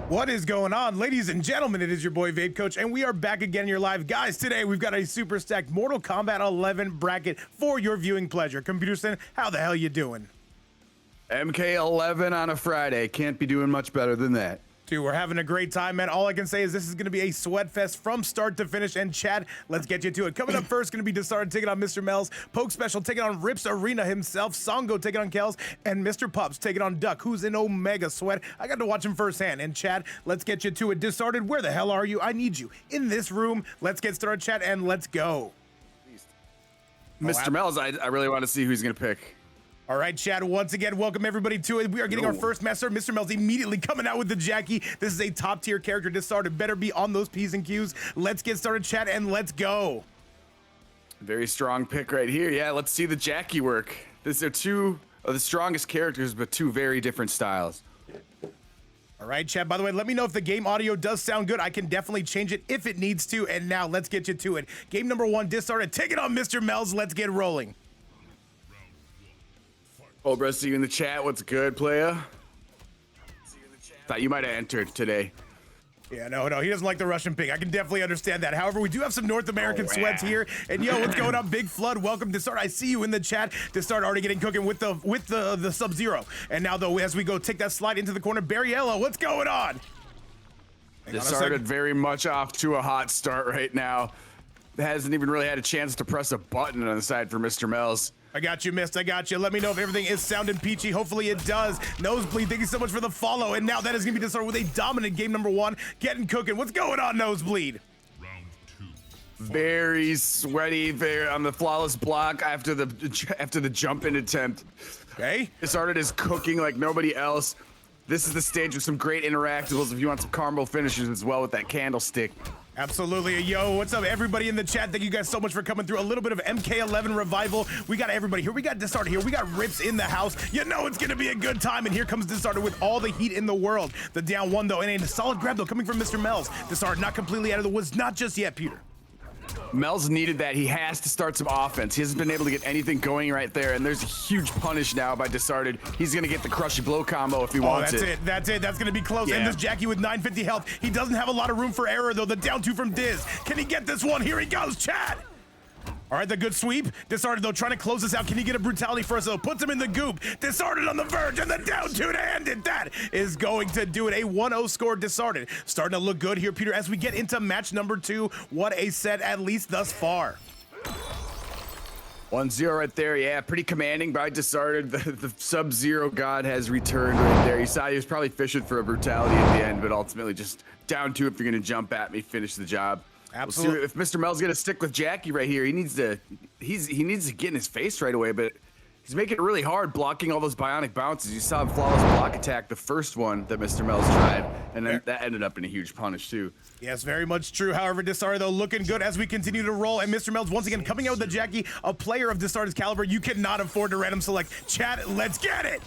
What is going on, ladies and gentlemen? It is your boy VapeCoach, and we are back again in your live. Guys, today we've got a super stacked Mortal Kombat 11 bracket for your viewing pleasure. Computer Center, how the hell you doing? MK11 on a Friday. Can't be doing much better than that. Dude, we're having a great time, man. All I can say is this is going to be a sweat fest from start to finish. And Chad, let's get you to it. Coming up first, going to be Disarted taking on MrMells, PokeSpecial taking on Rips Arena himself, Psongo taking on Kelszn, and MrPups taking on Duck, who's in Omega sweat. I got to watch him firsthand. And Chad, let's get you to it. Disarted, where the hell are you? I need you in this room. Let's get started, Chad, and let's go. MrMells, I really want to see who he's going to pick. All right, Chad, once again, welcome everybody to it. We are getting our first master. MrMells immediately coming out with the Jacqui. This is a top tier character. Disarted better be on those P's and Q's. Let's get started, Chad, and let's go. Very strong pick right here. Yeah, let's see the Jacqui work. These are two of the strongest characters, but two very different styles. All right, Chad, by the way, let me know if the game audio does sound good. I can definitely change it if it needs to. And now let's get you to it. Game number one, Disarted. Take it on, MrMells. Let's get rolling. Cobra, see you in the chat. What's good, playa? Thought you might have entered today. Yeah, no, he doesn't like the Russian pig. I can definitely understand that. However, we do have some North American sweats here. And yo, what's going on? Big Flood, welcome. Disarted, I see you in the chat. Disarted already getting cooking with the Sub-Zero. And now though, as we go take that slide into the corner, Barriello, what's going on? Disarted very much off to a hot start right now. Hasn't even really had a chance to press a button on the side for MrMells. I got you, Mist. I got you. Let me know if everything is sounding peachy. Hopefully it does. Nosebleed, thank you so much for the follow. And now that is going to be Disarted with a dominant game number one. Getting cooking. What's going on, Nosebleed? Round two. Very sweaty there on the flawless block after the jump in attempt. Okay. Disarted is cooking like nobody else. This is the stage with some great interactables if you want some caramel finishers as well with that candlestick. Absolutely. Yo, what's up, everybody in the chat? Thank you guys so much for coming through. A little bit of MK11 revival. We got everybody here. We got Disarted here. We got Rips in the house. You know it's going to be a good time. And here comes Disarted with all the heat in the world. The down one, though, and a solid grab, though, coming from MrMells. Disarted not completely out of the woods. Not just yet, Peter. Mells needed that. He has to start some offense. He hasn't been able to get anything going right there, and there's a huge punish now by Disarted. He's going to get the crushing blow combo if he wants it. That's it. That's going to be close. Yeah. And this Jacqui with 950 health. He doesn't have a lot of room for error, though. The down two from Diz. Can he get this one? Here he goes, Chad. All right, the good sweep. Disarted, though, trying to close this out. Can he get a brutality first, though? Puts him in the goop. Disarted on the verge, and the down two to end it. That is going to do it. A 1-0 score, Disarted. Starting to look good here, Peter, as we get into match number two. What a set, at least thus far. 1-0 right there. Yeah, pretty commanding by Disarted. The Sub-Zero god has returned right there. You saw he was probably fishing for a brutality at the end, but ultimately just down two if you're going to jump at me, finish the job. Absolutely. We'll see if MrMells gonna stick with Jacqui right here. He needs to get in his face right away, but he's making it really hard blocking all those bionic bounces. You saw him flawless block attack the first one that MrMells tried, and then that ended up in a huge punish too. Yes, very much true. However, Disarted, though, looking good as we continue to roll. And MrMells once again coming out with the Jacqui, a player of Disarted's caliber. You cannot afford to random select. Chad, let's get it.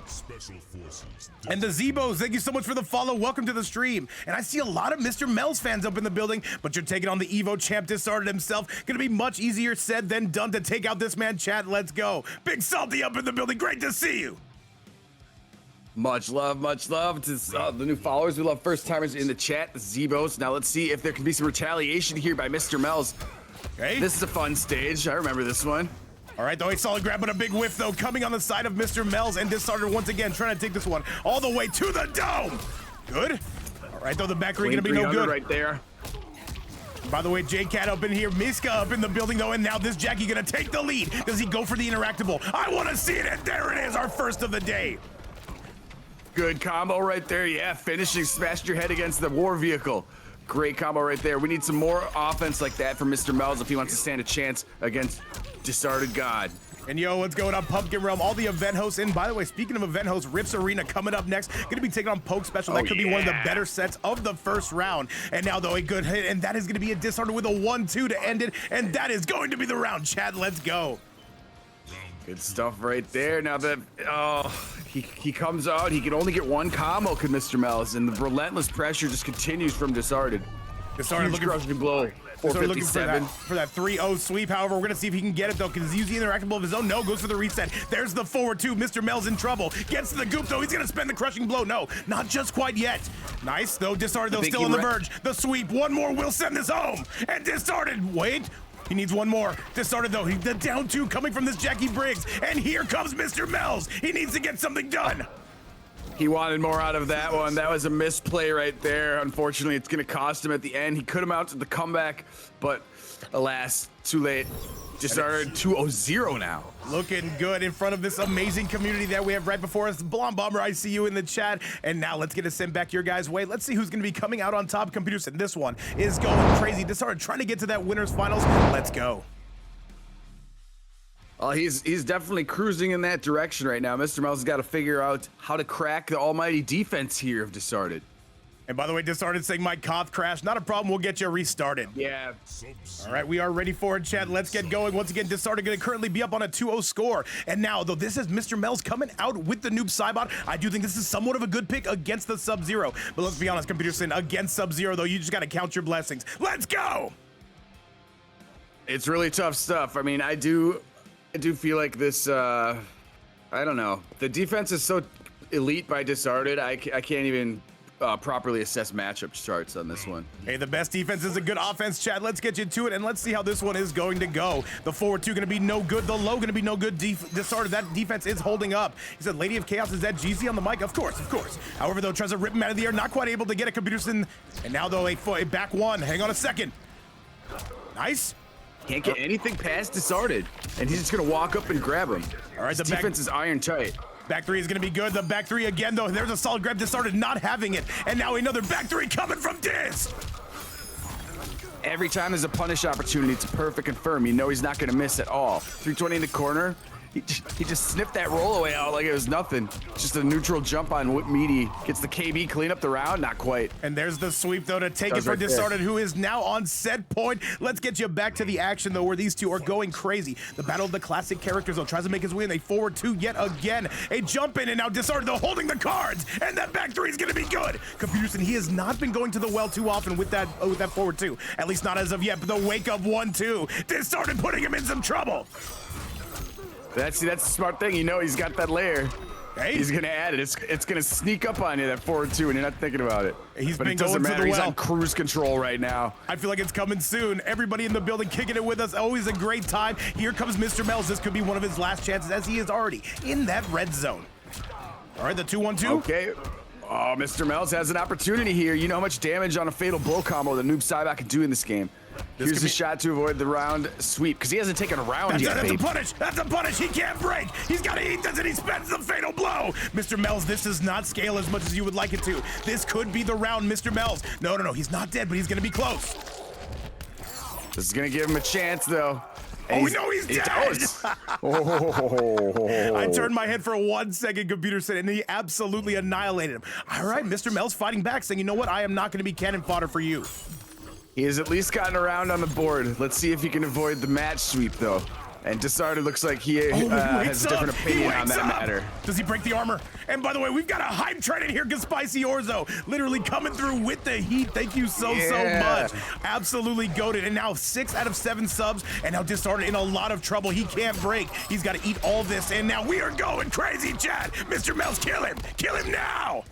Special forces. And the Zebos, thank you so much for the follow. Welcome to the stream. And I see a lot of MrMells fans up in the building, but you're taking on the Evo champ, Disarted himself. Gonna be much easier said than done to take out this man. Chad, let's go. Big Salty up in the building. Great to see you. Much love to the new followers. We love first timers in the chat, the Zebos. Now let's see if there can be some retaliation here by MrMells. Okay. This is a fun stage. I remember this one. All right, though, a solid grab, but a big whiff, though, coming on the side of MrMells, and Disarted once again trying to take this one all the way to the dome. Good. All right, though, the back ring gonna be no good. Right there. By the way, J-Cat up in here, Miska up in the building, though, and now this Jacqui gonna take the lead. Does he go for the interactable? I want to see it, and there it is, our first of the day. Good combo right there. Yeah, finishing, smashed your head against the war vehicle. Great combo right there. We need some more offense like that from MrMells if he wants to stand a chance against Disarted God. And yo, what's going on, Pumpkin Realm? All the event hosts. And by the way, speaking of event hosts, Rips Arena coming up next. Going to be taking on PokeSpecial. That could be one of the better sets of the first round. And now, though, a good hit. And that is going to be a Disarted with a 1-2 to end it. And that is going to be the round. Chad, let's go. Good stuff right there. Now that he comes out, he can only get one combo, could MrMells, and the relentless pressure just continues from Disarted. Disarted Huge looking crushing blow. Disarted looking 457. for that 3-0 sweep. However, we're going to see if he can get it, though, because he's using the interactable of his own. No, goes for the reset. There's the forward two. MrMells in trouble. Gets to the goop, though. He's going to spend the crushing blow. No, not just quite yet. Nice, though. Disarted, though, still on the verge. The sweep. One more will send this home. And Disarted, wait. He needs one more. Disarted, though. The down two coming from this Jacqui Briggs. And here comes MrMells. He needs to get something done. He wanted more out of that one. That was a misplay right there. Unfortunately, it's going to cost him at the end. He could have mounted the comeback, but alas, too late. Disarted 2-0 now. Looking good in front of this amazing community that we have right before us. Blonde Bomber, I see you in the chat. And now let's get it sent back your guys' way. Let's see who's going to be coming out on top. Computers, and this one is going crazy. Disarted trying to get to that winner's finals. Let's go. He's definitely cruising in that direction right now. MrMells has got to figure out how to crack the almighty defense here of Disarted. And by the way, Disarted saying my cough crashed. Not a problem. We'll get you restarted. Yeah. All right, we are ready for it, chat. Let's get going. Once again, Disarted going to currently be up on a 2-0 score. And now, though, this is MrMells coming out with the Noob Saibot. I do think this is somewhat of a good pick against the Sub-Zero. But let's be honest, Computer Sin, against Sub-Zero, though, you just got to count your blessings. Let's go! It's really tough stuff. I mean, I do feel like this, I don't know. The defense is so elite by Disarted, I can't even properly assess matchup charts on this one. Hey, the best defense is a good offense, chat. Let's get you to it, and let's see how this one is going to go. The forward two going to be no good. The low going to be no good. Disarted, that defense is holding up. He said, Lady of Chaos, is that GZ on the mic? Of course, of course. However, though, tries to rip him out of the air. Not quite able to get a Computer in. And now, though, a back one. Hang on a second. Nice. Can't get anything past Disarted, and he's just gonna walk up and grab him. All right, the defense is iron tight. Back three is gonna be good. The back three again, though. There's a solid grab. Disarted not having it, and now another back three coming from Diz. Every time there's a punish opportunity, it's a perfect confirm. You know he's not gonna miss at all. 320 in the corner. He just sniffed that roll away out like it was nothing. Just a neutral jump on Whip Meaty. Gets the KB, clean up the round, not quite. And there's the sweep, though, to take it for Disarted, who is now on set point. Let's get you back to the action, though, where these two are going crazy. The battle of the classic characters, though, tries to make his way in a forward two yet again. A jump in, and now Disarted, though, holding the cards. And that back three is going to be good. Computerson, he has not been going to the well too often with that forward two. At least not as of yet, but the wake up 1-2. Disarted putting him in some trouble. That's the smart thing. You know he's got that layer. Hey. He's gonna add it. It's gonna sneak up on you, that forward two, and you're not thinking about it. But it doesn't matter. He's on cruise control right now. I feel like it's coming soon. Everybody in the building kicking it with us. Always a great time. Here comes MrMells. This could be one of his last chances, as he is already in that red zone. All right, the 2-1-2. Okay. Oh, MrMells has an opportunity here. You know how much damage on a fatal blow combo the Noob Saibot can do in this game. Here's a shot to avoid the round sweep, because he hasn't taken a round yet. That's a punish. That's a punish. He can't break. He's got to eat this, and he spends the fatal blow. MrMells, this does not scale as much as you would like it to. This could be the round, MrMells. No. He's not dead, but he's going to be close. This is going to give him a chance, though. And we know he's dead. I turned my head for 1 second, Computer said, and he absolutely annihilated him. All right, MrMells fighting back, saying, you know what? I am not going to be cannon fodder for you. He has at least gotten around on the board. Let's see if he can avoid the match sweep, though. And Disarted looks like he has a different opinion on that matter. Does he break the armor? And by the way, we've got a hype train in here, Spicy Orzo, literally coming through with the heat. Thank you so much. Absolutely goated. And now 6 out of 7 subs, and now Disarted in a lot of trouble. He can't break. He's got to eat all this, and now we are going crazy, chat. MrMells, kill him. Kill him now.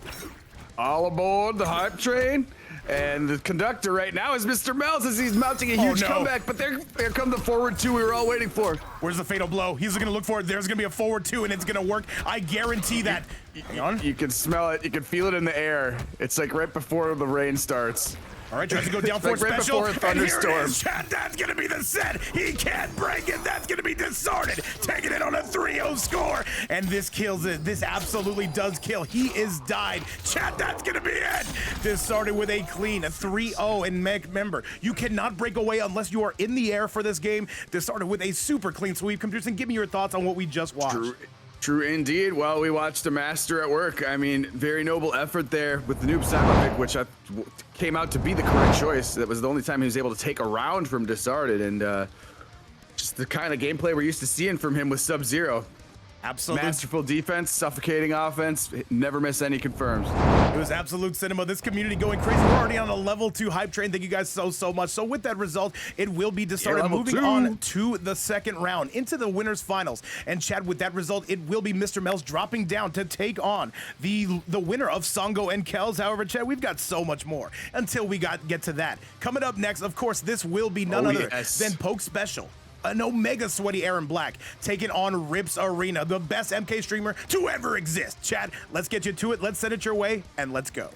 All aboard the hype train. And the conductor right now is MrMells as he's mounting a huge comeback, but there come the forward two we were all waiting for. Where's the fatal blow? He's gonna look for it. There's gonna be a forward two, and it's gonna work. I guarantee that. Hang on. You can smell it. You can feel it in the air. It's like right before the rain starts. All right, tries to go down for right special. Before a thunderstorm. And here it is, chat. That's gonna be the set. He can't break it. That's gonna be Disarted, taking it on a 3-0 score. And this kills it. This absolutely does kill. He is died. Chat, that's gonna be it. Disarted with a clean 3-0. And remember, you cannot break away unless you are in the air for this game. Disarted with a super clean sweep. Computers, and give me your thoughts on what we just watched. True indeed. Well, we watched a master at work. I mean, very noble effort there with the Noob Saibot pick, which came out to be the correct choice. That was the only time he was able to take a round from Disarted, and just the kind of gameplay we're used to seeing from him with Sub-Zero. Absolute. Masterful defense, suffocating offense, never miss any confirms. It was absolute cinema. This community going crazy. We're already on a level 2 hype train. Thank you guys so much. So with that result, it will be Disarted. Moving on to the second round, into the winners finals. And Chad, with that result, it will be MrMells dropping down to take on the winner of Psongo and Kelszn. However, Chad, we've got so much more until we get to that. Coming up next, of course, this will be none other than PokeSpecial. An omega sweaty Erron Black taking on Rips Arena, the best MK streamer to ever exist. Chad, let's get you to it. Let's send it your way, and let's go.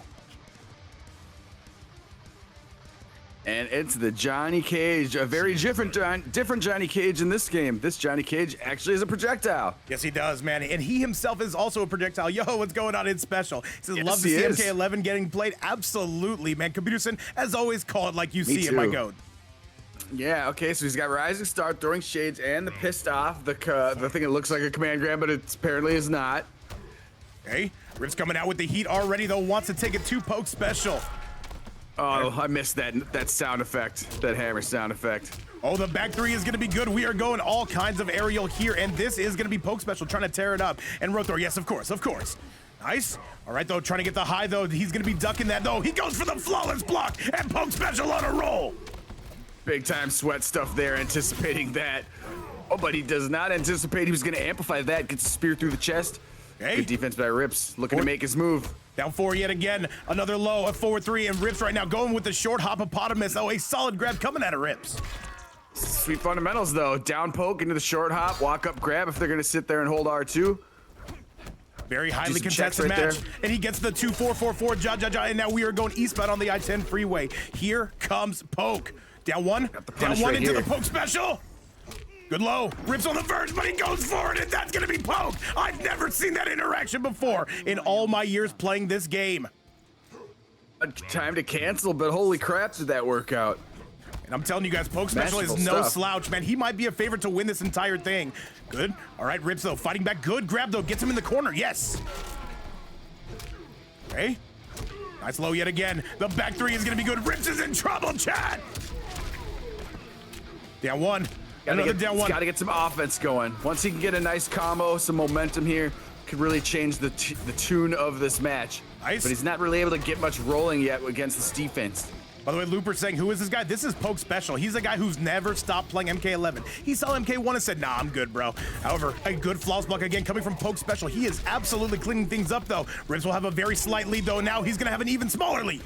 And it's the Johnny Cage, a very different Johnny Cage in this game. This Johnny Cage actually is a projectile. Yes, he does, man. And he himself is also a projectile. Yo, what's going on? It's special. He says, love to see MK11 getting played. Absolutely, man. Computerson, as always, call it like you see it, my goat. Yeah, okay, so he's got Rising Star, throwing shades, and the pissed off, the thing that looks like a command grab, but it apparently is not. Okay, Rips coming out with the heat already, though, wants to take it to PokeSpecial. Oh, I missed that sound effect, that hammer sound effect. Oh, the back three is going to be good. We are going all kinds of aerial here, and this is going to be PokeSpecial trying to tear it up. And Rothor, yes, of course. Nice. All right, though, trying to get the high, though. He's going to be ducking that, though. He goes for the flawless block, and PokeSpecial on a roll. Big time sweat stuff there, anticipating that. Oh, but he does not anticipate he was going to amplify that. Gets a spear through the chest. Okay. Good defense by Rips, looking to make his move. Down 4 yet again. Another low, a forward 3, and Rips right now going with the short hoppopotamus. Oh, a solid grab coming out of Rips. Sweet fundamentals, though. Down poke into the short hop, walk up grab if they're going to sit there and hold R2. Very highly contested match. There. And he gets the 2-4-4-4, and now we are going eastbound on the I-10 freeway. Here comes Poke. Down one into the PokeSpecial. Good low, Rips on the verge, but he goes for it, and that's gonna be Poke. I've never seen that interaction before in all my years playing this game. Time to cancel, but holy crap, did that work out. And I'm telling you guys, PokeSpecial is no slouch, man. He might be a favorite to win this entire thing. Good, all right, Rips though, fighting back, good grab though, gets him in the corner, yes. Okay, nice low yet again. The back three is gonna be good. Rips is in trouble, Chad. Down one. Another down one. Got to get some offense going. Once he can get a nice combo, some momentum here, could really change the tune of this match. Nice. But he's not really able to get much rolling yet against this defense. By the way, Looper's saying, who is this guy? This is PokeSpecial. He's a guy who's never stopped playing MK11. He saw MK1 and said, nah, I'm good, bro. However, a good flawless block again coming from PokeSpecial. He is absolutely cleaning things up, though. Rips will have a very slight lead, though. Now he's going to have an even smaller lead.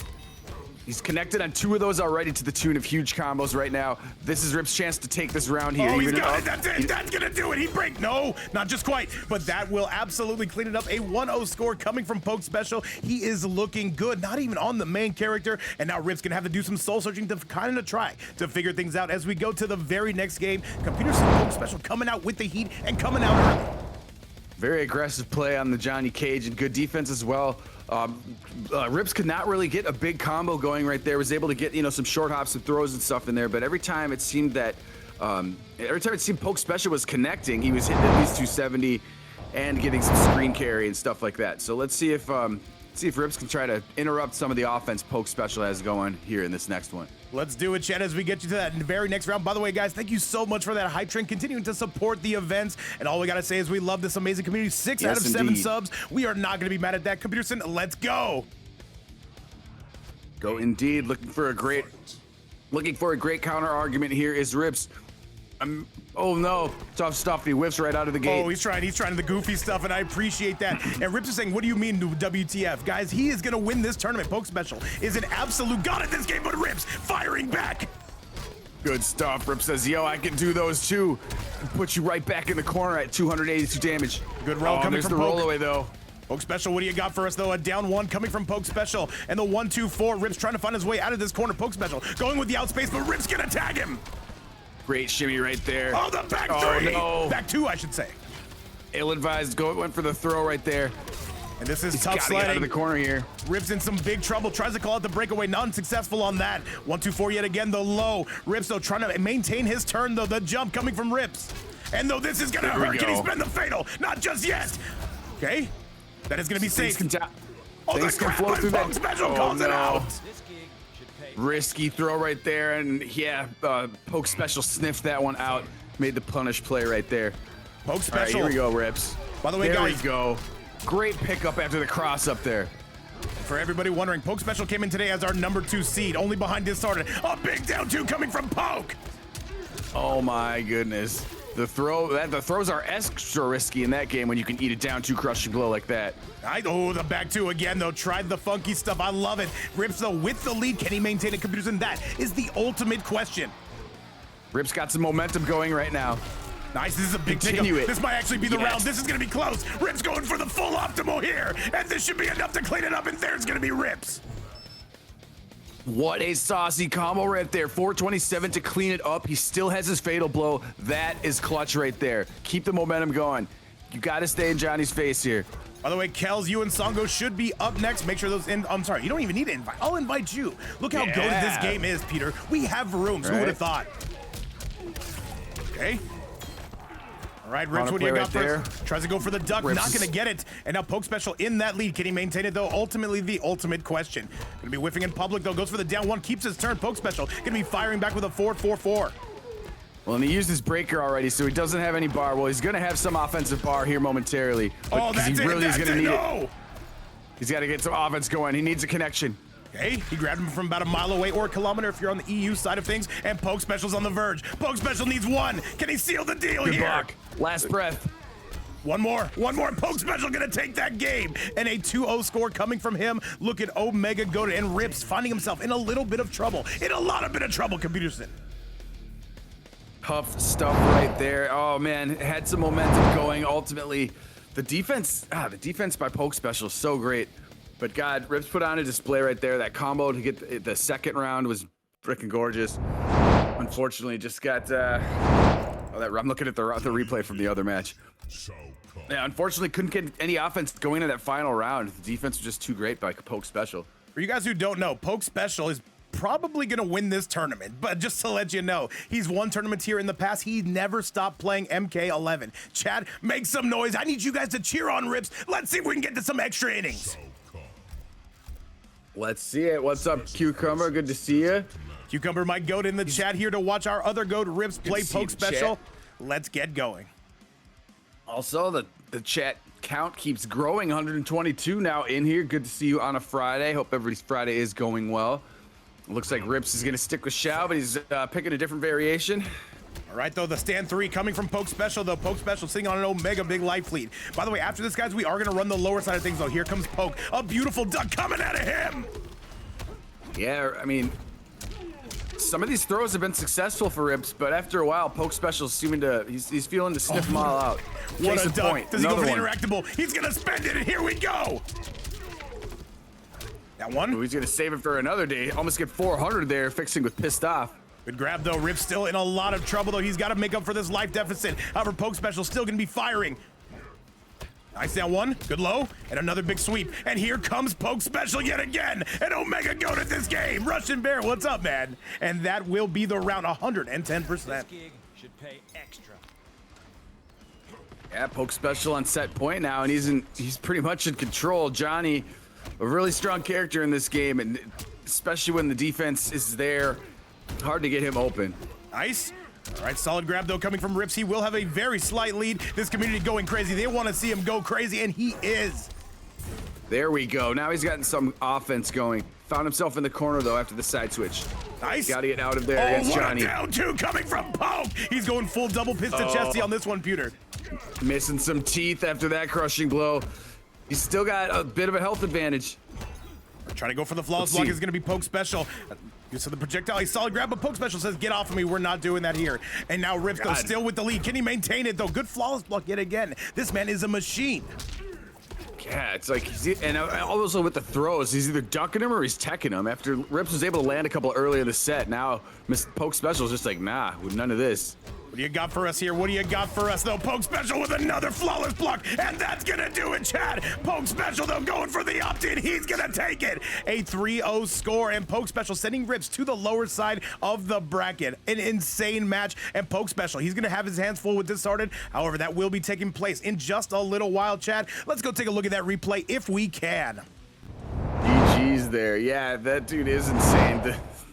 He's connected on 2 of those already to the tune of huge combos right now. This is Rip's chance to take this round here. Oh, he's got it. That's it. That's going to do it. He break. No, not just quite. But that will absolutely clean it up. A 1-0 score coming from PokeSpecial. He is looking good. Not even on the main character. And now Rip's going to have to do some soul searching to kind of try to figure things out as we go to the very next game. PokeSpecial coming out with the heat and coming out early. Very aggressive play on the Johnny Cage and good defense as well. Rips could not really get a big combo going right there. Was able to get, some short hops and throws and stuff in there, but every time it seemed that PokeSpecial was connecting, he was hitting at least 270 and getting some screen carry and stuff like that. So let's see if Rips can try to interrupt some of the offense PokeSpecial has going here in this next one. Let's do it, Chad, as we get you to that very next round. By the way, guys, thank you so much for that hype train, continuing to support the events. And all we got to say is we love this amazing community. 6 out of 7 subs. We are not going to be mad at that. Computerson, let's go. Go indeed. Looking for a great counter argument here is Rips. Oh no, tough stuff. He whiffs right out of the gate. Oh, he's trying the goofy stuff, and I appreciate that. And Rips is saying, what do you mean, WTF? Guys, he is going to win this tournament. PokeSpecial is an absolute god at this game, but Rips firing back. Good stuff. Rips says, yo, I can do those too. And put you right back in the corner at 282 damage. Good roll coming there's from the roll away, though. PokeSpecial, what do you got for us, though? A down 1 coming from PokeSpecial, and the 1-2-4. Rips trying to find his way out of this corner. PokeSpecial going with the outspace, but Rips going to tag him. Great shimmy right there. Oh, the back 3. No. Back 2, I should say. Ill-advised. Went for the throw right there. And this is tough sledding. sledding. Get out of the corner here. Rips in some big trouble. Tries to call out the breakaway. Not unsuccessful on that. 1-2-4 yet again. The low. Rips, though, trying to maintain his turn, though. The jump coming from Rips. And though this is going to hurt, can he spend the fatal? Not just yet. Okay. That is going to be safe. Things can flow through that. PokeSpecial calls it out. Risky throw right there, and yeah, PokeSpecial sniffed that one out. Made the punish play right there. PokeSpecial. Right, here we go, Rips. By the way, there guys, we go. Great pickup after the cross up there. for everybody wondering, PokeSpecial came in today as our #2 seed, only behind Disarted. A big down 2 coming from Poke. Oh my goodness. The throws are extra risky in that game when you can eat a down 2 crushing blow like that. Oh, the back 2 again, though. Tried the funky stuff. I love it. Rips, though, with the lead. Can he maintain it, computers? And that is the ultimate question. Rip's got some momentum going right now. Nice, this is a big Continue pickup. it. This might actually be the Yes. round. This is gonna be close. Rips going for the full optimal here. And this should be enough to clean it up, and there's gonna be Rips. What a saucy combo right there. 427 to clean it up. He still has his fatal blow. That is clutch right there. Keep the momentum going. You gotta stay in Johnny's face here. By the way, Kelsz, you and Psongo should be up next. Make sure those I'm sorry, you don't even need to invite. I'll invite you. Look how goated this game is, Peter. We have rooms. Who would have thought? Okay. All right, Rips, what do you got first? Tries to go for the duck, not gonna get it. And now PokeSpecial in that lead. Can he maintain it, though? Ultimately, the ultimate question. Gonna be whiffing in public, though. Goes for the down 1, keeps his turn. PokeSpecial gonna be firing back with a 4-4-4. Well, and he used his breaker already, so he doesn't have any bar. Well, he's gonna have some offensive bar here momentarily. Oh, that's he really is gonna need it. it. He's gotta get some offense going. He needs a connection. Okay, he grabbed him from about a mile away or a kilometer if you're on the EU side of things, and PokeSpecial's on the verge. PokeSpecial needs 1. Can he seal the deal Good here? block. Last breath. One more. PokeSpecial gonna take that game. And a 2-0 score coming from him. Look at Omega go to and Rips finding himself in a little bit of trouble. In a lot of bit of trouble, Computerson. Tough stuff right there. Oh man, had some momentum going. Ultimately, the defense by PokeSpecial is so great. But God, Rips put on a display right there. That combo to get the second round was freaking gorgeous. Unfortunately, just got. I'm looking at the replay from the other match. Yeah, unfortunately, couldn't get any offense going in that final round. The defense was just too great by PokeSpecial. For you guys who don't know, PokeSpecial is probably gonna win this tournament, but just to let you know, he's won tournaments here in the past. He never stopped playing MK11. Chad, make some noise. I need you guys to cheer on Rips. Let's see if we can get to some extra innings. Let's see it. What's up, Cucumbah? Good to see you. Cucumbah might goat in the chat here to watch our other goat Rips play PokeSpecial. Let's get going. Also, the chat count keeps growing. 122 now in here. Good to see you on a Friday. Hope everybody's Friday is going well. Looks like Rips is going to stick with Shao, but he's picking a different variation. All right, though, the stand 3 coming from PokeSpecial, though. PokeSpecial sitting on an Omega big life lead. By the way, after this, guys, we are going to run the lower side of things, though. Here comes Poke. A beautiful duck coming out of him. Yeah, I mean, some of these throws have been successful for Rips, but after a while, PokeSpecial's seeming to, he's feeling to sniff them all out. What a duck. Point. Does he go for the Another one. interactable? He's going to spend it, and here we go. That one. Ooh, he's going to save it for another day. Almost get 400 there, fixing with pissed off. Good grab, though. Rip's still in a lot of trouble, though. He's got to make up for this life deficit. However, PokeSpecial still going to be firing. Nice down 1. Good low. And another big sweep. And here comes PokeSpecial yet again. And Omega goat at this game. Russian Bear, what's up, man? And that will be the round 110%. This gig should pay extra. Yeah, PokeSpecial on set point now, and he's pretty much in control. Johnny, a really strong character in this game, and especially when the defense is there, hard to get him open. Nice. All right, solid grab, though, coming from Rips. He will have a very slight lead. This community going crazy. They want to see him go crazy, and he is. There we go. Now he's gotten some offense going. Found himself in the corner, though, after the side switch. Nice. Got to get out of there against Johnny. What a down 2 coming from Poke. He's going full double piston chesty on this one, Pewter. Missing some teeth after that crushing blow. He's still got a bit of a health advantage. Trying to go for the flawless block is going to be PokeSpecial. So the projectile, a solid grab, but PokeSpecial says, get off of me. We're not doing that here. And now Rips, though, still with the lead. Can he maintain it, though? Good flawless block yet again. This man is a machine. Yeah, it's like, and also with the throws, he's either ducking him or he's teching him. After Rips was able to land a couple early in the set, now PokeSpecial is just like, nah, none of this. What do you got for us here? What do you got for us, though? PokeSpecial with another flawless block, and that's gonna do it, Chad. PokeSpecial, though, going for the opt-in. He's gonna take it. A 3-0 score, and PokeSpecial sending Rips to the lower side of the bracket. An insane match, and PokeSpecial, he's gonna have his hands full with Disarted. However, that will be taking place in just a little while, Chad. Let's go take a look at that replay if we can. GG's there. Yeah, that dude is insane.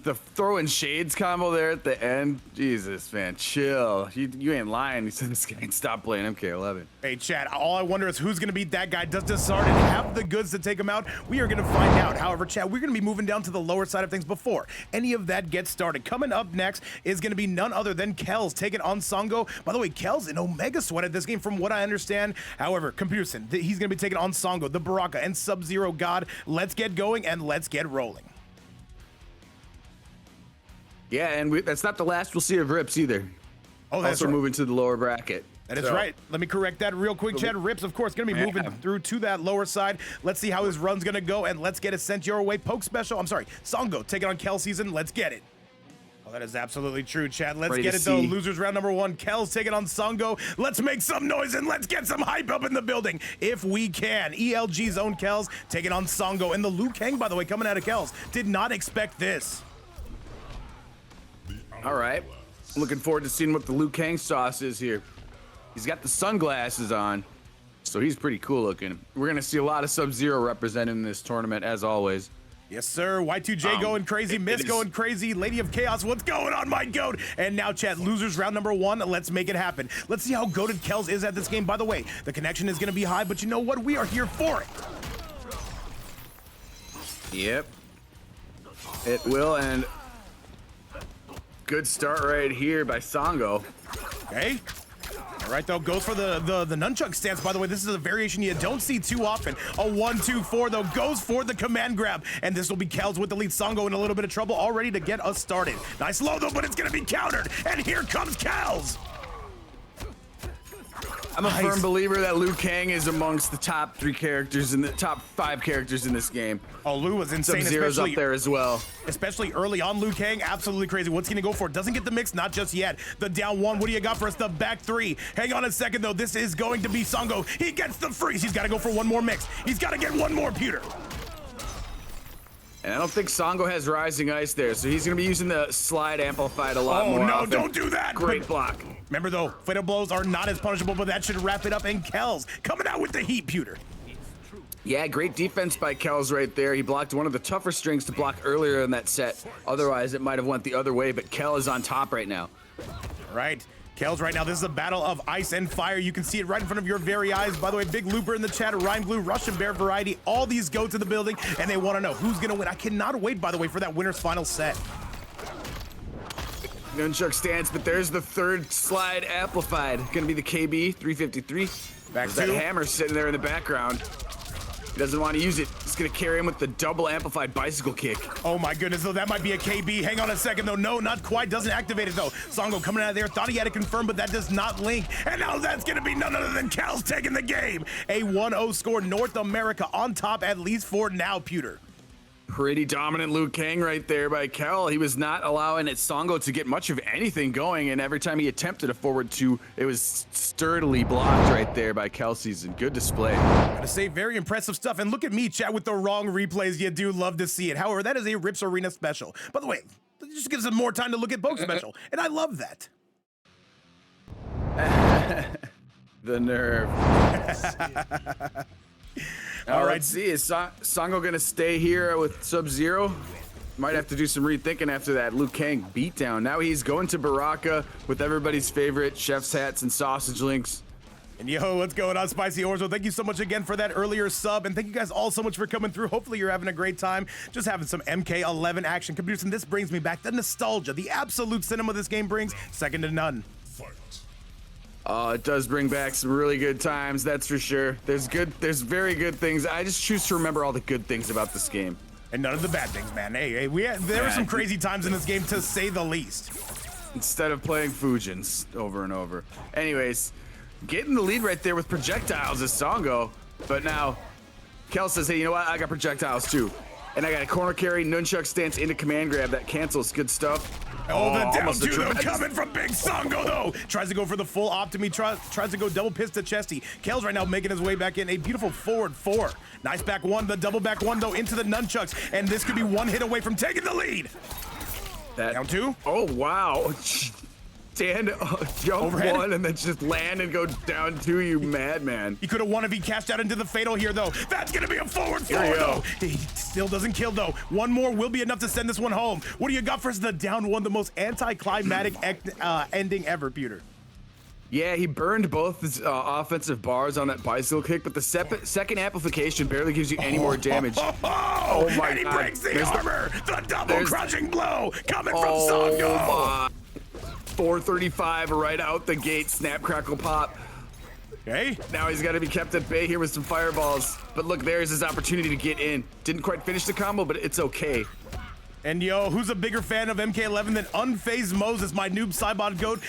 The the throwing shades combo there at the end. Jesus, man, chill. You ain't lying. You said this guy ain't stop playing MK11. Hey, Chad, all I wonder is who's going to beat that guy. Does Disarted have the goods to take him out? We are going to find out. However, Chad, we're going to be moving down to the lower side of things before any of that gets started. Coming up next is going to be none other than Kelszn taking on Psongo. By the way, Kelszn in Omega Sweat at this game from what I understand. However, Computerson, he's going to be taking on Psongo, the Baraka, and Sub-Zero God. Let's get going and let's get rolling. Yeah, and that's not the last we'll see of Rips either. Oh, that's also right. moving to the lower bracket. That is right. Let me correct that real quick, Chad. Rips, of course, going to be moving through to that lower side. Let's see how his run's going to go, and let's get it sent your way. PokeSpecial, I'm sorry, Psongo taking on Kelszn. Let's get it. Oh, that is absolutely true, Chad. Let's get it, though. Losers round number 1. Kelszn taking on Psongo. Let's make some noise, and let's get some hype up in the building if we can. ELG's own Kelszn taking on Psongo. And the Kang, by the way, coming out of Kelszn. Did not expect this. All right. Looking forward to seeing what the Kang sauce is here. He's got the sunglasses on, so he's pretty cool looking. We're going to see a lot of Sub-Zero represented in this tournament, as always. Yes, sir. Y2J going crazy. Miss going crazy. Lady of Chaos, what's going on, my goat? And now, Chad, losers round number 1. Let's make it happen. Let's see how goated Kelszn is at this game. By the way, the connection is going to be high, but you know what? We are here for it. Yep. It will, and good start right here by Psongo. Okay. All right, though, goes for the nunchuck stance. By the way, this is a variation you don't see too often. A 1-2-4, though, goes for the command grab. And this will be Kelszn with the lead. Psongo in a little bit of trouble already to get us started. Nice low, though, but it's going to be countered. And here comes Kelszn. I'm a firm believer that Kang is amongst the top 3 characters in the top 5 characters in this game. Oh, Liu was insane. Sub-Zero's up there as well. Especially early on, Kang, absolutely crazy. What's he gonna go for? Doesn't get the mix, not just yet. The down 1, what do you got for us? The back 3. Hang on a second, though. This is going to be Psongo. He gets the freeze. He's gotta go for one more mix. He's gotta get one more pewter. And I don't think Psongo has Rising Ice there, so he's going to be using the slide amplified a lot more. Oh, no, often. don't do that. Great block. Remember, though, fatal blows are not as punishable, but that should wrap it up. And Kelszn coming out with the heat, pewter. Yeah, great defense by Kelszn right there. He blocked one of the tougher strings to block earlier in that set. Otherwise, it might have went the other way, but Kelszn is on top right now. Right. Kelszn right now, this is a battle of ice and fire. You can see it right in front of your very eyes. By the way, Big Looper in the chat, Rhyme Glue, Russian Bear Variety, all these go to the building, and they want to know who's going to win. I cannot wait, by the way, for that winner's final set. Nunchuck stance, but there's the third slide amplified. Going to be the KB 353. Back there's that hammer sitting there in the background. He doesn't want to use it. He's going to carry him with the double amplified bicycle kick. Oh my goodness, though, that might be a KB. Hang on a second, though. No, not quite. Doesn't activate it, though. Psongo coming out of there. Thought he had it confirmed, but that does not link. And now that's going to be none other than Kelszn taking the game. A 1-0 score. North America on top, at least for now, pewter. Pretty dominant Kang right there by Kel. He was not allowing Psongo to get much of anything going, and every time he attempted a forward 2, it was sturdily blocked right there by Kelszn. Good display. Gotta say, very impressive stuff. And look at me, chat, with the wrong replays. You do love to see it. However, that is a Rips Arena special. By the way, it just gives us more time to look at PokeSpecial, and I love that. The nerve. All right, let's see. Is Psongo gonna stay here with Sub-Zero? Might have to do some rethinking after that Kang beatdown. Now he's going to Baraka with everybody's favorite chef's hats and sausage links. And yo, what's going on, Spicy Orzo? Thank you so much again for that earlier sub, and thank you guys all so much for coming through. Hopefully you're having a great time, just having some MK11 action. Computers, and this brings me back the nostalgia, the absolute cinema this game brings, second to none. It does bring back some really good times, that's for sure. There's very good things. I just choose to remember all the good things about this game. And none of the bad things, man. Hey, there were some crazy times in this game, to say the least. Instead of playing Fujins over and over. Anyways, getting the lead right there with projectiles is Psongo, but now Kel says, hey, you know what? I got projectiles too. And I got a corner carry, nunchuck stance into command grab. That cancels. Good stuff. Oh, the down 2 though, coming from Big Psongo though. Tries to go for the full Optimi, tries to go double piss to Chesty. Kelszn right now making his way back in. A beautiful forward 4. Nice back 1, the double back 1 though into the nunchucks. And this could be one hit away from taking the lead. Down 2. Oh, wow. stand, jump Overhead. one, and then just land and go down two, you madman. He could have won if he cashed out into the fatal here, though. That's gonna be a forward Here we though. go. He still doesn't kill, though. One more will be enough to send this one home. What do you got for the down one, the most anticlimactic ending ever, Pewter? Yeah, he burned both his offensive bars on that bicycle kick, but the second amplification barely gives you any more damage. Oh my and he God. Breaks the armor. The double crushing blow coming from Psongo. 435 right out the gate. Snap, crackle, pop. Okay. Now he's got to be kept at bay here with some fireballs. But look, there's his opportunity to get in. Didn't quite finish the combo, but it's okay. And yo, who's a bigger fan of MK11 than Unfazed Moses, my noob Saibot goat?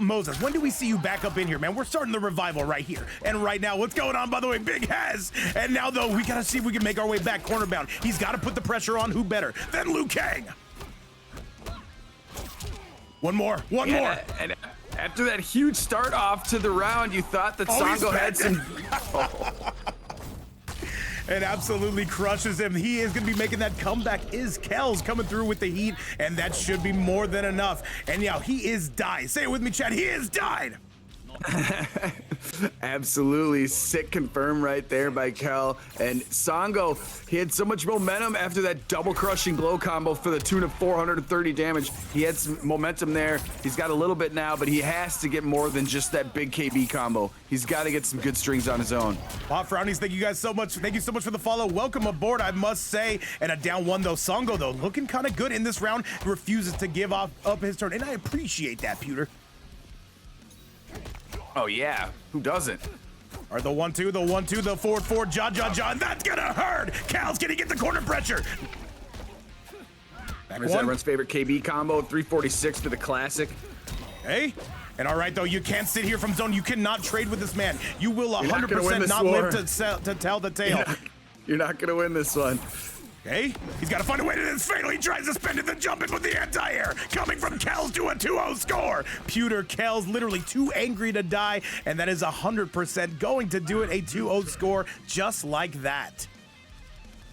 Moses, when do we see you back up in here, man? We're starting the revival right here. And right now, what's going on, by the way? Big Has. And now, though, we got to see if we can make our way back corner bound. He's got to put the pressure on. Who better than Liu Kang? One more. And after that huge start off to the round, you thought that Psongo had some... And absolutely crushes him. He is going to be making that comeback. Is Kelszn coming through with the heat, and that should be more than enough. And yeah, he is died. Say it with me, Chad. He is died. Absolutely sick confirm right there by Kel. And Psongo, he had so much momentum after that double crushing blow combo for the tune of 430 damage. He had some momentum there. He's got a little bit now, but he has to get more than just that big KB combo. He's got to get some good strings on his own. Hot Frownies, thank you guys so much. Thank you so much for the follow. Welcome aboard, I must say. And a down one, though. Psongo, though, looking kind of good in this round. Refuses to give up his turn. And I appreciate that, Pewter. Oh, yeah. Who doesn't? Or the 1-2, the 1-2, the forward, and that's gonna hurt! Cal's gonna get the corner pressure! Back There's one. everyone's favorite KB combo, 346 for the classic. Hey, and all right, though, you can't sit here from zone. You cannot trade with this man. You will 100% not not war. live to tell the tale. You're not gonna win this one. Okay, he's got to find a way to this fatal. He tries to spend it, then jump in with the anti-air. Coming from Kelszn to a 2-0 score. Pewter Kelszn literally too angry to die, and that is 100% going to do it. A 2-0 score just like that.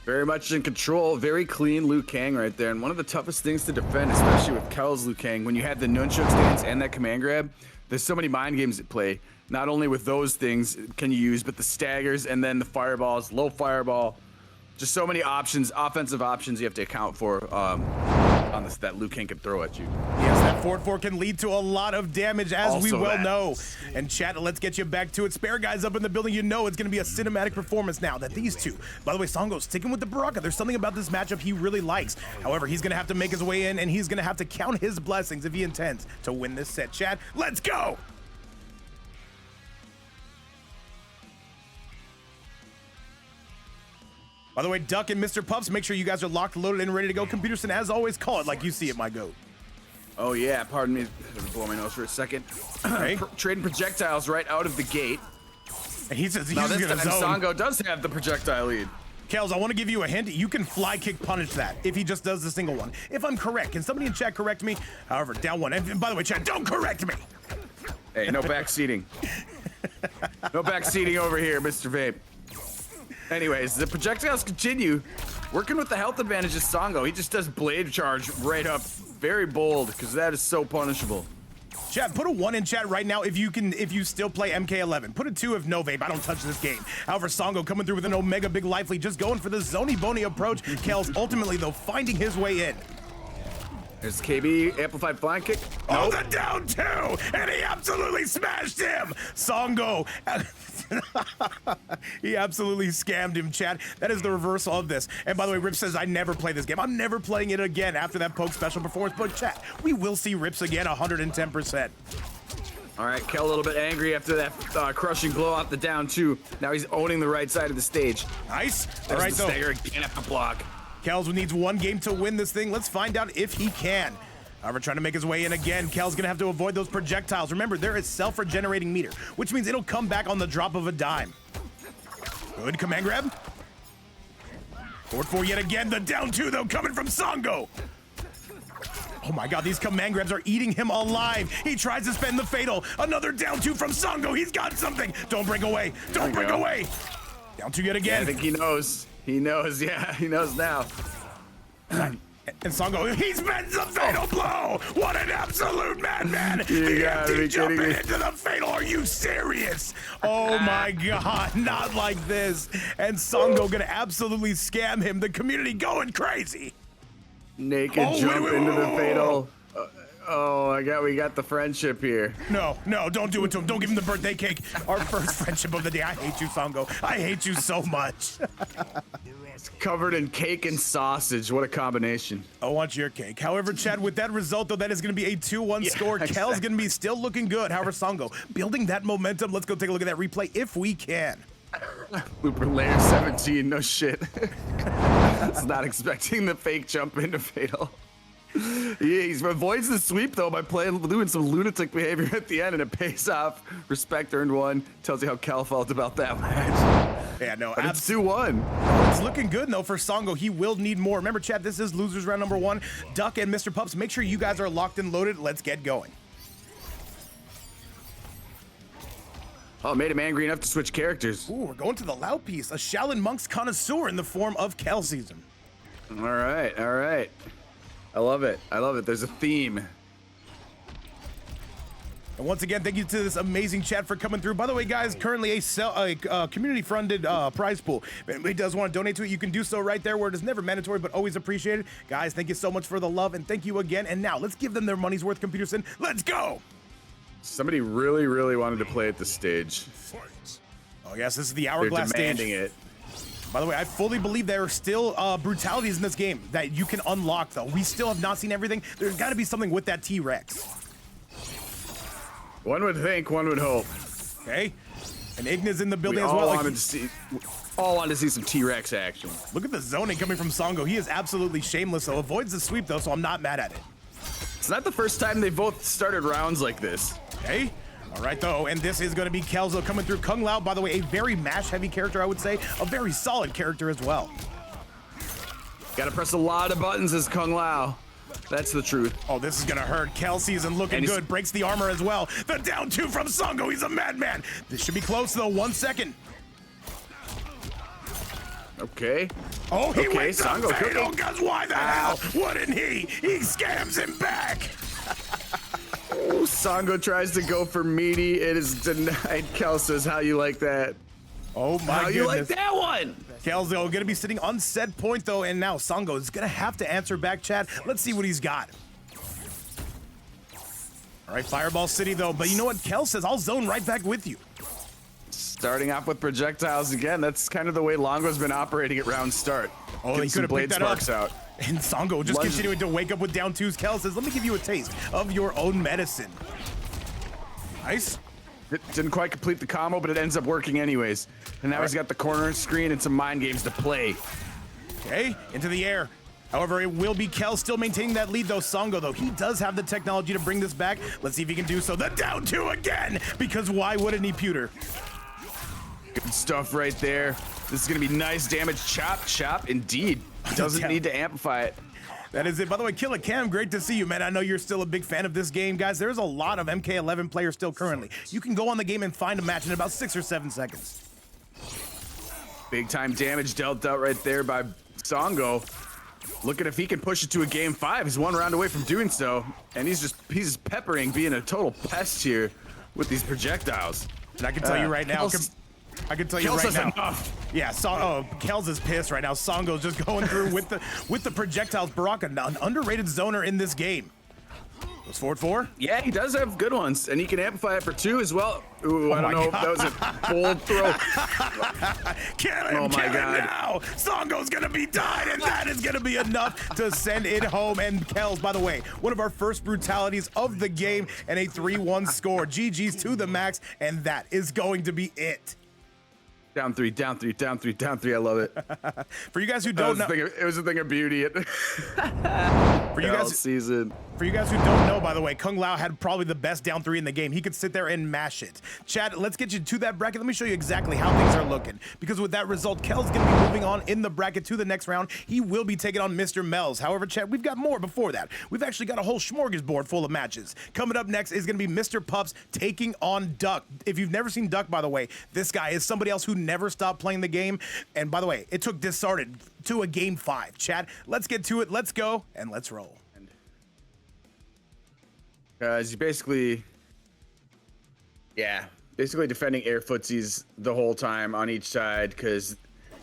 Very much in control, very clean Liu Kang right there. And one of the toughest things to defend, especially with Kelszn Liu Kang, when you have the nunchuck stance and that command grab, there's so many mind games at play. Not only with those things can you use, but the staggers and then the fireballs, low fireball. Just so many options, offensive options you have to account for on this that Liu Kang can throw at you. Yes, that forward 4 can lead to a lot of damage, as Also we well that. know. And chat, let's get you back to it. Spare guys up in the building, you know it's going to be a cinematic performance now that these two. By the way, Psongo's sticking with the Baraka. There's something about this matchup he really likes. However, he's going to have to make his way in, and he's going to have to count his blessings if he intends to win this set. Chat, let's go! By the way, Duck and MrPups, make sure you guys are locked, loaded, and ready to go. Computerson, as always, call it like you see it, my goat. Oh yeah, pardon me, blow my nose for a second. Okay. Trading projectiles right out of the gate. And he's just Now gonna this time zone. Psongo does have the projectile lead. Kelszn, I want to give you a hint. You can fly kick punish that if he just does the single one. If I'm correct, can somebody in chat correct me? However, down one. And by the way, chat, don't correct me. Hey, no backseating. No backseating over here, Mr. Vape. Anyways, the projectiles continue. Working with the health advantage of Psongo. He just does blade charge right up. Very bold, because that is so punishable. Chat, put a 1 in chat right now if you still play MK11. Put a 2 if no Vape. I don't touch this game. However, Psongo coming through with an Omega Big Life Lead, just going for the Zony Bony approach. Kelszn ultimately, though, finding his way in. There's KB, amplified flying kick. Oh, the down 2! And he absolutely smashed him! Psongo. He absolutely scammed him, chat. That is the reversal of this. And by the way, Rip says, I never play this game. I'm never playing it again after that PokeSpecial performance. But chat, we will see Rips again 110%. All right, Kel a little bit angry after that crushing blow out the down 2. Now he's owning the right side of the stage. Nice. There's All right, the though. stagger again at the block. Kelszn needs 1 game to win this thing. Let's find out if he can. However, trying to make his way in again. Kelszn gonna have to avoid those projectiles. Remember, there is self-regenerating meter, which means it'll come back on the drop of a dime. Good command grab. Forward 4 yet again. The down 2, though, coming from Psongo. Oh my God, these command grabs are eating him alive. He tries to spend the fatal. Another down 2 from Psongo. He's got something. Don't break away. Don't break away. Down 2 yet Yeah, again. I think he knows. He knows, yeah, he knows now. And Psongo, he's been the fatal blow! What an absolute madman! You The gotta empty be jumping kidding me. into the fatal, are you serious? Oh my god, not like this. And Psongo gonna absolutely scam him, the community going crazy. Naked Oh, jump wait, into the whoa. fatal. We got the friendship here. No, don't do it to him. Don't give him the birthday cake. Our first friendship of the day. I hate you, Psongo. I hate you so much. It's covered in cake and sausage. What a combination. I want your cake. However, Chad, with that result, though, that is going to be a 2-1 score. exactly. Kel's going to be still looking good. However, Psongo building that momentum. Let's go take a look at that replay if we can. Looper layer 17. No shit. It's not expecting the fake jump into fatal. He avoids the sweep though by doing some lunatic behavior at the end, and it pays off. Respect earned one. Tells you how Kel felt about that match. Yeah, no, But it's 2-1. It's looking good though for Psongo. He will need more. Remember, Chad, this is losers round number 1. Duck and MrPups, make sure you guys are locked and loaded. Let's get going. Oh, made him angry enough to switch characters. Ooh, we're going to the loud piece. A Shaolin Monk's connoisseur in the form of Kelszn. All right, all right. I love it. I love it. There's a theme. And once again, thank you to this amazing chat for coming through. By the way, guys, currently a community-funded prize pool. If anybody does want to donate to it, you can do so right there where it is never mandatory, but always appreciated. Guys, thank you so much for the love, and thank you again. And now, let's give them their money's worth, ComputerSyn. Let's go! Somebody really, really wanted to play at this stage. Oh, yes, this is the They're Hourglass demanding stage. it. By the way, I fully believe there are still brutalities in this game that you can unlock, though. We still have not seen everything. There's got to be something with that T-Rex. One would think, one would hope. Okay? And Igna's in the We building as all well. Like, wanted to see some T-Rex action. look at the zoning coming from Psongo. He is absolutely shameless, so avoids the sweep, though, so I'm not mad at it. It's not the first time they both started rounds like this. Okay? All right, though, and this is going to be Kelszn coming through. Kung Lao, by the way, a very mash-heavy character, I would say. A very solid character as well. Gotta press a lot of buttons as Kung Lao. That's the truth. Oh, this is going to hurt. Kelszn looking And he's- good. Breaks the armor as well. The down 2 from Psongo. He's a madman. This should be close, though. 1 second. Okay. Oh, he Okay, went to Psongo fatal, cooking. because why the hell wouldn't he? He scams him back. Oh, Psongo tries to go for meaty. It is denied. Kel says, how you like that? Oh, my How goodness. you like that one? Kelszn going to be sitting on set point, though, and now Psongo is going to have to answer back, Chad. Let's see what he's got. All right, Fireball City, though. But you know what? Kel says, I'll zone right back with you. Starting off with projectiles again. That's kind of the way Longo's been operating at round start. Oh, Getting he some could have blade picked that up. sparks out. And Psongo just Lunge. continuing to wake up with down 2s. Kel says, let me give you a taste of your own medicine. Nice. It didn't quite complete the combo, but it ends up working anyways. And now he's got the corner screen and some mind games to play. Okay, into the air. However, it will be Kel still maintaining that lead, though. Psongo, though, he does have the technology to bring this back. Let's see if he can do so. The down 2 again, because why wouldn't he, Pewter? Good stuff right there. This is gonna be nice damage. Chop, chop, indeed. Doesn't need to amplify it. That is it. By the way, Killer Cam, great to see you, man. I know you're still a big fan of this game. Guys, there's a lot of MK11 players still currently. You can go on the game and find a match in about 6 or 7 seconds. Big time damage dealt out right there by Psongo. Looking if he can push it to a game 5. He's 1 round away from doing so. And he's just peppering, being a total pest here with these projectiles. And I can tell you right now, I can tell you right now. Enough. Yeah, Kel's is pissed right now. Songo's just going through with the projectiles. Baraka, an underrated zoner in this game. Goes forward 4. Yeah, he does have good ones, and he can amplify it for 2 as well. Ooh, I don't know if that was a bold throw. Kill him, Oh my kill him God. now. Songo's gonna be died, and that is gonna be enough to send it home. And Kel's, by the way, one of our first brutalities of the game, and a 3-1 score. GG's to the max, and that is going to be it. Down 3, down 3, down 3, down 3. I love it. For you guys who don't know, It was a thing of beauty. for you guys season. For you guys who don't know, by the way, Kung Lao had probably the best down 3 in the game. He could sit there and mash it. Chad, let's get you to that bracket. Let me show you exactly how things are looking. Because with that result, Kel's going to be moving on in the bracket to the next round. He will be taking on MrMells. However, Chad, we've got more before that. We've actually got a whole smorgasbord full of matches. Coming up next is going to be MrPups taking on Duck. If you've never seen Duck, by the way, this guy is somebody else who never stop playing the game. And by the way, it took Disarted to a game 5. Chat, let's get to it. Let's go and let's roll. You basically, basically defending air footsies the whole time on each side, because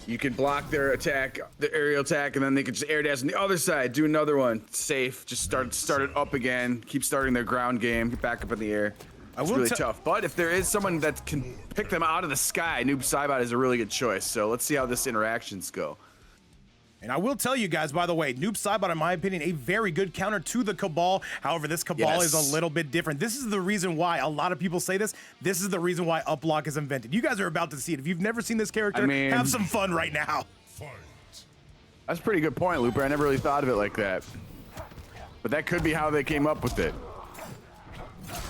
you can block their attack, the aerial attack, and then they can just air dash on the other side, do another one, safe, just start it up again, keep starting their ground game, get back up in the air. It's really tough. But if there is someone that can pick them out of the sky, Noob Saibot is a really good choice. So let's see how this interactions go. And I will tell you guys, by the way, Noob Saibot, in my opinion, a very good counter to the Kabal. However, this Kabal is a little bit different. This is the reason why a lot of people say this. This is the reason why Uplock is invented. You guys are about to see it. If you've never seen this character, have some fun right now. That's a pretty good point, Looper. I never really thought of it like that. But that could be how they came up with it.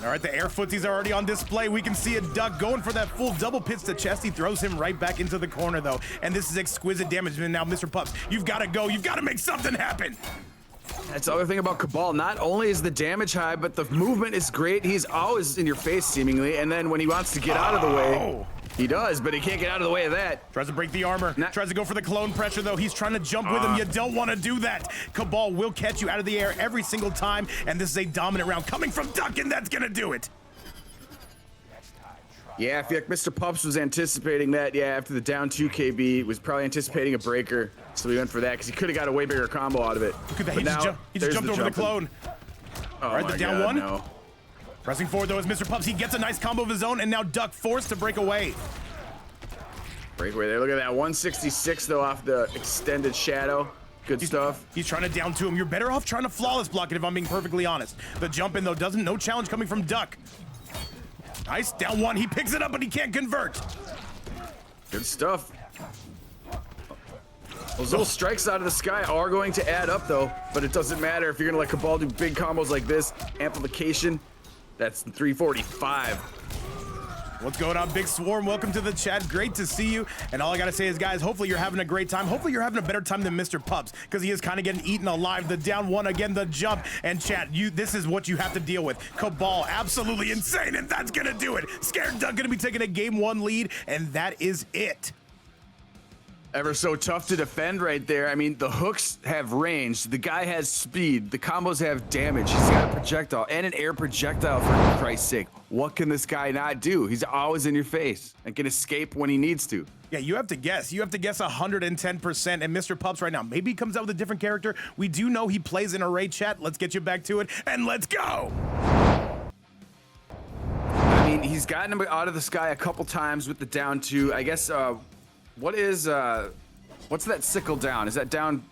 All right, the air footsies are already on display. We can see a Duck going for that full double pitch to chest. He throws him right back into the corner, though. And this is exquisite damage. And now, MrPups, you've got to go. You've got to make something happen. That's the other thing about Kabal. Not only is the damage high, but the movement is great. He's always in your face, seemingly. And then when he wants to get out of the way, he does, but he can't get out of the way of that. Tries to break the armor. Tries to go for the clone pressure, though. He's trying to jump with him. You don't want to do that. Kabal will catch you out of the air every single time. And this is a dominant round coming from Duck, and that's going to do it. Yeah, I feel like MrPups was anticipating that. Yeah, after the down 2 KB, was probably anticipating a breaker. So he went for that because he could have got a way bigger combo out of it. Look at that. He just jumped over the clone. All right, the down one. No. Pressing forward, though, is MrPups. He gets a nice combo of his own, and now Duck forced to break away. Breakaway there. Look at that. 166, though, off the extended shadow. Good stuff. He's trying to down 2 him. You're better off trying to flawless block it, if I'm being perfectly honest. The jump in, though, no challenge coming from Duck. Nice. Down 1. He picks it up, but he can't convert. Good stuff. Those little strikes out of the sky are going to add up, though, but it doesn't matter if you're going to let Kabal do big combos like this. Amplification. That's 345. What's going on, Big Swarm? Welcome to the chat. Great to see you. And all I gotta say is, guys, hopefully you're having a great time. Hopefully you're having a better time than MrPups, because he is kind of getting eaten alive. The down 1 again, the jump. And chat, this is what you have to deal with. Kabal, absolutely insane, and that's gonna do it. ScaredDuck gonna be taking a game 1 lead, and that is it. Ever so tough to defend right there. I mean, the hooks have range. The guy has speed. The combos have damage. He's got a projectile and an air projectile, for Christ's sake. What can this guy not do? He's always in your face and can escape when he needs to. Yeah, you have to guess. You have to guess 110%. And MrPups right now, maybe he comes out with a different character. We do know he plays in array, chat. Let's get you back to it, and let's go. I mean, he's gotten him out of the sky a couple times with the down 2. I guess, what's that sickle down? Is that down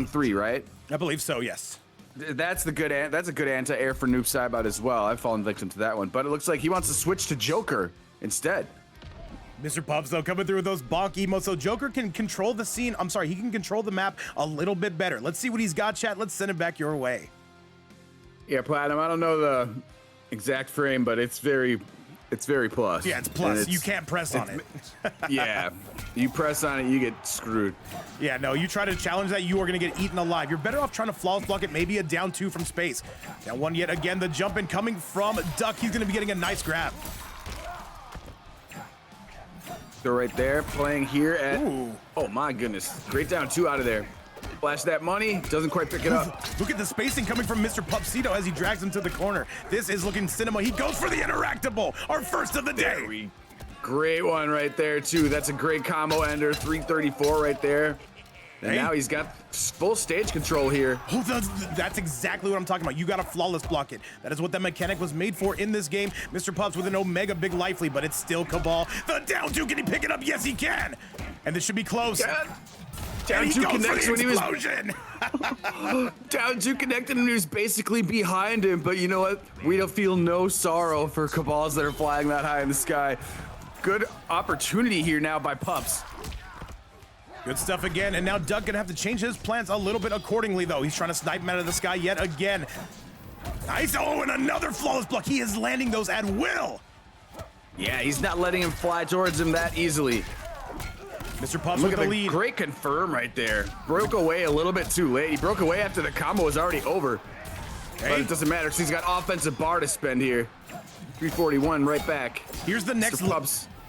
3, right? I believe so, yes. That's a good anti-air for Noob Saibot as well. I've fallen victim to that one, but it looks like he wants to switch to Joker instead. MrPups, though, coming through with those bonk emotes. So Joker can control the scene. I'm sorry, he can control the map a little bit better. Let's see what he's got, chat. Let's send it back your way. Yeah, Platinum, I don't know the exact frame, but it's very plus. Yeah, it's plus. You can't press on it. Yeah, you press on it, you get screwed. Yeah, no, you try to challenge that, you are going to get eaten alive. You're better off trying to flawless block it, maybe a down 2 from space. Down 1 yet again, the jump in coming from Duck. He's going to be getting a nice grab. So right there, playing here at... Ooh. Oh, my goodness. Great down 2 out of there. Flash that money, doesn't quite pick it up. Look at the spacing coming from MrPupsito as he drags him to the corner. This is looking cinema. He goes for the interactable, our first of the day. Great one right there, too. That's a great combo ender, 334 right there. And now he's got full stage control here. Oh, that's exactly what I'm talking about. You got to flawless block it. That is what that mechanic was made for in this game. MrPups with an Omega big life lead, but it's still Kabal. The down 2, can he pick it up? Yes, he can. And this should be close. Yeah. Down 2 connects when he was down 2 connected and he was basically behind him. But you know what? We don't feel no sorrow for Kabals that are flying that high in the sky. Good opportunity here now by Pups. Good stuff again, and now Duck gonna have to change his plans a little bit accordingly, though. He's trying to snipe him out of the sky yet again. Nice. Oh, and another flawless block. He is landing those at will. Yeah, he's not letting him fly towards him that easily. MrPups with the lead. Great confirm right there. Broke away a little bit too late. He broke away after the combo was already over. But it doesn't matter because he's got offensive bar to spend here. 341 right back. Here's the next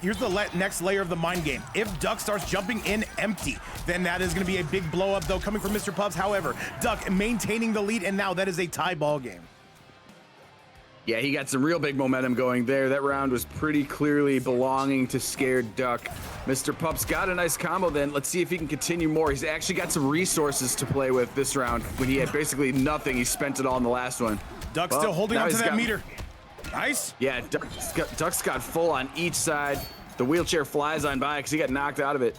here's the next layer of the mind game. If Duck starts jumping in empty, then that is going to be a big blow up, though, coming from MrPups. However, Duck maintaining the lead, and now that is a tie ball game. Yeah, he got some real big momentum going there. That round was pretty clearly belonging to ScaredDuck. MrPups got a nice combo then. Let's see if he can continue more. He's actually got some resources to play with this round. When he had basically nothing, he spent it all in the last one. Duck still holding on to that meter. Nice. Yeah, Duck's got full on each side. The wheelchair flies on by because he got knocked out of it.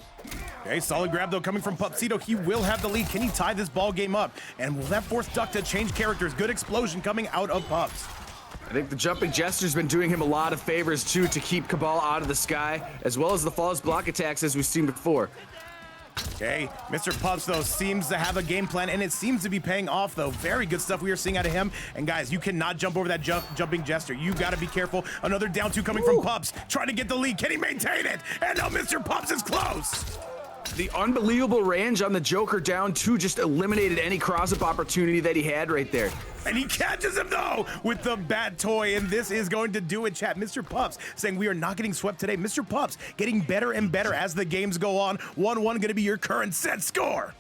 Okay, solid grab though coming from Pupsito. He will have the lead. Can he tie this ball game up? And will that force Duck to change characters? Good explosion coming out of Pups. I think the jumping gesture's been doing him a lot of favors too to keep Kabal out of the sky, as well as the flawless block attacks as we've seen before. Okay, MrPups though seems to have a game plan, and it seems to be paying off though. Very good stuff we are seeing out of him. And guys, you cannot jump over that jumping gesture. You got to be careful. Another down two coming from Pups, trying to get the lead. Can he maintain it? And now MrPups is close. The unbelievable range on the Joker down two just eliminated any cross-up opportunity that he had right there. And he catches him though with the bat toy, and this is going to do it, chat. MrPups saying we are not getting swept today. MrPups getting better and better as the games go on. 1-1 going to be your current set score.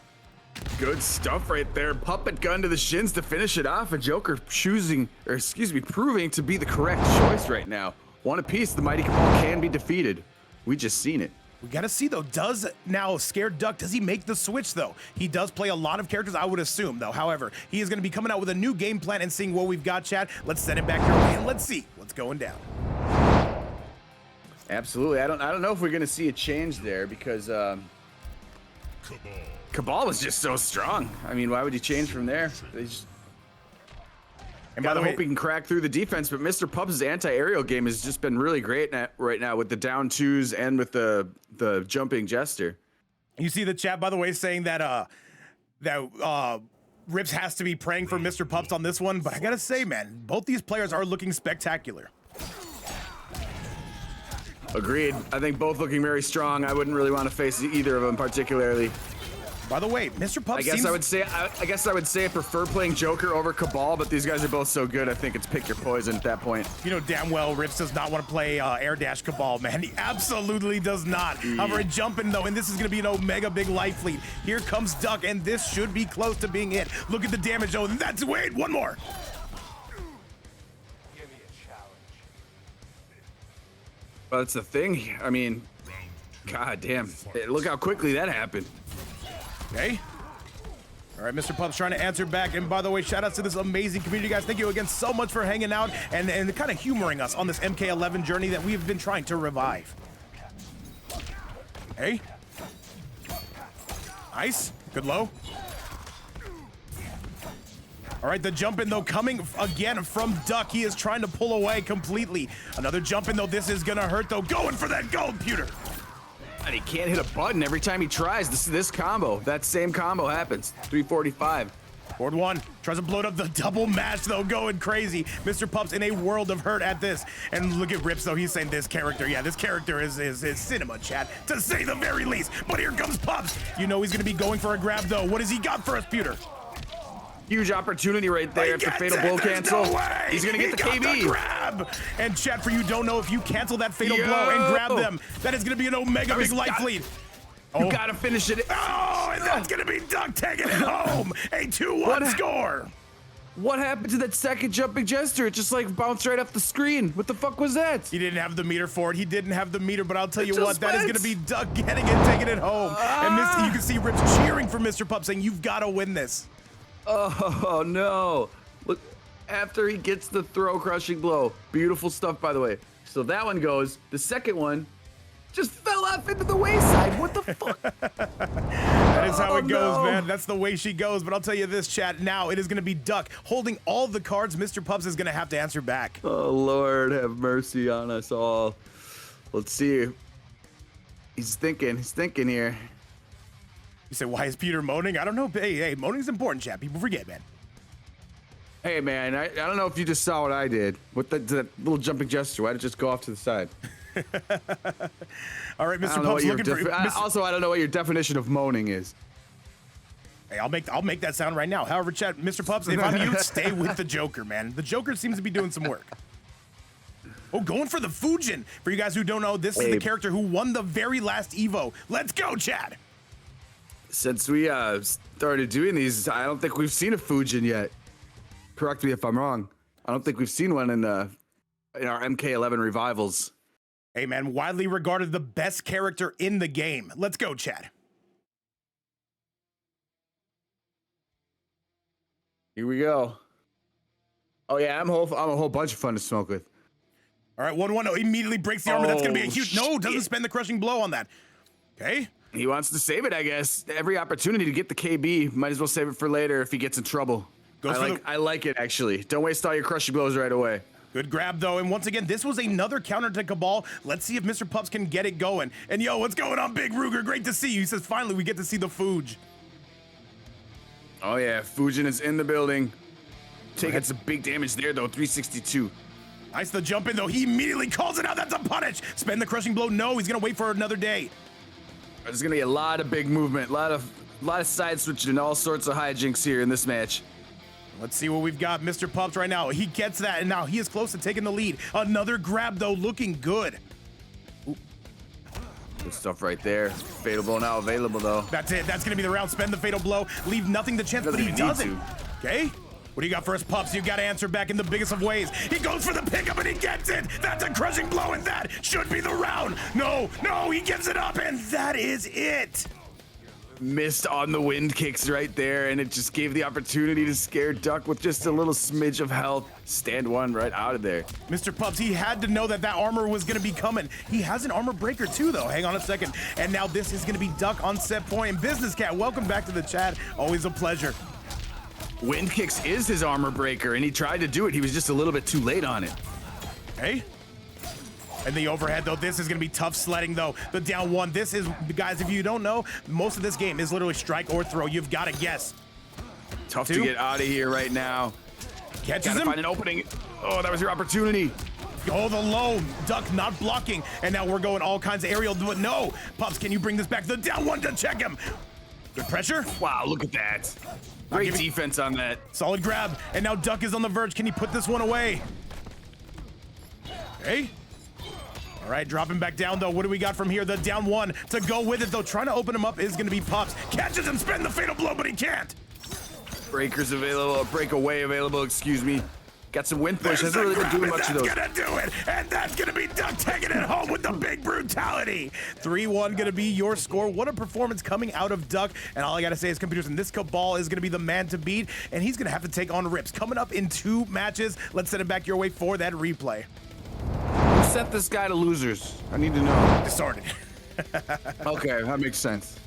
Good stuff right there. Puppet gun to the shins to finish it off. A Joker proving to be the correct choice right now. One apiece, the mighty Kabal can be defeated. We just seen it. We gotta see though, does now ScaredDuck, does he make the switch though? He does play a lot of characters, I would assume though. However, he is gonna be coming out with a new game plan and seeing what we've got, chat. Let's send it back your way and let's see what's going down. Absolutely. I don't know if we're gonna see a change there because Kabal was just so strong. I mean, why would you change from there? And by the way, hope he can crack through the defense, but MrPups' anti-aerial game has just been really great right now with the down twos and with the jumping jester. You see the chat, by the way, saying that Rips has to be praying for MrPups on this one, but I gotta say, man, both these players are looking spectacular. Agreed. I think both looking very strong. I wouldn't really want to face either of them particularly. By the way, MrPups I guess I would say I prefer playing Joker over Kabal, but these guys are both so good. I think it's pick your poison at that point. You know damn well Rips does not want to play air dash Kabal, man. He absolutely does not. However, jumping though, and this is gonna be an omega big life lead. Here comes Duck, and this should be close to being it. Look at the damage though, and that's wait, one more. Give me a challenge. Well, that's the thing. I mean, god damn. Look how quickly that happened. Okay. All right, MrPups trying to answer back. And by the way, shout outs to this amazing community, guys. Thank you again so much for hanging out and kind of humoring us on this MK11 journey that we've been trying to revive. Hey. Nice. Good low. All right, the jump in though coming again from Duck. He is trying to pull away completely. Another jump in though. This is gonna hurt though. Going for that gold pewter. And he can't hit a button every time he tries. This combo, that same combo happens. 345. Board one, tries to blow up the double match though, going crazy. MrPups in a world of hurt at this. And look at Rips though, he's saying this character, yeah, this character is cinema, chat, to say the very least. But here comes Pups. You know he's gonna be going for a grab though. What has he got for us, Pewter? Huge opportunity right there after fatal blow cancel. No, he's gonna get the KB. The grab. And chat, for you don't know, if you cancel that fatal blow and grab them, that is gonna be an omega big life lead. You gotta finish it. Oh, and that's gonna be Duck taking it home. A 2-1 score. What happened to that second jumping gesture? It just like bounced right off the screen. What the fuck was that? He didn't have the meter for it. He didn't have the meter, but I'll tell you what, that is gonna be Duck getting it, taking it home. And you can see Rips cheering for MrPups saying, you've gotta win this. Oh no. Look, after he gets the throw crushing blow. Beautiful stuff, by the way. So that one goes. The second one just fell off into the wayside. What the fuck? That is how it goes, man. That's the way she goes. But I'll tell you this, chat. Now it is going to be Duck holding all the cards. MrPups is going to have to answer back. Oh, Lord, have mercy on us all. Let's see. He's thinking here. You say, why is Peter moaning? I don't know. Hey, moaning's important, chat. People forget, man. Hey, man, I don't know if you just saw what I did. With that little jumping gesture. Why did it just go off to the side? All right, MrPups looking for... Also, I don't know what your definition of moaning is. Hey, I'll make that sound right now. However, chat, MrPups, if I'm you, stay with the Joker, man. The Joker seems to be doing some work. Oh, going for the Fujin. For you guys who don't know, this is the character who won the very last Evo. Let's go, Chad. Since we started doing these, I don't think we've seen a Fujin yet. Correct me if I'm wrong. I don't think we've seen one in our MK11 revivals. Hey, man, widely regarded the best character in the game. Let's go, Chad. Here we go. Oh, yeah, I'm a whole bunch of fun to smoke with. All right, 1-1 immediately breaks the armor. That's going to be a huge... No, doesn't shit. spend the crushing blow on that. Okay. He wants to save it, I guess. Every opportunity to get the KB, might as well save it for later if he gets in trouble. I like it, actually. Don't waste all your crushing blows right away. Good grab, though. And once again, this was another counter to Kabal. Let's see if MrPups can get it going. And yo, what's going on, Big Ruger? Great to see you. He says, finally, we get to see the Fuj. Oh, yeah. Fujin is in the building. Taking some big damage there, though. 362. Nice the jump in, though. He immediately calls it out. That's a punish. Spend the crushing blow. No, he's going to wait for another day. There's going to be a lot of big movement. A lot of side switching and all sorts of hijinks here in this match. Let's see what we've got. MrPups right now. He gets that, and now he is close to taking the lead. Another grab, though, looking good. Ooh. Good stuff right there. Fatal blow now available, though. That's it. That's going to be the round. Spend the fatal blow. Leave nothing to chance, but he doesn't. Okay. What do you got for us, Pups? You got to answer back in the biggest of ways. He goes for the pickup, and he gets it. That's a crushing blow, and that should be the round. No, he gives it up, and that is it. Missed on the wind kicks right there, and it just gave the opportunity to ScaredDuck with just a little smidge of health. Stand one right out of there. MrPups, he had to know that armor was going to be coming. He has an armor breaker too, though. Hang on a second. And now this is going to be Duck on set point. And Business Cat, welcome back to the chat. Always a pleasure. Wind kicks is his armor breaker, and he tried to do it. He was just a little bit too late on it. Okay. And the overhead, though, this is going to be tough sledding, though. The down one, this is, guys, if you don't know, most of this game is literally strike or throw. You've got to guess. Tough to get out of here right now. Catches Gotta him. Find an opening. Oh, that was your opportunity. Oh, the low. Duck not blocking. And now we're going all kinds of aerial. But no. Pups, can you bring this back? The down one to check him. Good pressure. Wow, look at that. Great defense on that. Solid grab. And now Duck is on the verge. Can he put this one away? Okay. All right, dropping back down, though. What do we got from here? The down one to go with it, though. Trying to open him up is going to be Pups. Catches him, spend the fatal blow, but he can't. Breakers available, breakaway available, excuse me. Got some wind push. Hasn't really been doing much of those. That's gonna do it, and that's gonna be Duck taking it home with the big brutality. 3-1 gonna be your score. What a performance coming out of Duck. And all I gotta say is, computers, and this Kabal is gonna be the man to beat, and he's gonna have to take on Rips. Coming up in 2 matches. Let's send it back your way for that replay. Who sent this guy to losers? I need to know. Disarted. Okay, that makes sense.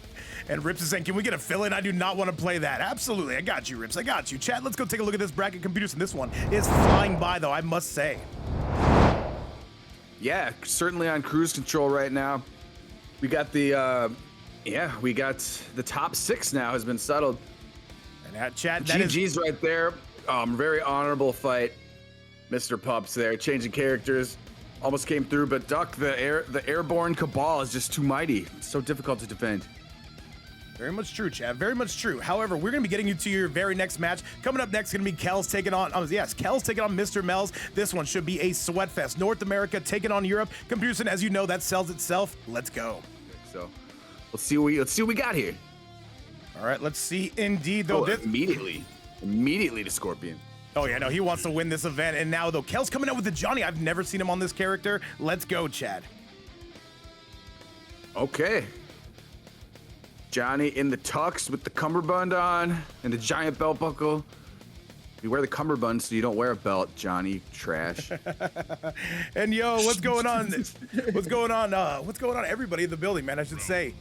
And Rips is saying, can we get a fill-in? I do not want to play that. Absolutely. I got you, Rips. I got you. Chat, let's go take a look at this bracket, computers. And this one is flying by, though, I must say. Yeah, certainly on cruise control right now. We got the, we got the top 6 now has been settled. And that chat, that GG's right there. Very honorable fight. MrPups there, changing characters. Almost came through, but Duck, the airborne Kabal is just too mighty. It's so difficult to defend. Very much true, Chad. Very much true. However, we're going to be getting you to your very next match. Coming up next is going to be Kelszn taking on, Kelszn taking on MrMells. This one should be a sweat fest. North America taking on Europe. Computers, as you know, that sells itself. Let's go. So, let's see what we got here. All right, let's see. Indeed, though. Immediately to Scorpion. Oh, yeah, no, he wants to win this event. And now, though, Kelszn coming out with the Johnny. I've never seen him on this character. Let's go, Chad. Okay. Johnny in the tux with the cummerbund on and the giant belt buckle. You wear the cummerbund so you don't wear a belt, Johnny. Trash. And yo, what's going on? What's going on? What's going on, everybody in the building, man? I should say.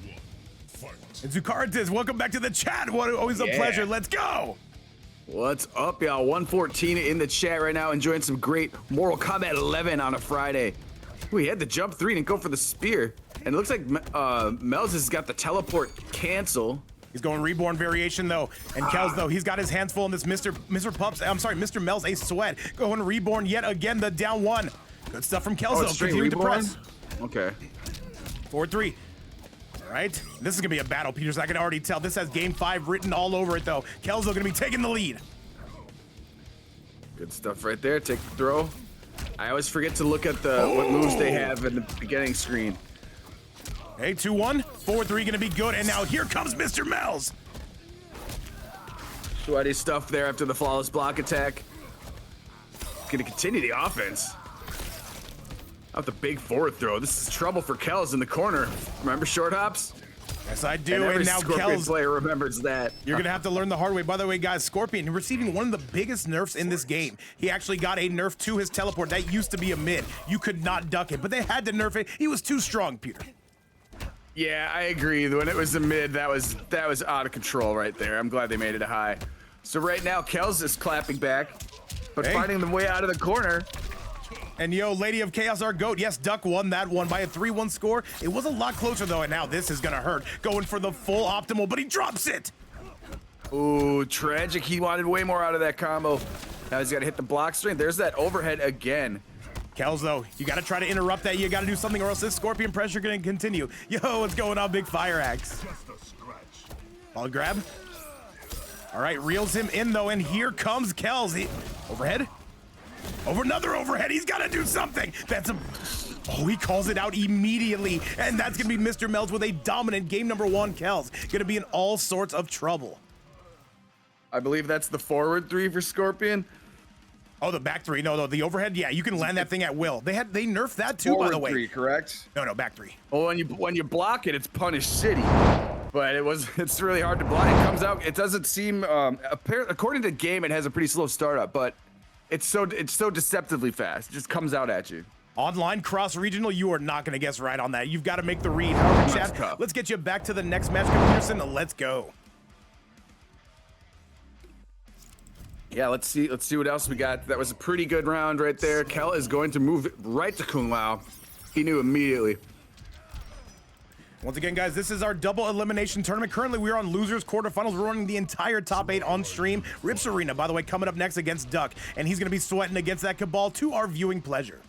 And Zucaritas, welcome back to the chat. Always a pleasure. Let's go. What's up, y'all? 114 in the chat right now, enjoying some great Mortal Kombat 11 on a Friday. Ooh, he had the jump 3 and go for the spear. And it looks like Mells has got the teleport cancel. He's going reborn variation, though. And Kelszn, though, he's got his hands full in this MrMells, a sweat. Going reborn yet again, the down one. Good stuff from Kelszn, though. Continuing to press. Okay. 4-3. All right. This is going to be a battle, Peters. I can already tell. This has game 5 written all over it, though. Kelszn going to be taking the lead. Good stuff right there. Take the throw. I always forget to look at what moves they have in the beginning screen. Hey, 2-1, 4-3 gonna be good, and now here comes MrMells. Sweaty stuff there after the flawless block attack. Gonna continue the offense. Out the big forward throw. This is trouble for Kelszn in the corner. Remember short hops? Yes, I do, And every now Scorpion Kelszn, player remembers that. you're gonna have to learn the hard way. By the way, guys, Scorpion receiving one of the biggest nerfs in this game. He actually got a nerf to his teleport. That used to be a mid. You could not duck it, but they had to nerf it. He was too strong, Peter. Yeah, I agree. When it was a mid, that was out of control right there. I'm glad they made it a high. So right now, Kelszn is clapping back, but finding the way out of the corner. And yo, Lady of Chaos, our GOAT. Yes, Duck won that one by a 3-1 score. It was a lot closer though, and now this is gonna hurt. Going for the full optimal, but he drops it. Ooh, tragic. He wanted way more out of that combo. Now he's gotta hit the block string. There's that overhead again. Kelsz, though, you gotta try to interrupt that. You gotta do something or else this Scorpion pressure gonna continue. Yo, what's going on, Big Fire Axe? Ball grab. All right, reels him in though, and here comes Kelsz. Overhead. Over another overhead. He's gotta do something. That's a. Oh, he calls it out immediately, and that's gonna be MrMells with a dominant game number 1. Kelsz gonna be in all sorts of trouble. I believe that's the forward 3 for Scorpion. Oh, the back 3. No, the overhead. Yeah, you can land that thing at will. They nerfed that too, by the way. 3, correct? No, back 3. Well, when you block it, it's Punish City. But it's really hard to block. It comes out. It doesn't seem according to the game, it has a pretty slow startup, but it's so deceptively fast. It just comes out at you. Online cross regional, you are not gonna guess right on that. You've got to make the read. However, chat, let's get you back to the next match, Pearson. Let's go. Yeah, let's see what else we got. That was a pretty good round right there. Kel is going to move right to Kung Lao. He knew immediately. Once again, guys, this is our double elimination tournament. Currently, we are on losers quarterfinals. We're running the entire top 8 on stream. Rips Arena, by the way, coming up next against Duck, and he's gonna be sweating against that Kabal to our viewing pleasure.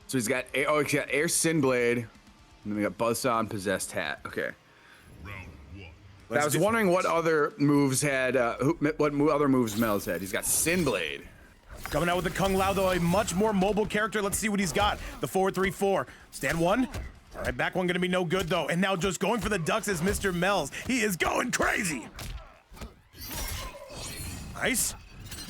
So he's got Air Sin Blade, and then we got Buzzsaw and Possessed Hat. Okay. I was wondering what other moves had, what other moves Mells had. He's got Sin Blade. Coming out with the Kung Lao, though, a much more mobile character. Let's see what he's got. The 4-3-4. Stand 1. All right, back 1 gonna be no good, though. And now just going for the ducks is MrMells. He is going crazy. Nice.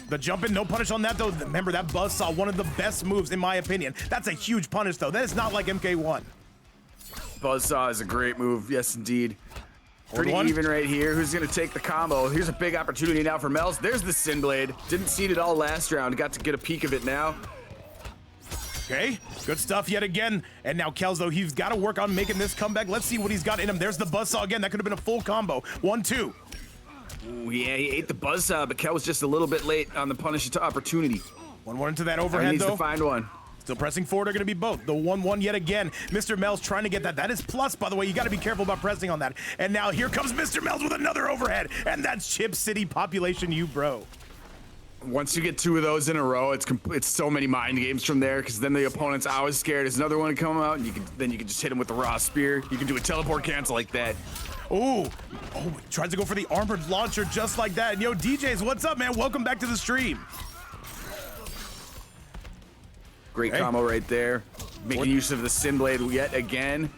The jumping, no punish on that, though. Remember, that Buzzsaw, one of the best moves, in my opinion. That's a huge punish, though. That is not like MK1. Buzzsaw is a great move. Yes, indeed. Pretty even right here. Who's gonna take the combo? Here's a big opportunity now for Mells. There's the Sin Blade. Didn't see it all last round. Got to get a peek of it now. Okay, good stuff yet again. And now Kelsz, though, he's got to work on making this comeback. Let's see what he's got in him. There's the Buzzsaw again. That could have been a full combo. 1-2. Ooh, yeah, he ate the Buzzsaw, but Kel was just a little bit late on the punish opportunity. 1-1 into that overhead, he needs though. to find one. Still pressing forward are going to be both. The 1-1 yet again. MrMells trying to get that. That is plus, by the way. You got to be careful about pressing on that. And now here comes MrMells with another overhead. And that's Chip City Population U, bro. Once you get 2 of those in a row, it's so many mind games from there, because then the opponent's always scared. There's another one to come out, and you can just hit him with the raw spear. You can do a teleport cancel like that. Ooh. Oh, tries to go for the armored launcher just like that. And yo, DJs, what's up, man? Welcome back to the stream. Great combo right there. Making use of the Sin Blade yet again.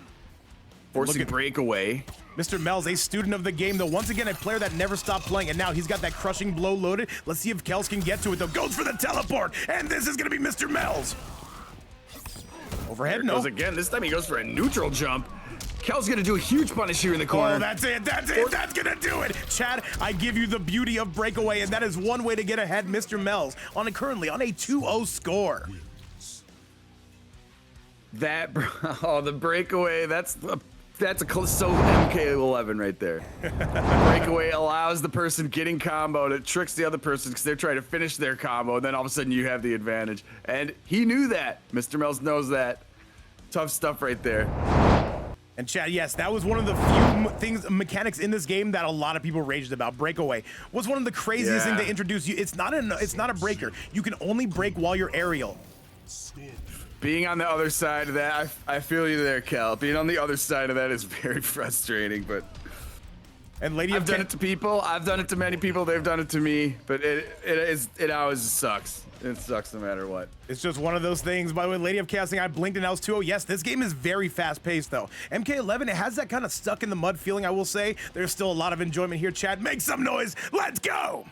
Forcing breakaway. MrMells, a student of the game, though. Once again, a player that never stopped playing, and now he's got that crushing blow loaded. Let's see if Kelsz can get to it, though. Goes for the teleport, and this is going to be MrMells. Overhead, no. Goes again. This time he goes for a neutral jump. Kel's gonna do a huge punish here in the corner. Oh, that's it. That's it. That's gonna do it. Chad, I give you the beauty of breakaway, and that is one way to get ahead MrMells currently on a 2-0 score. That, the breakaway, that's so MK11 right there. Breakaway allows the person getting comboed. It tricks the other person because they're trying to finish their combo, and then all of a sudden you have the advantage. And he knew that. MrMells knows that. Tough stuff right there. And Chad, yes, that was one of the few mechanics in this game that a lot of people raged about. Breakaway was one of the craziest things they introduced. It's not a breaker. You can only break while you're aerial. Being on the other side of that, I feel you there, Kel. Being on the other side of that is very frustrating, but And Lady I've of done it to people. I've done it to many people. They've done it to me. But it always sucks. It sucks no matter what. It's just one of those things. By the way, Lady of Chaos saying I blinked and now it's 2-0. Yes, this game is very fast-paced, though. MK11, it has that kind of stuck in the mud feeling, I will say. There's still a lot of enjoyment here, chat. Make some noise. Let's go.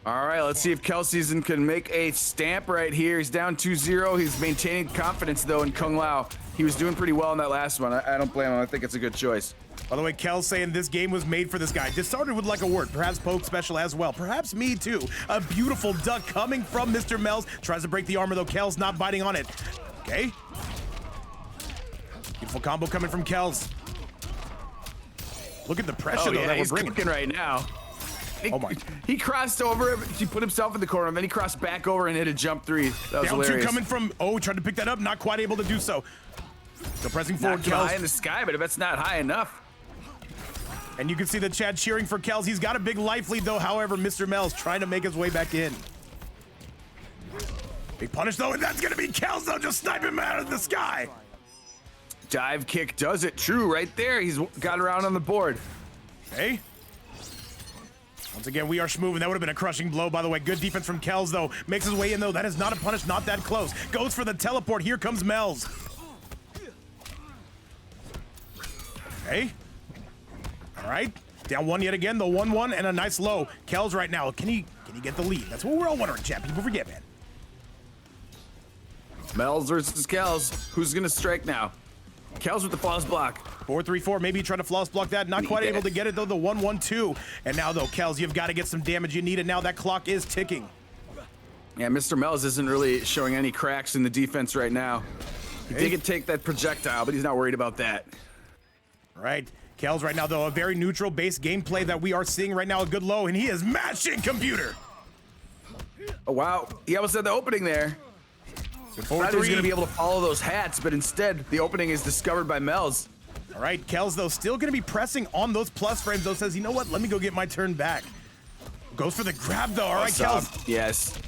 All right, let's see if Kelszn can make a stamp right here. He's down 2-0. He's maintaining confidence, though, in Kung Lao. He was doing pretty well in that last one. I don't blame him. I think it's a good choice. By the way, Kel's saying this game was made for this guy. Disarted would like a word. Perhaps PokeSpecial as well. Perhaps me, too. A beautiful duck coming from MrMells. Tries to break the armor, though. Kel's not biting on it. Okay. Beautiful combo coming from Kel's. Look at the pressure, though, that we're bringing. He's cooking right now. Oh my. He crossed over, he put himself in the corner, and then he crossed back over and hit a jump 3. That was Down hilarious. 2 coming from, oh, tried to pick that up, not quite able to do so. Still pressing forward, Not Kel's. high in the sky, but if it's not high enough. And you can see the chat cheering for Kel's. He's got a big life lead, though. However, MrMells trying to make his way back in. Big punish, though, and that's going to be Kel's, though, just sniping him out of the sky. Dive kick does it. True, right there. He's got around on the board. Okay. Once again, we are moving. That would have been a crushing blow, by the way. Good defense from Kel's, though. Makes his way in, though. That is not a punish, not that close. Goes for the teleport. Here comes Mells. Okay. All right. Down 1 yet again. The 1-1 and a nice low. Kel's right now. Can he get the lead? That's what we're all wondering, chat. People forget, man. Mells versus Kelsz. Who's going to strike now? Kelsz with the flawless block. 4-3-4, maybe trying to flawless block that. Not quite able to get it, though. The 1-1-2. And now, though, Kelsz, you've got to get some damage. You need it now. That clock is ticking. Yeah, MrMells isn't really showing any cracks in the defense right now. He did take that projectile, but he's not worried about that. All right. Kelsz right now, though, a very neutral base gameplay that we are seeing right now. A good low, and he is mashing computer. Oh, wow. He almost had the opening there. Thought he was going to be able to follow those hats, but instead, the opening is discovered by Mells. All right, Kelsz, though, still going to be pressing on those plus frames, though, says, you know what? Let me go get my turn back. Goes for the grab, though. All right, Kelsz. Yes.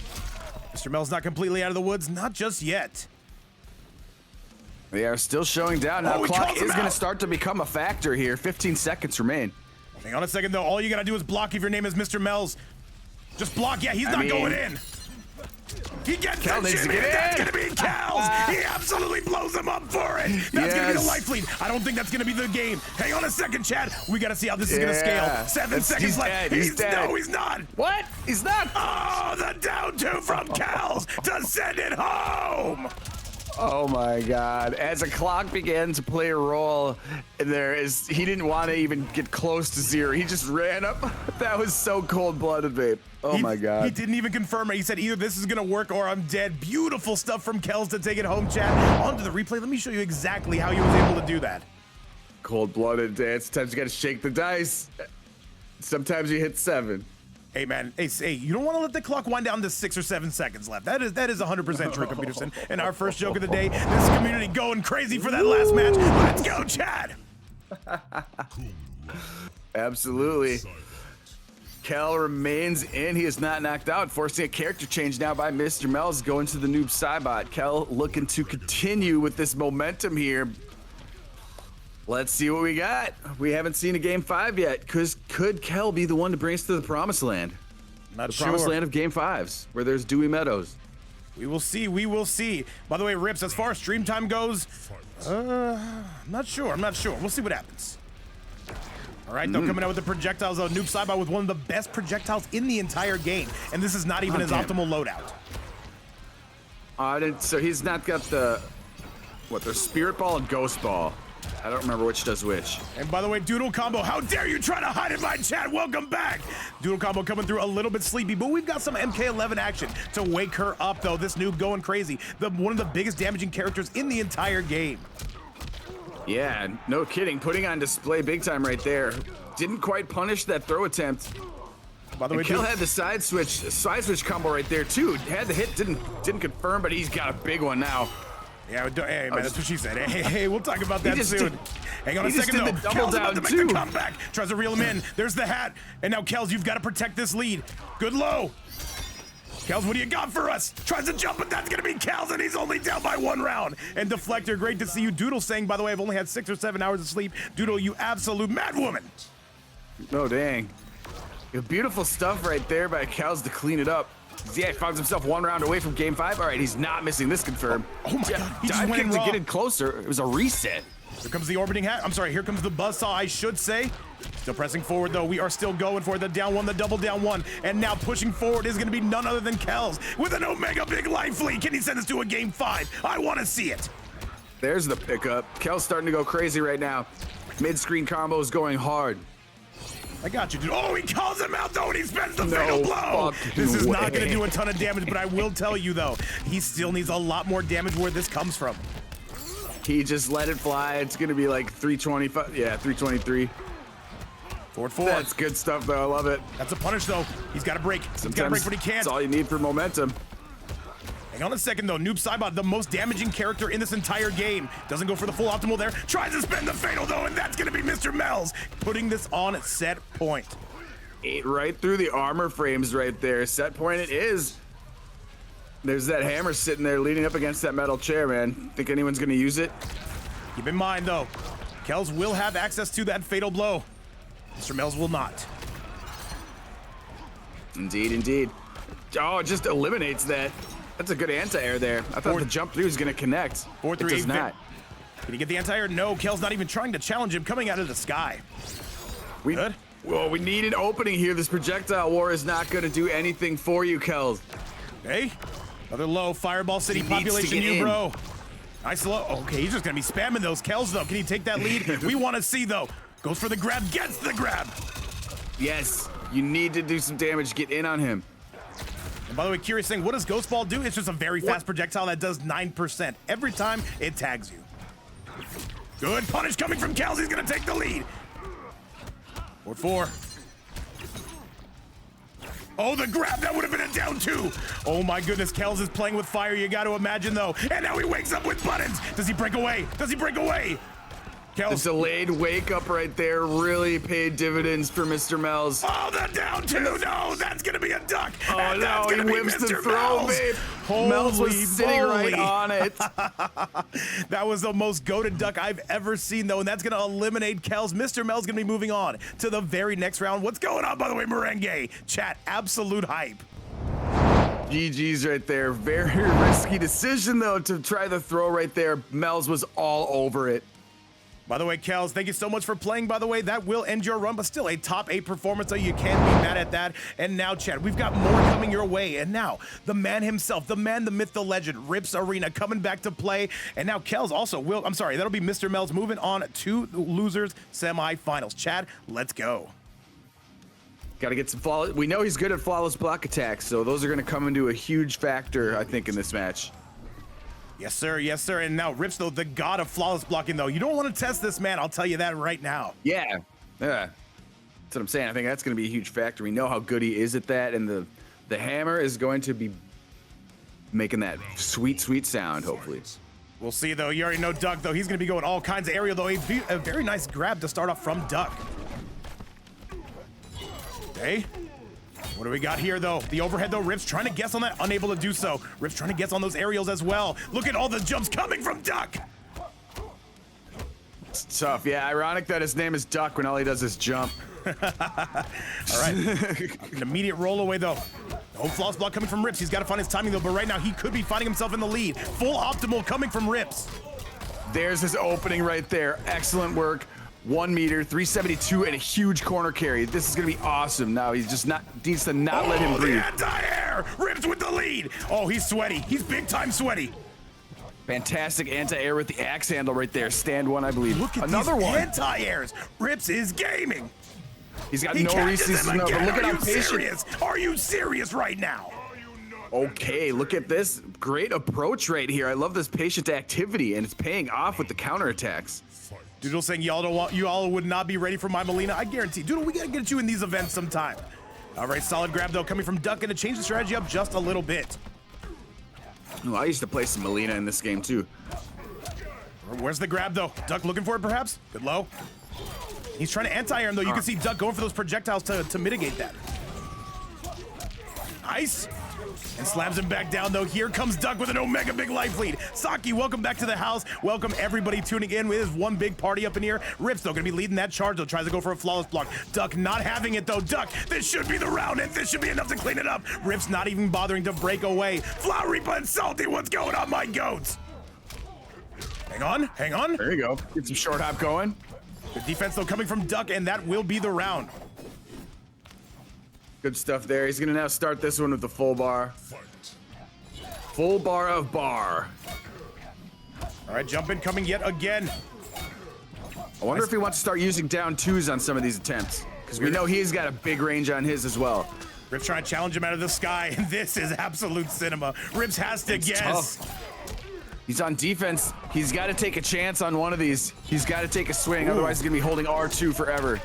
MrMells not completely out of the woods. Not just yet. They are still showing down. Now, he clock calls him is going to out. start to become a factor here. 15 seconds remain. Hang on a second, though. All you got to do is block if your name is MrMells. Just block. Yeah, he's not going in. He gets Kel the needs to shimmy, get and that's in. gonna be Kelsz. He absolutely blows him up for it. That's gonna be the life lead. I don't think that's gonna be the game. Hang on a second, Chad. We gotta see how this is gonna scale. 7 seconds he's left. dead. He's dead. No, he's not. What? He's not. Oh, the down 2 from Kelsz to send it home. Oh my God. As a clock began to play a role, he didn't want to even get close to 0. He just ran up. That was so cold-blooded, Vape. Oh my God. He didn't even confirm it. He said either this is gonna work or I'm dead. Beautiful stuff from Kelsz to take it home, Chad. On to the replay. Let me show you exactly how he was able to do that. Cold-blooded dance. Sometimes you gotta shake the dice. Sometimes you hit 7. Hey man, hey, you don't want to let the clock wind down to 6 or 7 seconds left. That is 100% true, Peterson. And our first joke of the day, this community going crazy for that last match. Let's go, Chad! Absolutely. Kel remains in. He is not knocked out, forcing a character change now by MrMells, going to the Noob Saibot. Kel looking to continue with this momentum here. Let's see what we got. We haven't seen a Game 5 yet. Could Kel be the one to bring us to the promised land? Not sure. Promised land of Game 5s, where there's dewy meadows. We will see. We will see. By the way, Rips, as far as stream time goes, I'm not sure. We'll see what happens. All right, though, coming out with the projectiles, though. Noob Saibot with one of the best projectiles in the entire game. And this is not even his optimal loadout. So he's not got the Spirit Ball and Ghost Ball. I don't remember which does which. And by the way, Doodle Combo, how dare you try to hide in my chat? Welcome back. Doodle Combo coming through a little bit sleepy, but we've got some MK11 action to wake her up, though. This Noob going crazy. One of the biggest damaging characters in the entire game. Yeah, no kidding. Putting on display big time right there. Didn't quite punish that throw attempt. By the way, Kel had the side switch combo right there too. Had the hit, didn't confirm, but he's got a big one now. Yeah, hey man, that's what she said. Hey, we'll talk about that soon. Hang on a second, though. Kel's about to make the comeback. Tries to reel him in. There's the hat. And now, Kelsz, you've got to protect this lead. Good low. Kelszn, what do you got for us? Tries to jump, but that's gonna be Kelszn, and he's only down by 1 round. And Deflector, great to see you. Doodle saying, by the way, I've only had 6 or 7 hours of sleep. Doodle, you absolute madwoman. Oh, dang. Beautiful stuff right there by Kelszn to clean it up. Yeah, he finds himself 1 round away from game 5. All right, he's not missing this confirmed. Oh my God, he just dive went kick in to raw. get it closer. It was a reset. Here comes the orbiting hat. I'm sorry, here comes the buzzsaw, I should say. Still pressing forward, though. We are still going for the down 1, the double down 1. And now pushing forward is going to be none other than Kelszn with an Omega Big Life Lead. Can he send us to a game 5? I want to see it. There's the pickup. Kelszn starting to go crazy right now. Mid-screen combo is going hard. I got you, dude. Oh, he calls him out, though, and he spends the fatal blow. This is not going to do a ton of damage, but I will tell you, though, he still needs a lot more damage where this comes from. He just let it fly. It's going to be like 325. Yeah, 323. Forward 4. That's good stuff, though. I love it. That's a punish, though. He's got to break. He's got to break what he can. That's all you need for momentum. Hang on a second, though. Noob Saibot, the most damaging character in this entire game. Doesn't go for the full optimal there. Tries to spend the fatal, though, and that's going to be MrMells putting this on set point. Ate right through the armor frames right there. Set point it is. There's that hammer sitting there leaning up against that metal chair, man. Think anyone's going to use it? Keep in mind, though, Kelszn will have access to that fatal blow. MrMells will not. Indeed, indeed. Oh, it just eliminates that. That's a good anti-air there. I thought the jump through was going to connect. 4-3. It does not. Did he get the anti-air? No, Kelszn not even trying to challenge him, coming out of the sky. Good. Well, we need an opening here. This projectile war is not going to do anything for you, Kelszn. Hey, another low Fireball City population, you bro. Nice low. Okay, he's just going to be spamming those Kelszn, though. Can he take that lead? We want to see, though. Goes for the grab, gets the grab. Yes, you need to do some damage. Get in on him. And by the way, curious thing, what does Ghost Ball do? It's just a very fast projectile that does 9% every time it tags you. Good punish coming from Kelszn. He's going to take the lead. 4-4. Oh, the grab, that would have been a down 2. Oh my goodness, Kelszn is playing with fire, you got to imagine, though. And now he wakes up with buttons. Does he break away? Does he break away? The delayed wake up right there really paid dividends for MrMells. Oh, the down 2. No, that's going to be a duck. Oh, and no, he whips the throw, babe. Mells was sitting right on it. That was the most goated duck I've ever seen, though, and that's going to eliminate Kelszn. MrMells going to be moving on to the very next round. What's going on, by the way, Merengue? Chat, absolute hype. GG's right there. Very risky decision, though, to try the throw right there. Mells was all over it. By the way, Kelszn, thank you so much for playing, by the way. That will end your run, but still a top 8 performance, so you can't be mad at that. And now, Chad, we've got more coming your way. And now, the man himself, the man, the myth, the legend, Rips Arena coming back to play. And now Kelszn also will, I'm sorry, that'll be MrMells moving on to the losers semifinals. Chad, let's go. Got to get some flawless. We know he's good at flawless block attacks, so those are going to come into a huge factor, I think, in this match. Yes, sir. Yes, sir. And now Rips, though, the god of flawless blocking, though. You don't want to test this man. I'll tell you that right now. Yeah. That's what I'm saying. I think that's going to be a huge factor. We know how good he is at that, and the hammer is going to be making that sweet, sweet sound, hopefully. We'll see, though. You already know Duck, though. He's going to be going all kinds of aerial, though. A very nice grab to start off from Duck. Okay. What do we got here, though? The overhead, though. Rips trying to guess on that. Unable to do so. Rips trying to guess on those aerials as well. Look at all the jumps coming from Duck. It's tough. Yeah, ironic that his name is Duck when all he does is jump. All right. An immediate roll away, though. No flawless block coming from Rips. He's got to find his timing, though. But right now, he could be finding himself in the lead. Full optimal coming from Rips. There's his opening right there. Excellent work. 1 meter, 372, and a huge corner carry. This is gonna be awesome. Now he's just needs to not let him breathe. The anti-air! Rips with the lead. Oh, he's sweaty. He's big time sweaty. Fantastic anti-air with the axe handle right there. Stand 1, I believe. Look at another these one. Anti-airs. Rips is gaming. He's got no reasons. No, but look at how patient. Are you serious right now? Okay, look at this great approach right here. I love this patient activity, and it's paying off with the counterattacks. Doodle saying you all would not be ready for my Melina. I guarantee. Doodle, we gotta get you in these events sometime. All right, solid grab though coming from Duck, and to change the strategy up just a little bit. Oh, I used to play some Melina in this game too. Where's the grab though? Duck looking for it perhaps? Good low. He's trying to anti-air him though. You can see Duck going for those projectiles to mitigate that. Nice. And slams him back down, though. Here comes Duck with an Omega big life lead. Saki, welcome back to the house. Welcome everybody tuning in. With one big party up in here. Rips, though, gonna be leading that charge, though. Tries to go for a flawless block. Duck not having it, though. Duck, this should be the round, and this should be enough to clean it up. Rips not even bothering to break away. Flower Reaper and Salty, what's going on, my goats? Hang on, hang on. There you go. Get some short hop going. Good defense, though, coming from Duck, and that will be the round. Good stuff there. He's gonna now start this one with the full bar. Full bar of bar. All right, jump in coming yet again. I wonder if he wants to start using down twos on some of these attempts, because we know he's got a big range on his as well. Rips trying to challenge him out of the sky, and this is absolute cinema. Rips has to guess. Tough. He's on defense. He's got to take a chance on one of these. He's got to take a swing, otherwise he's gonna be holding R2 forever.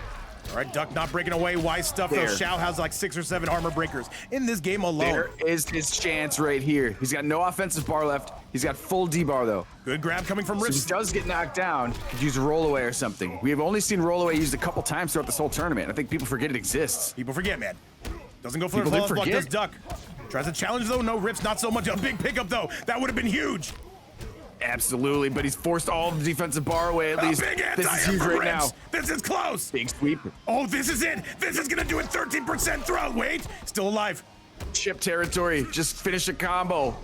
All right, Duck not breaking away. Wise stuff, though. Shao has like 6 or 7 armor breakers in this game alone. There is his chance right here. He's got no offensive bar left. He's got full D-bar, though. Good grab coming from Rips. So if he does get knocked down, could use a rollaway or something. We have only seen rollaway used a couple times throughout this whole tournament. I think people forget it exists. People forget, man. Doesn't go for the flawless block, does Duck. Tries to challenge, though. No Rips, not so much. A big pickup, though. That would have been huge. Absolutely, but he's forced all the defensive bar away at least. This is huge right now. This is close. Big sweep. Oh, this is it. This is gonna do it. 13% throw. Wait, still alive. Chip territory. Just finish a combo.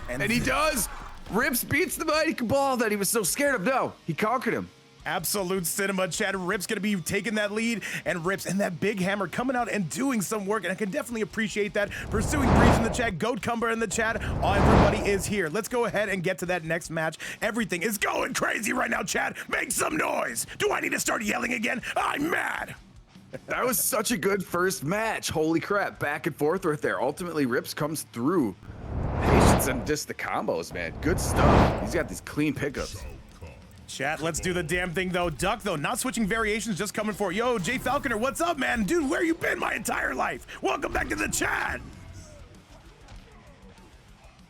And he does. Rips beats the mighty Kabal that he was so scared of. No, he conquered him. Absolute cinema, Chad. Rips gonna be taking that lead, and Rips and that big hammer coming out and doing some work, and I can definitely appreciate that. Pursuing Briggs in the chat, Cucumbah in the chat. Everybody is here. Let's go ahead and get to that next match. Everything is going crazy right now, Chad. Make some noise. Do I need to start yelling again? I'm mad. That was such a good first match. Holy crap, back and forth right there. Ultimately, Rips comes through. Patience and just the combos, man. Good stuff. He's got these clean pickups. Chat, let's do the damn thing, though. Duck, though, not switching variations, just coming for it. Yo, Jay Falconer, what's up, man? Dude, where you been my entire life? Welcome back to the chat.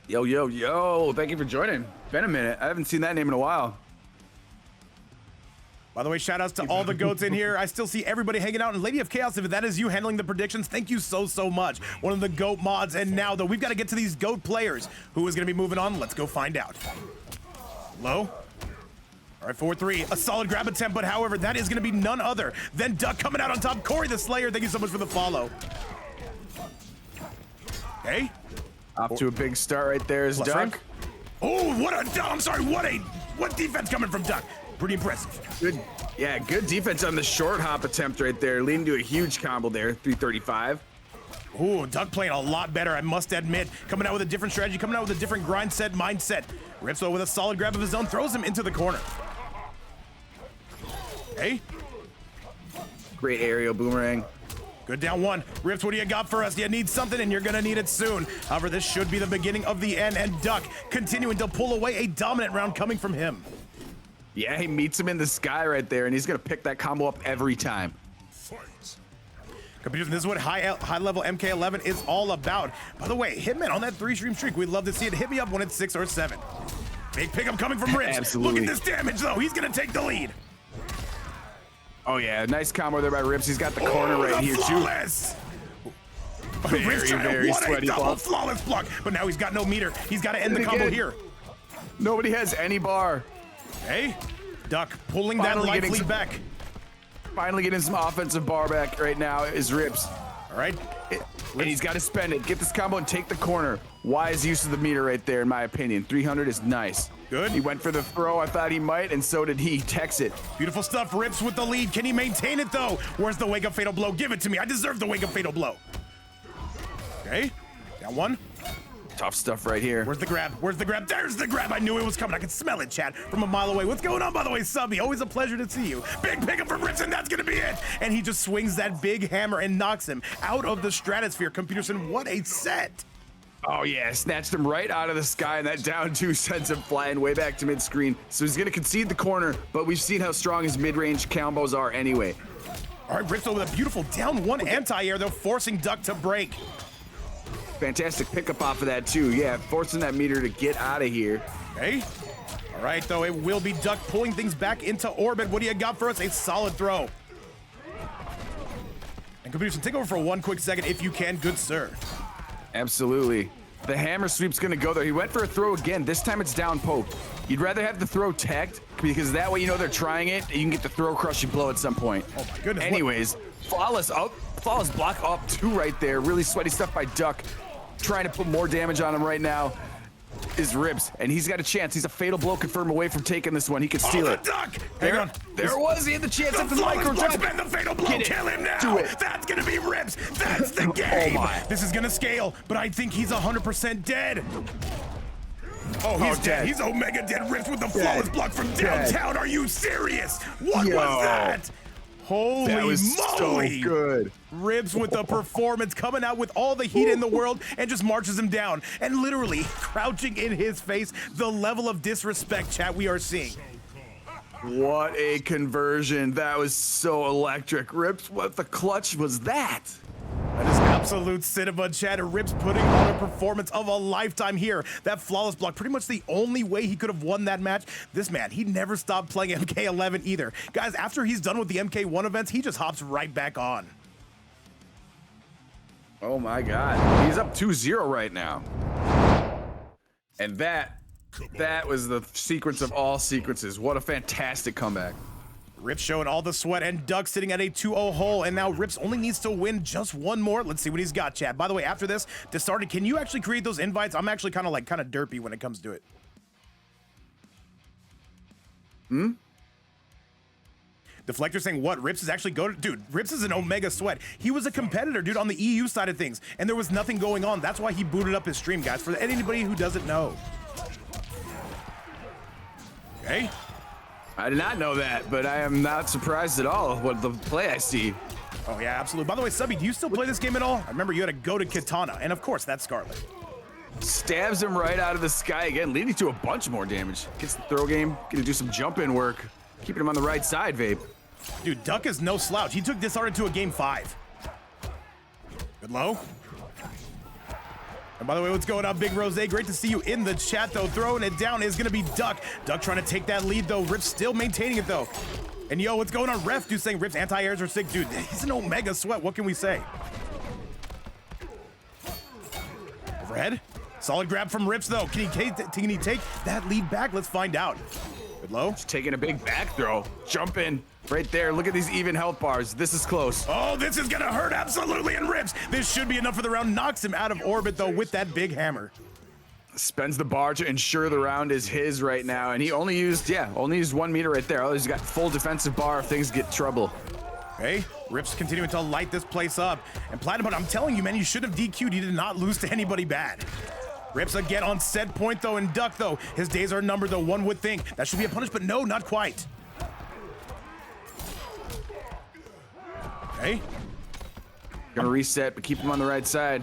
Yo, yo, yo. Thank you for joining. Been a minute. I haven't seen that name in a while. By the way, shout outs to all the goats in here. I still see everybody hanging out. And Lady of Chaos, if that is you handling the predictions, thank you so, so much. One of the goat mods. And now, though, we've got to get to these goat players. Who is going to be moving on? Let's go find out. Low. All right, 4-3, a solid grab attempt, but however, that is gonna be none other than Duck coming out on top. Corey the Slayer, thank you so much for the follow. Okay. Off to a big start right there is Duck. Oh, what defense coming from Duck. Pretty impressive. Good, yeah, good defense on the short hop attempt right there, leading to a huge combo there, 335. Ooh, Duck playing a lot better, I must admit. Coming out with a different strategy, coming out with a different grind set, mindset. Rips with a solid grab of his own, throws him into the corner. Hey. Great aerial boomerang. Good down one. Rips, what do you got for us? You need something, and you're gonna need it soon. However, this should be the beginning of the end, and Duck continuing to pull away a dominant round coming from him. Yeah, he meets him in the sky right there, and he's gonna pick that combo up every time. Computers, this is what high level MK11 is all about. By the way, Hitman on that 3-stream streak. We'd love to see it. Hit me up when it's 6 or 7. Big pickup coming from Rips. Absolutely. Look at this damage, though. He's gonna take the lead. Oh yeah, nice combo there by Rips. He's got the corner right here flawless. Too. Rips trying very to sweaty double flawless block, but now he's got no meter. He's got to end the combo here. Nobody has any bar. Hey, Duck pulling that life lead back. Finally getting some offensive bar back right now is Rips. All right. And he's got to spend it. Get this combo and take the corner. Wise use of the meter right there, in my opinion. 300 is nice. Good. He went for the throw. I thought he might, and so did he. Techs it. Beautiful stuff. Rips with the lead. Can he maintain it, though? Where's the wake-up fatal blow? Give it to me. I deserve the wake-up fatal blow. Okay. Down one. Tough stuff right here. Where's the grab? Where's the grab? There's the grab. I knew it was coming. I could smell it, chat, from a mile away. What's going on, by the way, Subby? Always a pleasure to see you. Big pickup from Rips, and that's going to be it. And he just swings that big hammer and knocks him out of the stratosphere. Computerson, what a set. Oh, yeah. Snatched him right out of the sky, and that down two sends him flying way back to mid-screen. So he's going to concede the corner, but we've seen how strong his mid-range combos are anyway. All right, Rips with a beautiful down one anti-air, though, forcing Duck to break. Fantastic pickup off of that, too. Yeah, forcing that meter to get out of here. Okay. All right, though, it will be Duck pulling things back into orbit. What do you got for us? A solid throw. And Computerson, take over for one quick second if you can, good sir. Absolutely. The hammer sweep's gonna go there. He went for a throw again. This time it's down poke. You'd rather have the throw tagged because that way you know they're trying it and you can get the throw crushing blow at some point. Oh my goodness. Anyways, flawless block up two right there. Really sweaty stuff by Duck. Trying to put more damage on him right now is Ribs, and he's got a chance. He's a fatal blow confirm away from taking this one. He can steal it. Duck! Hang on. There it was. He had the chance at the micro jump. And the fatal blow. Kill him now. Do it. That's gonna be Ribs. That's the game. Oh my. This is gonna scale, but I think he's 100% dead. Oh, he's dead. dead. He's Omega dead. Rips with the flawless block from downtown. Are you serious? What Yo. was that? Holy That was moly. so good. Ribs with the performance, coming out with all the heat in the world and just marches him down. And literally crouching in his face, the level of disrespect, chat, we are seeing. What a conversion. That was so electric. Rips, what the clutch was that? That is absolute cinema, chat. Rips putting on a performance of a lifetime here. That flawless block, pretty much the only way he could have won that match. This man, he never stopped playing MK11 either. Guys, after he's done with the MK1 events, he just hops right back on. Oh my God. He's up 2-0 right now. And that was the sequence of all sequences. What a fantastic comeback. Rips showing all the sweat, and Duck sitting at a 2-0 hole, and now Rips only needs to win just one more. Let's see what he's got, chat. By the way, after this, Disarted, can you actually create those invites? I'm actually kind of derpy when it comes to it. Deflector saying what? Rips is actually dude, Rips is an Omega sweat. He was a competitor, dude, on the EU side of things, and there was nothing going on. That's why he booted up his stream, guys, for anybody who doesn't know. Okay. I did not know that, but I am not surprised at all what the play I see. Oh yeah, absolutely. By the way, Subby, do you still play this game at all? I remember you had to go to Katana, and of course, that's Scarlet. Stabs him right out of the sky again, leading to a bunch more damage. Gets the throw game, gonna do some jump-in work. Keeping him on the right side, Vape. Dude, Duck is no slouch. He took Disarted to a game 5. Good low. And by the way, what's going on, Big Rose? Great to see you in the chat, though. Throwing it down is going to be Duck. Duck trying to take that lead, though. Rips still maintaining it, though. And yo, what's going on? Ref, dude, saying Rips anti-airs are sick. Dude, he's an Omega sweat. What can we say? Overhead. Solid grab from Rips, though. Can he take that lead back? Let's find out. Good low. Just taking a big back throw. Jump in right there. Look at these even health bars. This is close. Oh, this is gonna hurt absolutely, and Rips. This should be enough for the round. Knocks him out of orbit, though, with that big hammer. Spends the bar to ensure the round is his right now, and he only used 1 meter right there. Oh, he's got full defensive bar if things get trouble. Okay, Rips continuing to light this place up. And Platinum, I'm telling you, man, you should have DQ'd. He did not lose to anybody bad. Rips again on set point, though, and Duck, though. His days are numbered, though. One would think that should be a punish, but no, not quite. Okay. Gonna reset, but keep him on the right side.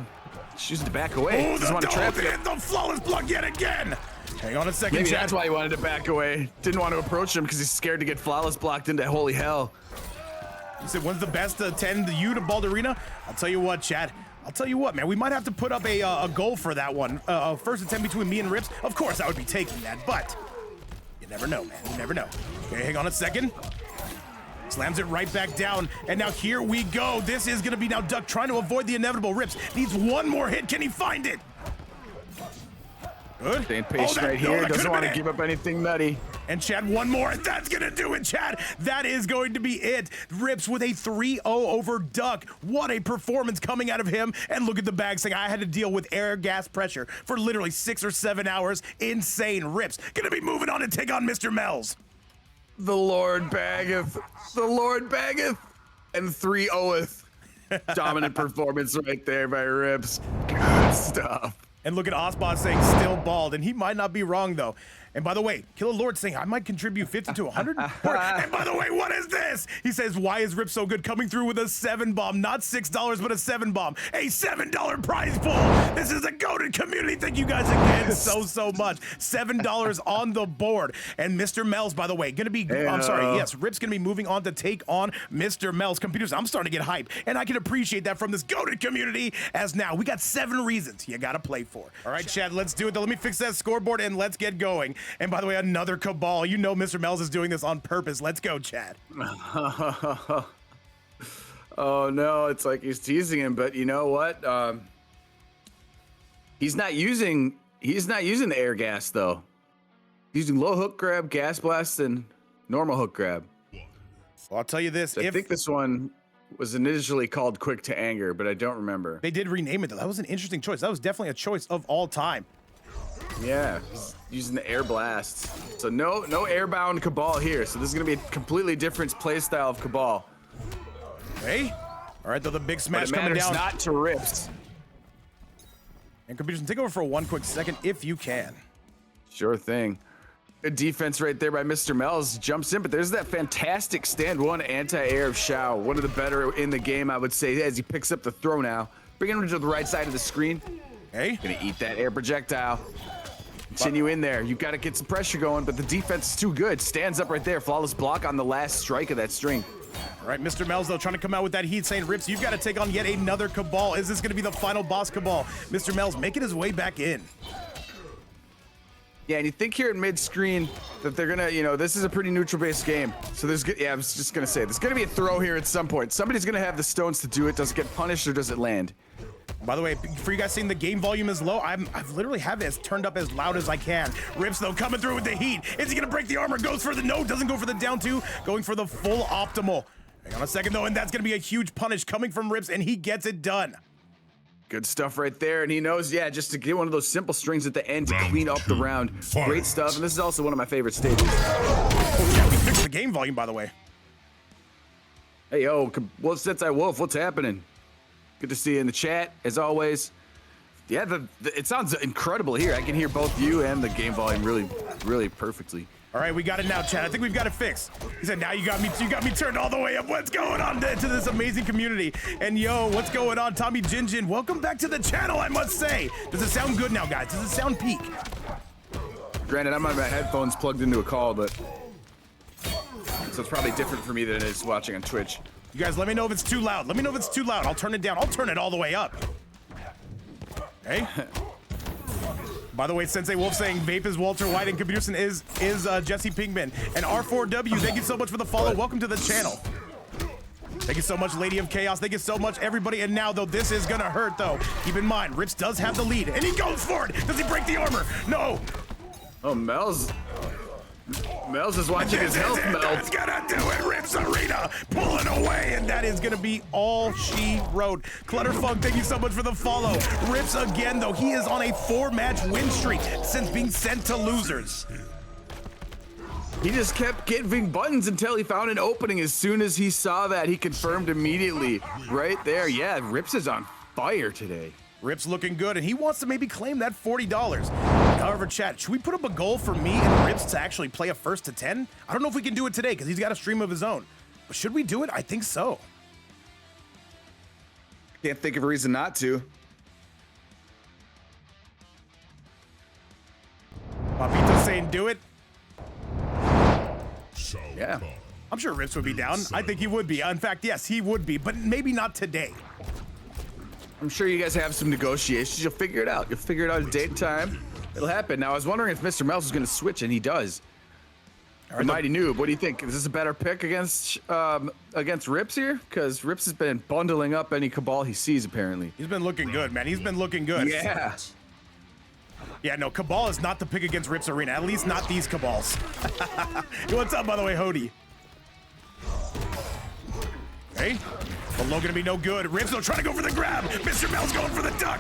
Choosing to back away. Oh, Doesn't want to trap it. The flawless block yet again. Hang on a second, Maybe Chad. that's why he wanted to back away. Didn't want to approach him because he's scared to get flawless blocked into holy hell. You said when's the best to attend you to Balderina? I'll tell you what, Chad. I'll tell you what, man. We might have to put up a goal for that one. First attempt between me and Rips. Of course, I would be taking that, but you never know, man. You never know. Okay, hang on a second. Slams it right back down, and now here we go. This is gonna be now Duck trying to avoid the inevitable. Rips needs one more hit. Can he find it? Good. Staying patient right here. Doesn't want to give up anything nutty. And Chad, one more, and that's gonna do it, Chad. That is going to be it. Rips with a 3-0 over Duck. What a performance coming out of him. And look at the bag saying I had to deal with air gas pressure for literally 6 or 7 hours. Insane. Rips gonna be moving on to take on MrMells. The Lord baggeth. The Lord baggeth. And 3-0th. Dominant performance right there by Rips. Good stuff. And look at Osbot saying still bald, and he might not be wrong though. And by the way, Killer Lord saying I might contribute 50 to 100. And by the way, what is this? He says, why is Rip so good? Coming through with a 7 bomb, not $6, but a 7 bomb, a $7 prize pool. This is a goated community. Thank you guys again so much. $7 on the board. And MrMells, by the way, gonna be. I'm sorry. Yes, Rip's gonna be moving on to take on MrMells. Computers, I'm starting to get hype, and I can appreciate that from this goated community. As now we got 7 reasons you gotta play for. All right, Chad, let's do it. Though. Let me fix that scoreboard and let's get going. And by the way, another Kabal. You know MrMells is doing this on purpose. Let's go, Chad. Oh, no. It's like he's teasing him. But you know what? He's not using the air gas though. He's using low hook grab, gas blast, and normal hook grab. Well, I'll tell you this. I think this one was initially called Quick to Anger, but I don't remember. They did rename it though. That was an interesting choice. That was definitely a choice of all time. Yeah, he's using the air blasts. So no airbound Kabal here. So this is gonna be a completely different play style of Kabal. Hey, all right, though, the big smash But it coming matters down. not to Rips. And Computerson, take over for one quick second if you can. Sure thing. Good defense right there by MrMells. Jumps in, but there's that fantastic stand one anti-air of Shao. One of the better in the game, I would say, as he picks up the throw now. Bringing him to the right side of the screen. Hey. Gonna eat that air projectile. Continue in there. You got to get some pressure going, but the defense is too good. Stands up right there. Flawless block on the last strike of that string. All right, MrMells, though, trying to come out with that heat, saying, Rips, you've got to take on yet another Kabal. Is this going to be the final boss Kabal? MrMells making his way back in. Yeah, and you think here at mid-screen that they're gonna, this is a pretty neutral-based game. So I was just gonna say, there's gonna be a throw here at some point. Somebody's gonna have the stones to do it. Does it get punished or does it land? By the way, for you guys saying the game volume is low, I've literally have it as turned up as loud as I can. Rips, though, coming through with the heat. Is he gonna break the armor? Goes for the no, doesn't go for the down two, going for the full optimal. Hang on a second, though, and that's gonna be a huge punish coming from Rips, and he gets it done. Good stuff right there, and he knows, just to get one of those simple strings at the end to clean up the round. Great stuff, and this is also one of my favorite stages. Oh, yeah, we fixed the game volume, by the way. Hey, yo, Sensei Wolf, what's happening? Good to see you in the chat, as always. Yeah, it sounds incredible here. I can hear both you and the game volume really, really perfectly. All right, we got it now, Chad. I think we've got it fixed. He said, now you got me turned all the way up. What's going on to this amazing community? And yo, what's going on, Tommy Jinjin? Welcome back to the channel, I must say. Does it sound good now, guys? Does it sound peak? Granted, I'm on my headphones plugged into a call, but so it's probably different for me than it is watching on Twitch. You guys, let me know if it's too loud. Let me know if it's too loud. I'll turn it down. I'll turn it all the way up. Hey. By the way, Sensei Wolf saying Vape is Walter White and Computerson is Jesse Pinkman. And R4W, thank you so much for the follow. Welcome to the channel. Thank you so much, Lady of Chaos. Thank you so much, everybody. And now, though, this is gonna hurt, though. Keep in mind, Rips does have the lead, and he goes for it. Does he break the armor? No. Oh, Mells is watching his health melt. That's gonna do it. Rips Arena pulling away, and that is gonna be all she wrote. Clutterfunk, thank you so much for the follow. Rips again, though. He is on a 4-match win streak since being sent to losers. He just kept giving buttons until he found an opening. As soon as he saw that, he confirmed immediately. Right there. Yeah, Rips is on fire today. Rips looking good, and he wants to maybe claim that $40. However, chat, should we put up a goal for me and Rips to actually play a 1st to 10? I don't know if we can do it today because he's got a stream of his own. But should we do it? I think so. Can't think of a reason not to. Papito's saying do it. Yeah. I'm sure Rips would be down. I think he would be. In fact, yes, he would be, but maybe not today. I'm sure you guys have some negotiations. You'll figure it out. You'll figure it out at date and time. It'll happen. Now, I was wondering if MrMells was going to switch, and he does. All right, Mighty Noob, what do you think? Is this a better pick against Rips here? Because Rips has been bundling up any Kabal he sees, apparently. He's been looking good, man. He's been looking good. Yeah. Yeah, no, Kabal is not the pick against Rips Arena. At least not these Kabals. What's up, by the way, Hody? Hey, below gonna be no good. Rips though trying to go for the grab. MrMells going for the duck.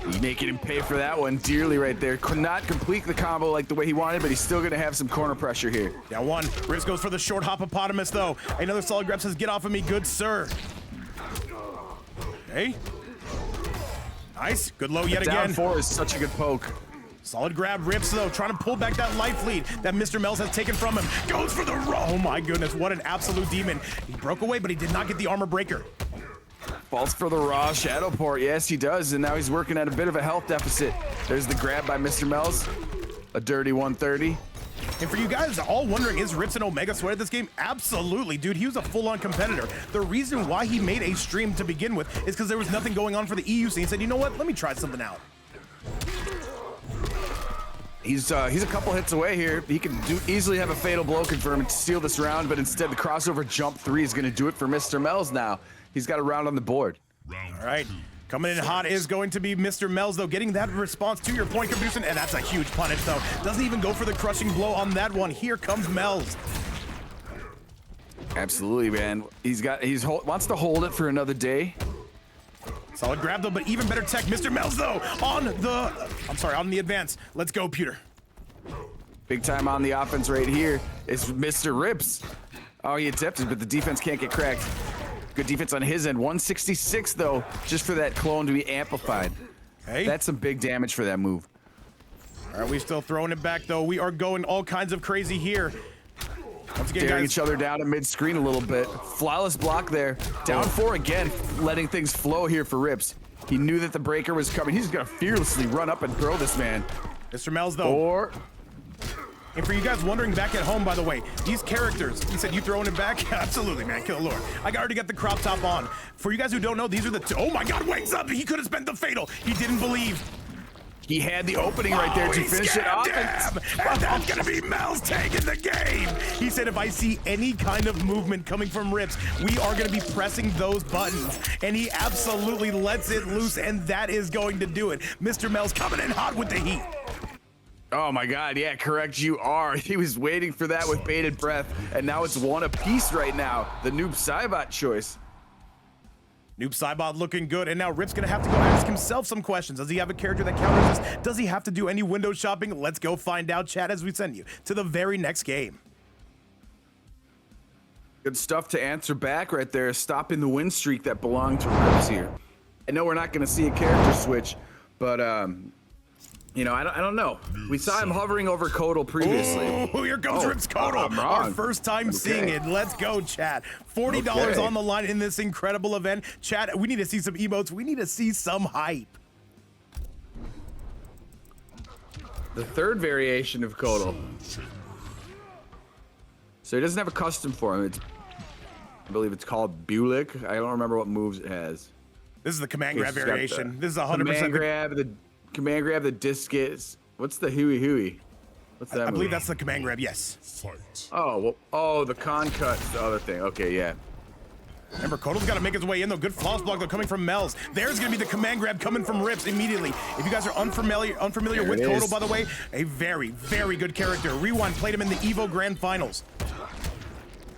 He's making him pay for that one dearly right there. Could not complete the combo like the way he wanted, but he's still gonna have some corner pressure here. Down one. Rips goes for the short hoppopotamus though. Another solid grab says, get off of me, good sir. Hey. Nice. Good low yet again. Down 4 is such a good poke. Solid grab. Rips though, trying to pull back that life lead that MrMells has taken from him. Goes for the roll. Oh my goodness, what an absolute demon. He broke away, but he did not get the armor breaker. Falls for the raw shadow port. Yes, he does, and now he's working at a bit of a health deficit. There's the grab by MrMells. A dirty 130. And for you guys all wondering, is Rips an Omega Sweat at this game? Absolutely, dude. He was a full-on competitor. The reason why he made a stream to begin with is because there was nothing going on for the EU scene. He said, you know what? Let me try something out. He's a couple hits away here. He can easily have a fatal blow confirm and steal this round, but instead the crossover jump 3 is going to do it for MrMells now. He's got a round on the board. All right. Coming in hot is going to be MrMells, though, getting that response to your point, Caboose, and that's a huge punish, though. Doesn't even go for the crushing blow on that one. Here comes Mells. Absolutely, man. Wants to hold it for another day. Solid grab, though, but even better tech. MrMells, though, on the advance. Let's go, Pewter. Big time on the offense right here is Mr. Rips. Oh, he attempted, but the defense can't get cracked. Good defense on his end. 166, though, just for that clone to be amplified. Hey. That's some big damage for that move. All right, we still throwing it back, though. We are going all kinds of crazy here. Once again, Staring guys, each other down at mid-screen a little bit. Flawless block there. Down 4 again, letting things flow here for Rips. He knew that the breaker was coming. He's gonna fearlessly run up and throw this man. MrMells, though. And for you guys wondering back at home, by the way, these characters, he said, you throwing it back? Absolutely, man, kill the Lord. I already got the crop top on. For you guys who don't know, these are the oh my God, wakes up. He could have spent the fatal. He didn't believe. He had the opening right there to finish it off. And that's gonna be Mel's taking the game. He said, if I see any kind of movement coming from Rips, we are gonna be pressing those buttons. And he absolutely lets it loose, and that is going to do it. MrMells coming in hot with the heat. Oh my God, yeah, correct, you are. He was waiting for that with bated breath, and now it's one apiece right now. The Noob Saibot choice. Noob Saibot looking good, and now Rip's gonna have to go ask himself some questions. Does he have a character that counters this? Does he have to do any window shopping? Let's go find out, chat, as we send you to the very next game. Good stuff to answer back right there, stopping the win streak that belonged to Rips here. I know we're not gonna see a character switch, but you know, I don't know. We saw him hovering over Kodal previously. Oh, here comes Rips Kodal. Our first time seeing it. Let's go, chat. $40 on the line in this incredible event. Chat, we need to see some emotes. We need to see some hype. The third variation of Kodal. So he doesn't have a custom for him. I believe it's called Bulik. I don't remember what moves it has. This is the command grab variation. This is 100%. Command grab, the discus. What's the hooey? What's that? I believe that's the command grab, yes. Fight. Oh, well, oh, the Kahn cut's the other thing. Okay, yeah. Remember, Kodal's got to make his way in, though. Good flawless block, though, coming from Mells. There's going to be the command grab coming from Rips immediately. If you guys are unfamiliar with Kodal, by the way, a very, very good character. Rewind played him in the EVO Grand Finals.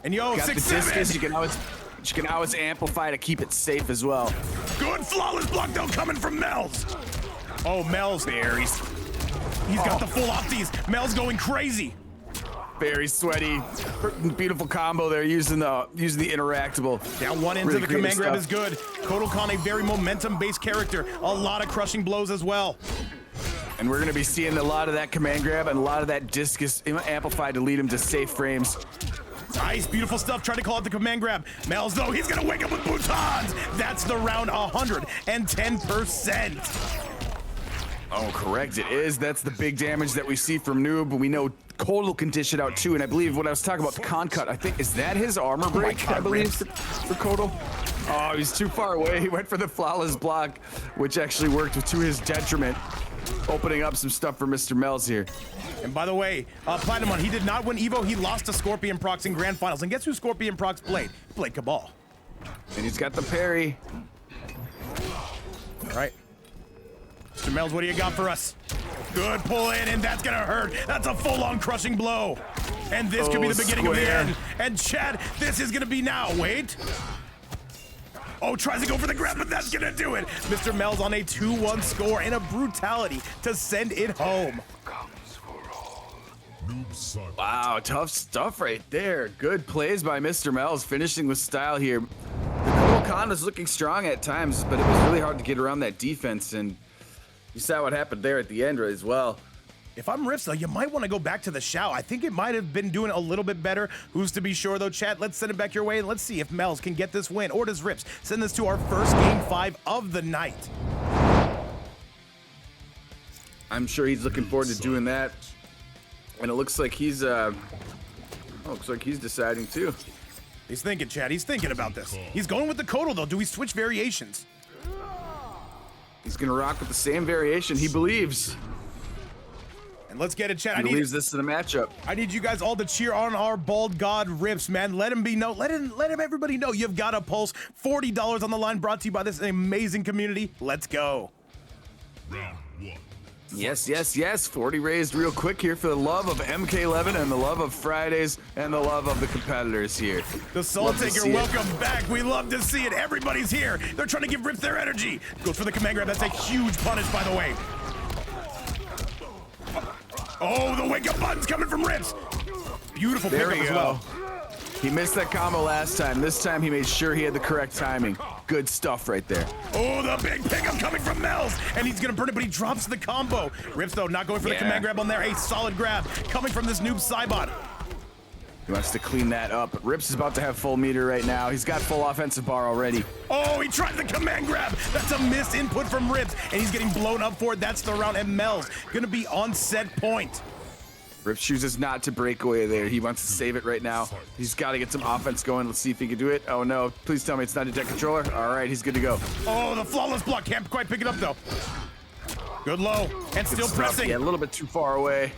And yo, got 6-7. The discus, you can always amplify to keep it safe as well. Good flawless block, though, coming from Mells. Oh, Mells. Berries. He's got the full opties. Mel's going crazy. Very sweaty. Beautiful combo there using the interactable. Down one into the command grab is good. Kodal Kahn, a very momentum-based character. A lot of crushing blows as well. And we're gonna be seeing a lot of that command grab and a lot of that discus amplified to lead him to safe frames. Nice, beautiful stuff. Trying to call out the command grab. Mells, though, he's gonna wake up with boutons. That's the round 110%. Oh, correct, it is. That's the big damage that we see from Noob, but we know Kodal can dish it out too, and I believe when I was talking about the Kahn cut, I think, is that his armor break, I believe, for Kodal? Oh, he's too far away. He went for the flawless block, which actually worked to his detriment, opening up some stuff for MrMells here. And by the way, Platinum, he did not win EVO. He lost to Scorpion Prox in Grand Finals. And guess who Scorpion Prox played? He played Kabal. And he's got the parry. All right. MrMells, what do you got for us? Good pull in, and that's gonna hurt. That's a full-on crushing blow. And this could be the beginning of the end. And Chad, this is gonna be now. Wait. Oh, tries to go for the grab, but that's gonna do it. MrMells on a 2-1 score and a brutality to send it home. Wow, tough stuff right there. Good plays by MrMells, finishing with style here. The Kodal Kahn was looking strong at times, but it was really hard to get around that defense, and you saw what happened there at the end as well. If I'm Rips, though, you might want to go back to the Shao. I think it might have been doing a little bit better. Who's to be sure, though, chat? Let's send it back your way, and let's see if Mells can get this win, or does Rips send this to our first Game 5 of the night? I'm sure he's looking forward to doing that. And it looks like he's deciding too. He's thinking, Chad. He's thinking about this. He's going with the Kodal, though. Do we switch variations? He's gonna rock with the same variation, he believes. And let's get it, chat. He leaves this to the matchup. I need you guys all to cheer on our bald god Rips, man. Let him everybody know you've got a pulse. $40 on the line, brought to you by this amazing community. Let's go. Round 1. Yes, yes, yes. 40 raised real quick here for the love of MK11 and the love of Fridays and the love of the competitors here. The Soul Taker, welcome back. We love to see it. Everybody's here. They're trying to give Rips their energy. Goes for the command grab. That's a huge punish, by the way. Oh, the wake up button's coming from Rips. Beautiful pickup as well. He missed that combo last time. This time he made sure he had the correct timing. Good stuff right there. Oh, the big pickup coming from Mells. And he's gonna burn it, but he drops the combo. Rips, though, not going for the command grab on there. A solid grab coming from this noob Saibot. He wants to clean that up. Rips is about to have full meter right now. He's got full offensive bar already. Oh, he tried the command grab. That's a missed input from Rips, and he's getting blown up for it. That's the round, and Mells gonna be on set point. Rips chooses not to break away there. He wants to save it right now. He's got to get some offense going. Let's see if he can do it. Oh no, please tell me it's not a jet controller. All right, he's good to go. Oh, the flawless block. Can't quite pick it up though. Good low, and still pressing. Yeah, a little bit too far away.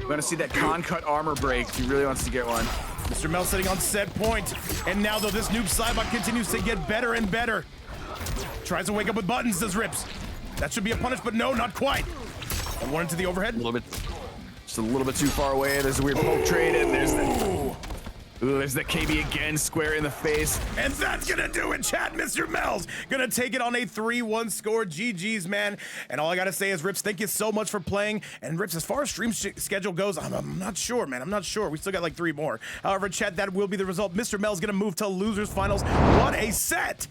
We're gonna see that Kahn cut armor break. He really wants to get one. MrMells sitting on set point. And now though, this noob Saibot continues to get better and better. Tries to wake up with buttons, does Rips. That should be a punish, but no, not quite. And one into the overhead. A little bit. Just a little bit too far away. There's a weird poke trade, and there's the KB again, square in the face. And that's gonna do it, chat. MrMells gonna take it on a 3-1 score. GG's, man. And all I gotta say is, Rips, thank you so much for playing. And Rips, as far as stream schedule goes, I'm not sure, man. I'm not sure. We still got like 3 more. However, chat, that will be the result. MrMells gonna move to losers finals. What a set!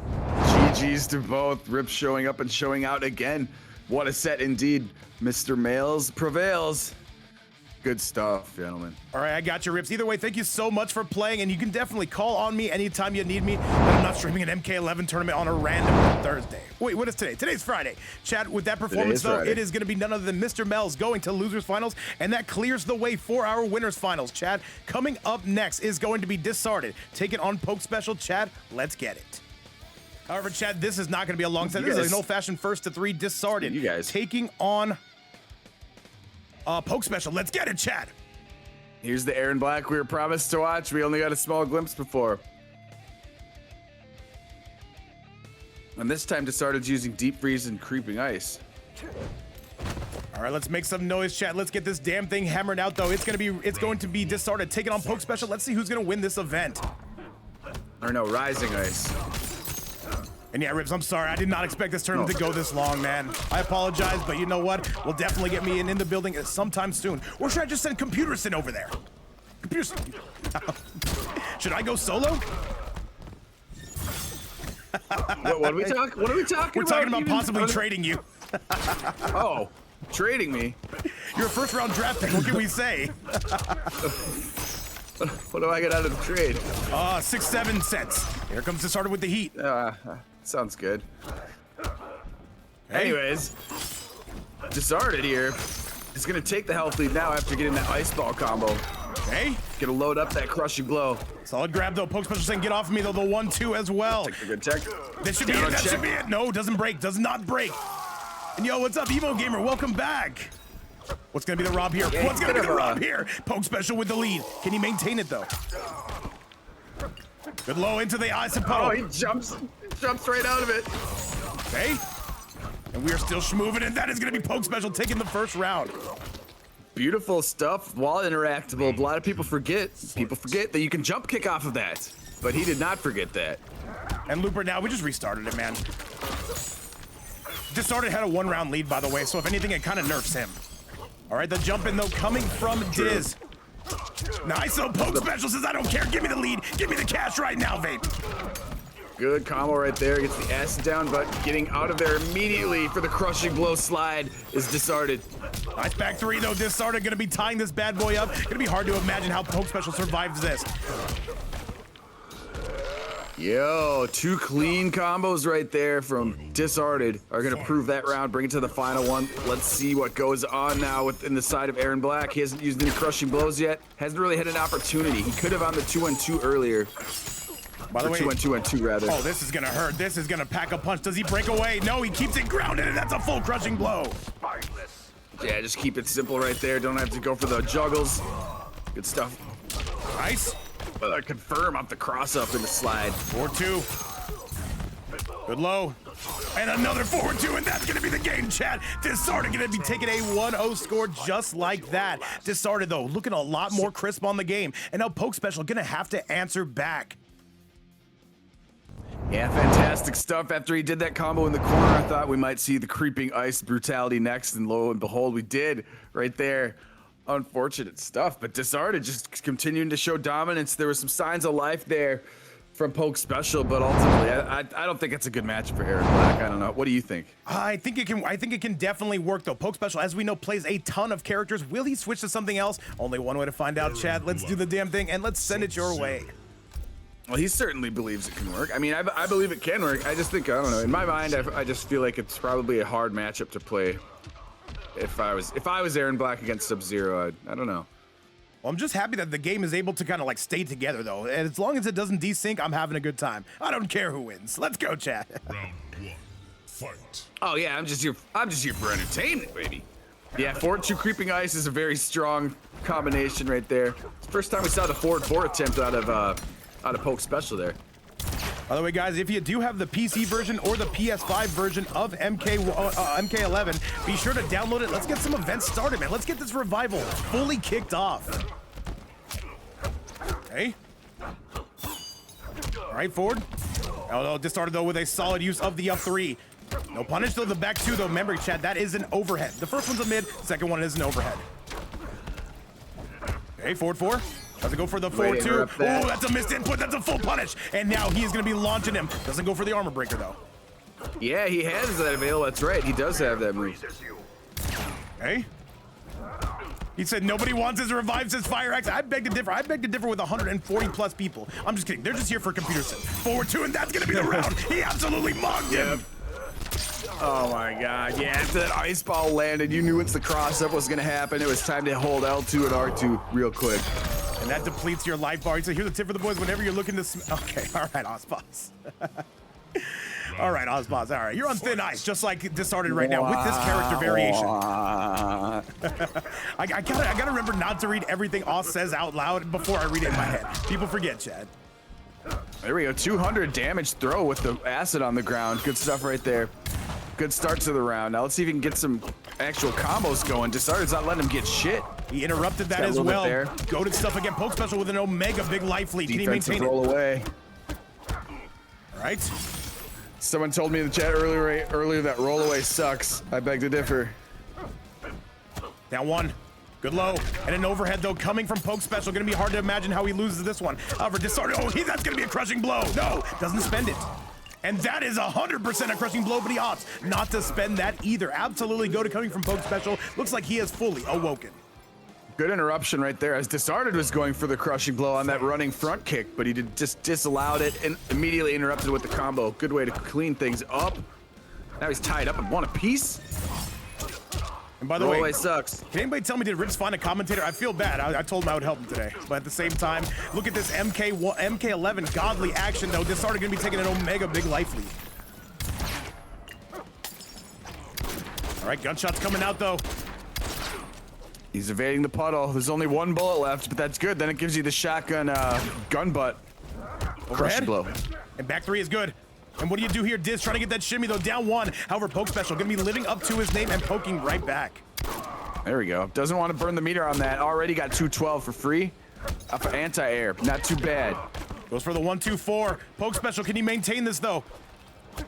GG's to both. Rips showing up and showing out again. What a set indeed. MrMells prevails. Good stuff, gentlemen. All right, I got you, Rips. Either way, thank you so much for playing, and you can definitely call on me anytime you need me. But I'm not streaming an MK11 tournament on a random Thursday. Wait, what is today? Today's Friday. Chat, with that performance, though, it is going to be none other than MrMells going to losers finals, and that clears the way for our winners finals. Chat, coming up next is going to be Disarted. Taking on PokeSpecial. Chat, let's get it. However, Chad, this is not going to be a long set. This is an old-fashioned first to 3 Disarted. You guys taking on PokeSpecial. Let's get it, Chad. Here's the Erron Black we were promised to watch. We only got a small glimpse before. And this time Disarted's using Deep Freeze and Creeping Ice. All right, let's make some noise, chat. Let's get this damn thing hammered out, though. It's going to be Disarted taking on PokeSpecial. Let's see who's going to win this event. Or no, Rising Ice. And yeah, Rips, I'm sorry. I did not expect this tournament to go this long, man. I apologize, but you know what? We'll definitely get me in the building sometime soon. Or should I just send Computerson over there? Computerson. Should I go solo? What are we talking? What are we talking We're about? talking about possibly trading you. Oh, trading me? You're a first-round draft pick. What can we say? What do I get out of the trade? 6-7 cents. Here comes Disarted with the heat. Sounds good. Hey. Anyways, Disarted here is gonna take the health lead now after getting that ice ball combo. Hey, gonna load up that crushing blow. Solid grab though. PokeSpecial saying get off of me though. The 1-2 as well. Take the good tech. This should be it. That should be it. No, doesn't break. Does not break. And yo, what's up, Evo Gamer? Welcome back. What's gonna be the rob here? What's gonna be the rob here? PokeSpecial with the lead. Can he maintain it though? Good low into the ice and puddle. Oh, he jumps right out of it. Okay. And we are still schmoving, and that is gonna be PokeSpecial taking the first round. Beautiful stuff. While interactable, a lot of people forget. People forget that you can jump kick off of that, but he did not forget that. And Looper now, we just restarted it, man. Disarted had a 1-round lead, by the way, so if anything, it kind of nerfs him. All right, the jump in though coming from Diz. Nice, so PokeSpecial says, I don't care, give me the lead, give me the cash right now, Vape. Good combo right there, gets the acid down, but getting out of there immediately for the crushing blow slide is Disarted. Nice back 3 though, Disarted gonna be tying this bad boy up. Gonna be hard to imagine how PokeSpecial survives this. Yo, 2 clean combos right there from Disarted are gonna prove that round, bring it to the final one. Let's see what goes on now within the side of Erron Black. He hasn't used any crushing blows yet. Hasn't really had an opportunity. He could have on the 2-1-2 earlier. By the way, 2-1-2 rather. Oh, this is gonna hurt. This is gonna pack a punch. Does he break away? No, he keeps it grounded, and that's a full crushing blow. Yeah, just keep it simple right there. Don't have to go for the juggles. Good stuff. Nice. Confirm off the cross up in the slide. 4-2. Good low. And another 4-2, and that's gonna be the game, chat. Disarted gonna be taking a 1-0 score just like that. Disarted, though, looking a lot more crisp on the game. And now PokeSpecial gonna have to answer back. Yeah, fantastic stuff. After he did that combo in the corner, I thought we might see the creeping ice brutality next, and lo and behold, we did right there. Unfortunate stuff, but Disarted just continuing to show dominance. There were some signs of life there from PokeSpecial, but ultimately, I don't think it's a good match for Erron Black. I don't know. What do you think? I think it can definitely work, though. PokeSpecial, as we know, plays a ton of characters. Will he switch to something else? Only one way to find out, chat. Let's do the damn thing, and let's send it your way. Well, he certainly believes it can work. I mean, I believe it can work. I just think, I don't know. In my mind, I just feel like it's probably a hard matchup to play. If I was Erron Black against Sub-Zero, I don't know. Well, I'm just happy that the game is able to kind of like stay together, though. And as long as it doesn't desync, I'm having a good time. I don't care who wins. Let's go, chat. Round 1. Fight. Oh yeah, I'm just here for entertainment, baby. Yeah, 4-2 creeping ice is a very strong combination right there. It's the first time we saw the forward 4 attempt out of PokeSpecial there. By the way, guys, if you do have the PC version or the PS5 version of MK11, be sure to download it. Let's get some events started, man. Let's get this revival fully kicked off. Okay. All right, forward. Oh, Disarted, though, with a solid use of the up 3. No punish, though. The back 2, though. Remember, chat, that is an overhead. The first one's a mid. The second one is an overhead. Okay, forward 4. Doesn't go for the 4-2. Oh, that's a missed input. That's a full punish. And now he is going to be launching him. Doesn't go for the armor breaker, though. Yeah, he has that available. That's right. He does have that move. Okay. He said nobody wants his revives his fire axe. I beg to differ. I beg to differ with 140 plus people. I'm just kidding. They're just here for computer sim. 4-2, and that's going to be the round. He absolutely mugged him. Oh my god, yeah, after that ice ball landed, you knew once the cross-up was gonna happen, it was time to hold L2 and R2 real quick. And that depletes your life bar. So here's a tip for the boys whenever you're looking to... Okay, all right, Ozboss. All right, Ozboss, all right. You're on thin ice, just like Disarted right now with this character variation. I gotta remember not to read everything Oz says out loud before I read it in my head. People forget, Chad. There we go, 200 damage throw with the acid on the ground. Good stuff right there. Good start to the round. Now let's see if we can get some actual combos going. Disarted's not letting him get shit. He interrupted that as well. Goated stuff again. PokeSpecial with an Omega big life lead. Can he maintain it? Roll away. All right. Someone told me in the chat earlier that roll away sucks. I beg to differ. Down 1. Good low. And an overhead, though, coming from PokeSpecial. Going to be hard to imagine how he loses this one. However, Disarted. Oh, that's going to be a crushing blow. No, doesn't spend it. And that is 100% a crushing blow, but he opts not to spend that either. Absolutely go to coming from PokeSpecial. Looks like he is fully awoken. Good interruption right there as Disarted was going for the crushing blow on that running front kick, but he just disallowed it and immediately interrupted with the combo. Good way to clean things up. Now he's tied up at 1 apiece. And by the way, sucks. Can anybody tell me, did Rich find a commentator? I feel bad. I told him I would help him today. But at the same time, look at this MK11 godly action, though. Disarted going to be taking an Omega big life lead. All right, gunshots coming out, though. He's evading the puddle. There's only 1 bullet left, but that's good. Then it gives you the shotgun gun butt. Crushing blow. And back 3 is good. And what do you do here? Diz trying to get that shimmy, though, down 1. However, PokeSpecial going to be living up to his name and poking right back. There we go. Doesn't want to burn the meter on that. Already got 212 for free. Off of anti-air. Not too bad. Goes for the 1-2-4. PokeSpecial, can he maintain this, though?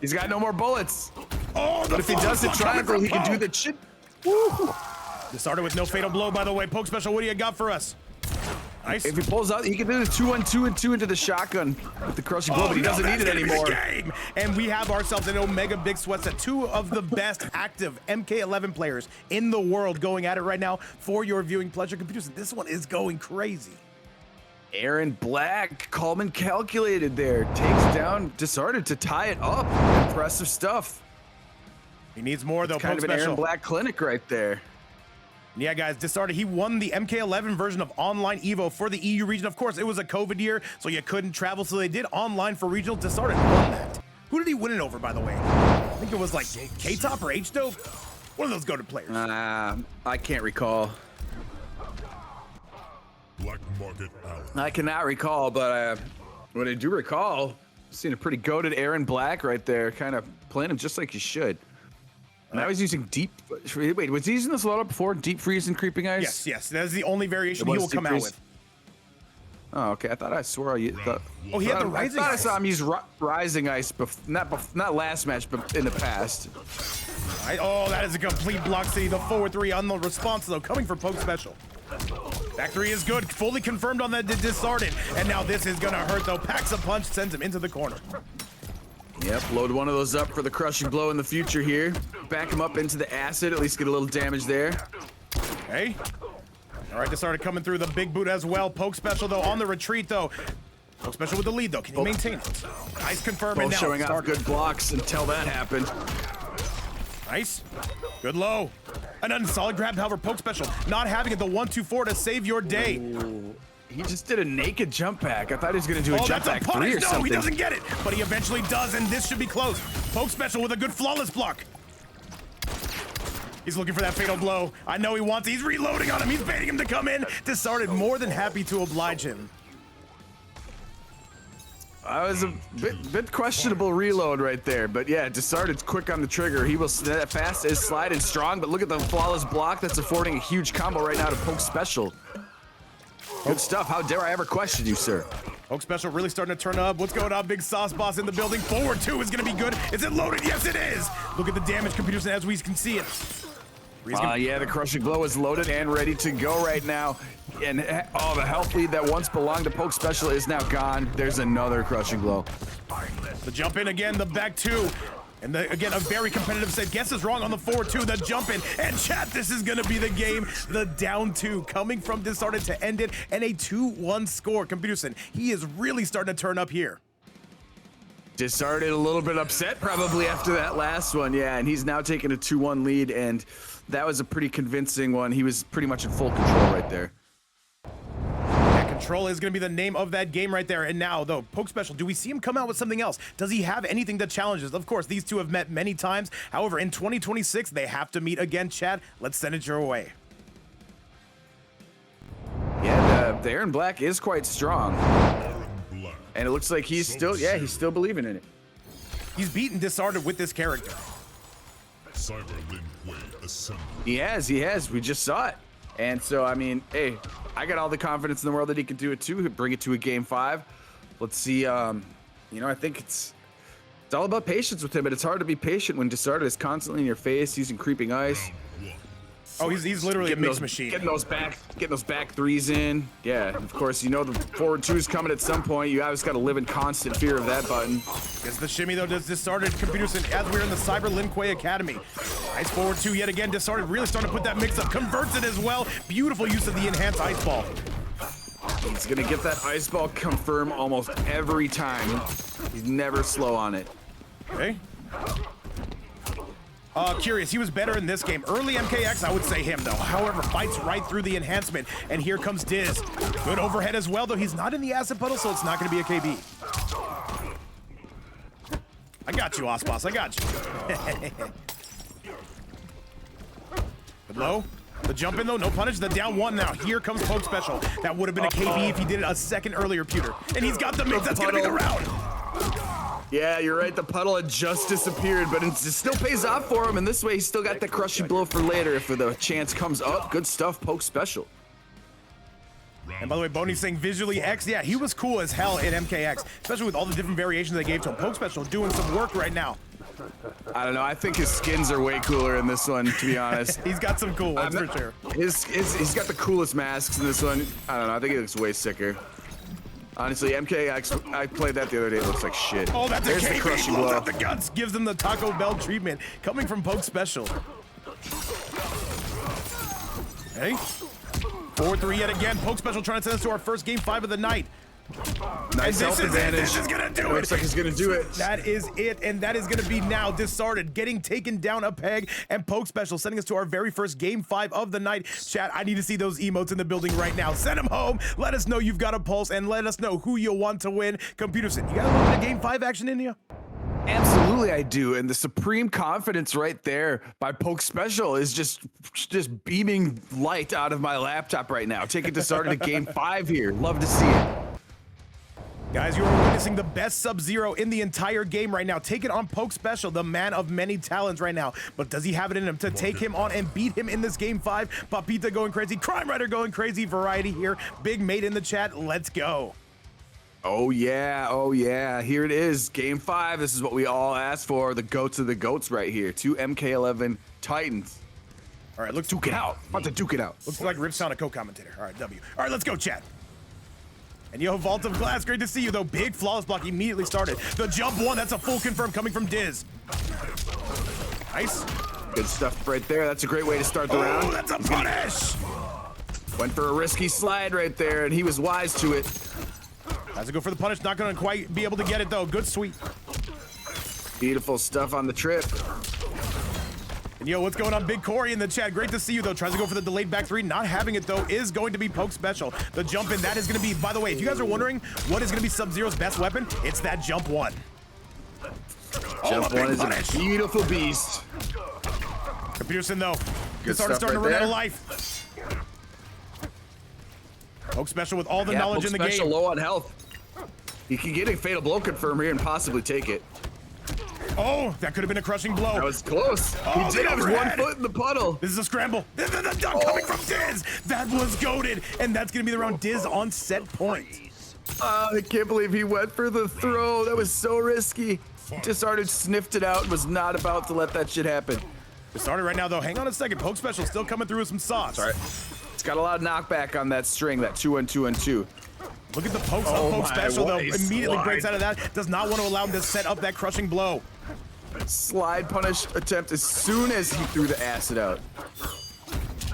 He's got no more bullets. Oh, but if he does the triangle, he can do the shit. Woo! Disarted with no fatal blow, by the way. PokeSpecial, what do you got for us? Nice. If he pulls out, he can do the 2-1-2 and 2 into the shotgun with the crushing blow, but he doesn't need it anymore. And we have ourselves an Omega Big Sweat set. 2 of the best active MK11 players in the world going at it right now for your viewing pleasure. Computers, this one is going crazy. Erron Black, calm and calculated there. Takes down Disarted to tie it up. Impressive stuff. He needs more, though. Kind of an Erron Black clinic right there. Yeah, guys, Disarted, he won the MK11 version of Online Evo for the EU region. Of course, it was a COVID year, so you couldn't travel, so they did online for regional. Disarted won that. Who did he win it over, by the way? I think it was like K-Top or H-Dope. One of those go-to players. I can't recall. Black Market Alley. I cannot recall, but what I do recall, seeing a pretty goated Erron Black right there, kind of playing him just like you should. And I was using deep. Wait, was he using this loadout before? Deep freeze and creeping ice? Yes, yes. That is the only variation he will come out with. Oh, okay. I swore I thought. Oh, he had the rising I ice. saw him use rising ice, not last match, but in the past. Oh, that is a complete block city. The forward three on the response, though, coming for PokeSpecial. Back three is good. Fully confirmed on that Disarted. And now this is going to hurt, though. Packs a punch, sends him into the corner. Yep, load one of those up for the crushing blow in the future here. Back him up into the acid, at least get a little damage there. Okay. All right, Disarted coming through the big boot as well. PokeSpecial, though, on the retreat, though. PokeSpecial with the lead, though. Can he maintain it? Nice confirm. Both showing off good blocks until that happened. Nice. Good low. An solid grab, however, PokeSpecial not having it. The 1-2-4 to save your day. Ooh. He just did a naked jump back. I thought he was going to do a jump back 3 or something. No, he doesn't get it, but he eventually does, and this should be close. PokeSpecial with a good flawless block. He's looking for that fatal blow. I know he wants it. He's reloading on him. He's baiting him to come in. Disarted more than happy to oblige him. I was a bit questionable reload right there, but yeah, Disarted's quick on the trigger. He will that fast is sliding strong, but look at the flawless block that's affording a huge combo right now to PokeSpecial. Good stuff. How dare I ever question you, sir? PokeSpecial really starting to turn up. What's going on? Big Sauce Boss in the building. Forward two is going to be good. Is it loaded? Yes, it is. Look at the damage computers as we can see it. Yeah, the crushing blow is loaded and ready to go right now. And oh, the health lead that once belonged to PokeSpecial is now gone. There's another crushing blow. The jump in again, the back two. And again, a very competitive set. Guesses wrong on the forward two, the jump in. And chat, this is going to be the game. The down two coming from Disarted to end it. And a 2-1 score. Computerson, he is really starting to turn up here. Disarted a little bit upset probably after that last one. Yeah, and he's now taking a 2-1 lead. And that was a pretty convincing one. He was pretty much in full control right there. Control is going to be the name of that game right there. And now, though, PokeSpecial, do we see him come out with something else? Does he have anything that challenges? Of course, these two have met many times. However, in 2026, they have to meet again. Chad, let's send it your way. Yeah, the Erron Black is quite strong. And it looks like he's still believing in it. He's beaten Disarted with this character. He has. We just saw it. And so, I mean, hey, I got all the confidence in the world that he can do it too. Bring it to a game 5. Let's see. You know, I think it's all about patience with him, but it's hard to be patient when Disarted is constantly in your face, using creeping ice. Oh, he's literally a mix machine. Getting those back threes in. Yeah, of course, you know the forward two is coming at some point. You always got to live in constant fear of that button. Gets the shimmy though. Does Disarted Computerson as we're in the Cyber Lin Kuei Academy. Nice forward two yet again. Disarted really starting to put that mix up. Converts it as well. Beautiful use of the enhanced ice ball. He's gonna get that ice ball confirm almost every time. He's never slow on it. Okay. Curious, he was better in this game. Early MKX, I would say him, though. However, fights right through the enhancement. And here comes Diz. Good overhead as well, though. He's not in the acid puddle, so it's not going to be a KB. I got you, Osboss. I got you. Good low. The jump in, though. No punish. The down one now. Here comes PokeSpecial. That would have been a KB if he did it a second earlier, Pewter. And he's got the mix. That's going to be the round. Yeah, you're right. The puddle had just disappeared, but it still pays off for him. And this way, he's still got the crushing blow for later if the chance comes up. Good stuff, PokeSpecial. And by the way, Boney's saying visually X. Yeah, he was cool as hell in MKX, especially with all the different variations they gave to him. PokeSpecial doing some work right now. I don't know. I think his skins are way cooler in this one, to be honest. He's got some cool ones for sure. He's got the coolest masks in this one. I don't know. I think he looks way sicker. Honestly, MKX, I played that the other day. It looks like shit. Oh, that's There's a the crushing blows blow. out the guts, gives them the Taco Bell treatment coming from PokeSpecial. Hey, 4-3 yet again. PokeSpecial trying to send us to our first game 5 of the night. Nice health advantage. This is gonna do it. Looks like he's gonna do it. That is it, and that is gonna be now Disarted, getting taken down a peg, and PokeSpecial sending us to our very first game 5 of the night. Chat, I need to see those emotes in the building right now. Send them home. Let us know you've got a pulse, and let us know who you want to win. Computerson, you got a little bit of game 5 action in you? Absolutely, I do. And the supreme confidence right there by PokeSpecial is just beaming light out of my laptop right now. Take it to start at game 5 here. Love to see it. Guys, you are witnessing the best Sub-Zero in the entire game right now. Take it on PokeSpecial, the man of many talents right now. But does he have it in him to take him on and beat him in this game 5? Papita going crazy, Crime Rider going crazy, variety here. Big mate in the chat, let's go. Oh yeah, here it is, game 5. This is what we all asked for, the goats of the goats right here. 2 MK11 Titans. All right, let's duke it out. About to duke it out. Looks like Rip's on a co-commentator. All right, W. All right, let's go, chat. And yo, Vault of Glass, great to see you, though. Big flawless block immediately started. The jump 1, that's a full confirm coming from Diz. Nice. Good stuff right there. That's a great way to start the round. Oh, that's a punish. Went for a risky slide right there, and he was wise to it. Has to go for the punish. Not going to quite be able to get it, though. Good sweep. Beautiful stuff on the trip. And yo, what's going on? Big Corey in the chat. Great to see you, though. Tries to go for the delayed back 3. Not having it, though, is going to be PokeSpecial. The jump in, that is going to be, by the way, if you guys are wondering what is going to be Sub-Zero's best weapon, it's that jump 1. Jump 1 is a beautiful beast. Peterson, though, Good starting stuff to right run out of there. life. PokeSpecial with all the knowledge in the PokeSpecial game. low on health. He can get a fatal blow confirm here and possibly take it. Oh, that could have been a crushing blow. That was close. Oh, He did have his 1 overhead. foot in the puddle. This is a scramble. This is a dunk coming from Diz. That was goated, and that's gonna be the round. Diz on set point. I can't believe he went for the throw. That was so risky. Disarted sniffed it out and was not about to let that shit happen. Disarted right now, though. Hang on a second. PokeSpecial still coming through with some sauce. All right. It's got a lot of knockback on that string, that 2-1-2-1-2. Look at the pokes Oh on my, PokeSpecial, though. what a Immediately slide. breaks out of that. Does not want to allow him to set up that crushing blow. Slide punish attempt as soon as he threw the acid out.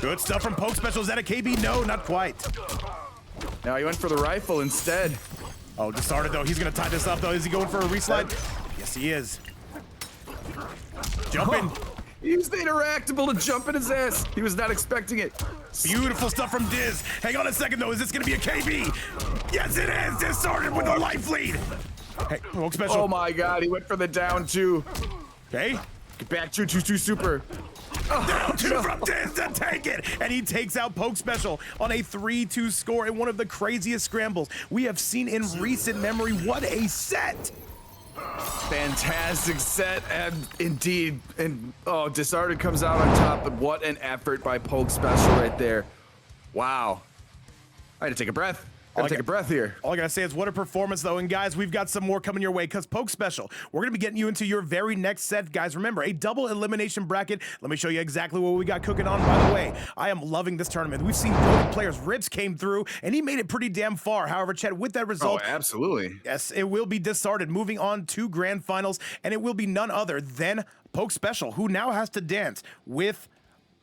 Good stuff from PokeSpecial. Is that a KB? No, not quite. Now he went for the rifle instead. Oh, Disarted, though. He's going to tie this up, though. Is he going for a reslide? Yes, he is. Jumping. He was interactable to jump in his ass. He was not expecting it. Beautiful stuff from Diz. Hang on a second, though. Is this going to be a KB? Yes, it is. Disarted with a life lead. Hey, PokeSpecial. Oh my god, he went for the down 2. Okay. Get back 2-2-2 super. Down 2 from Diz to take it. And he takes out PokeSpecial on a 3-2 score in one of the craziest scrambles we have seen in recent memory. What a set. Fantastic set, and indeed, and oh, Disarted comes out on top, but what an effort by PokeSpecial right there. Wow. I had to take a breath. Gotta take a breath here. All I gotta say is what a performance, though. And guys, we've got some more coming your way because PokeSpecial, we're gonna be getting you into your very next set. Guys, remember, a double elimination bracket. Let me show you exactly what we got cooking on. By the way, I am loving this tournament. We've seen good players. Rips came through, and he made it pretty damn far. However, Chet, with that Oh, result, absolutely. yes, it will be Disarted, moving on to grand finals, and it will be none other than PokeSpecial, who now has to dance with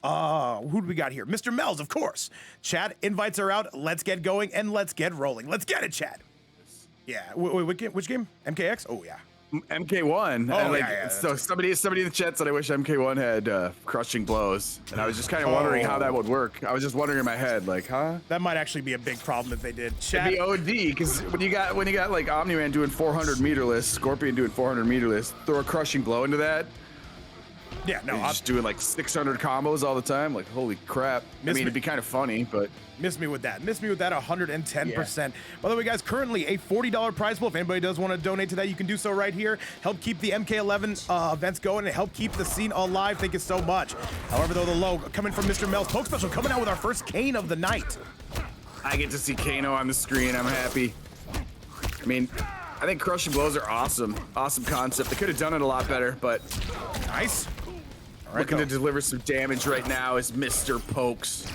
who do we got here? MrMells, of course. Chat, invites are out. Let's get going and let's get rolling. Let's get it, chat. Yeah. Wait, which game? MKX? Oh, yeah. MK1. Oh, and yeah, so somebody in the chat said, I wish MK1 had crushing blows. And I was just kind of wondering how that would work. I was just wondering in my head, like, huh? That might actually be a big problem if they did. Chat. It'd be OD, because when you got like Omni-Man doing 400 meterless, Scorpion doing 400 meterless, throw a crushing blow into that. Yeah, no, He's just doing like 600 combos all the time. Like, holy crap. I mean, it'd be kind of funny, but miss me with that. Miss me with that 110%. By the way, guys, currently a $40 prize pool. If anybody does want to donate to that, you can do so right here. Help keep the MK11 events going and help keep the scene alive. Thank you so much. However, though, the low coming from MrMells. PokeSpecial coming out with our first Kahn of the night. I get to see Kano on the screen. I'm happy. I mean, I think crushing blows are awesome. Awesome concept. They could have done it a lot better, but Nice. All right, looking go. to deliver some damage right now is Mr. Pokes.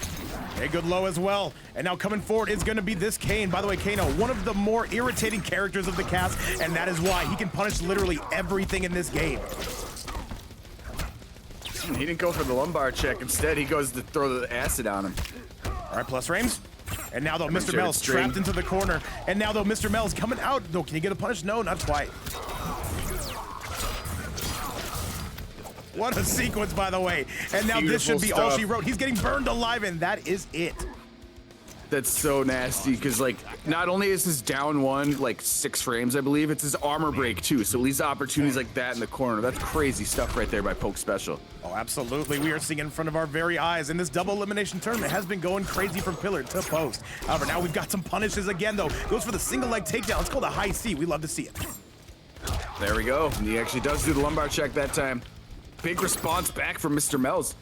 A good low as well. And now coming forward is going to be this Kahn. By the way, Kano, one of the more irritating characters of the cast, and that is why he can punish literally everything in this game. He didn't go for the lumbar check. Instead, he goes to throw the acid on him. All right, plus frames. And now, though, Coming MrMells to the string. trapped into the corner. And now, though, MrMells coming out. Though, can he get a punish? No, not quite. What a sequence, by the way. And now this should Beautiful be all stuff. she wrote. He's getting burned alive, and that is it. That's so nasty because, like, not only is his down one like 6 frames, I believe, it's his armor break too. So at least opportunities like that in the corner. That's crazy stuff right there by PokeSpecial. Oh, absolutely. We are seeing in front of our very eyes, and this double elimination tournament has been going crazy from pillar to post. However, now we've got some punishes again, though. Goes for the single leg takedown. It's called a high C. We love to see it. There we go. And he actually does do the lumbar check that time. Big response back from MrMells.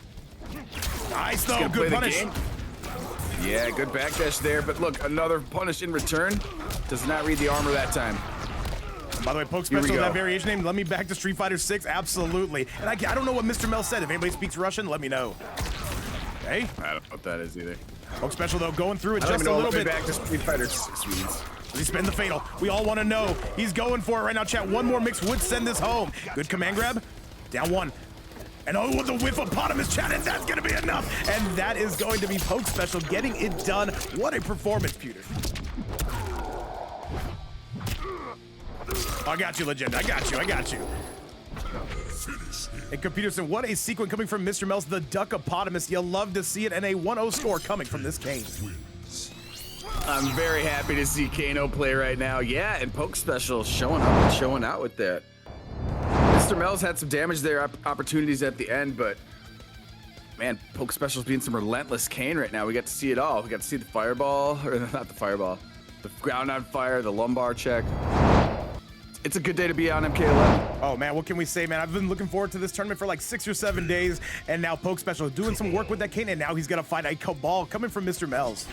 Nice, though. Good punish. Yeah, good backdash there, but look, another punish in return. Does not read the armor that time. By the way, PokeSpecial, that variation name, let me back to Street Fighter 6, absolutely. And I don't know what MrMells said. If anybody speaks Russian, let me know. Okay. I don't know what that is either. PokeSpecial, though, going through it just a little bit. Back to Street Fighter 6 means. Does he spin the fatal? We all want to know. He's going for it right now, chat. One more mix would send this home. Good command grab. Down one. And oh, with the whiff-opotamus, chat, and that's going to be enough. And that is going to be PokeSpecial getting it done. What a performance, Pewter. I got you, legend. I got you. And Peterson, what a sequence coming from MrMells, the Duck-opotamus. You'll love to see it, and a 1-0 score coming from this Kahn. I'm very happy to see Kano play right now. Yeah, and PokeSpecial showing up and showing out with that. MrMells had some damage there, opportunities at the end, but man, PokeSpecial's being some relentless Kahn right now. We got to see it all. We got to see the fireball, or not the fireball, the ground on fire, the lumbar check. It's a good day to be on MK11. Oh man, what can we say, man? I've been looking forward to this tournament for like 6 or 7 days, and now PokeSpecial is doing some work with that Kahn, and now he's gonna fight a Kabal coming from MrMells.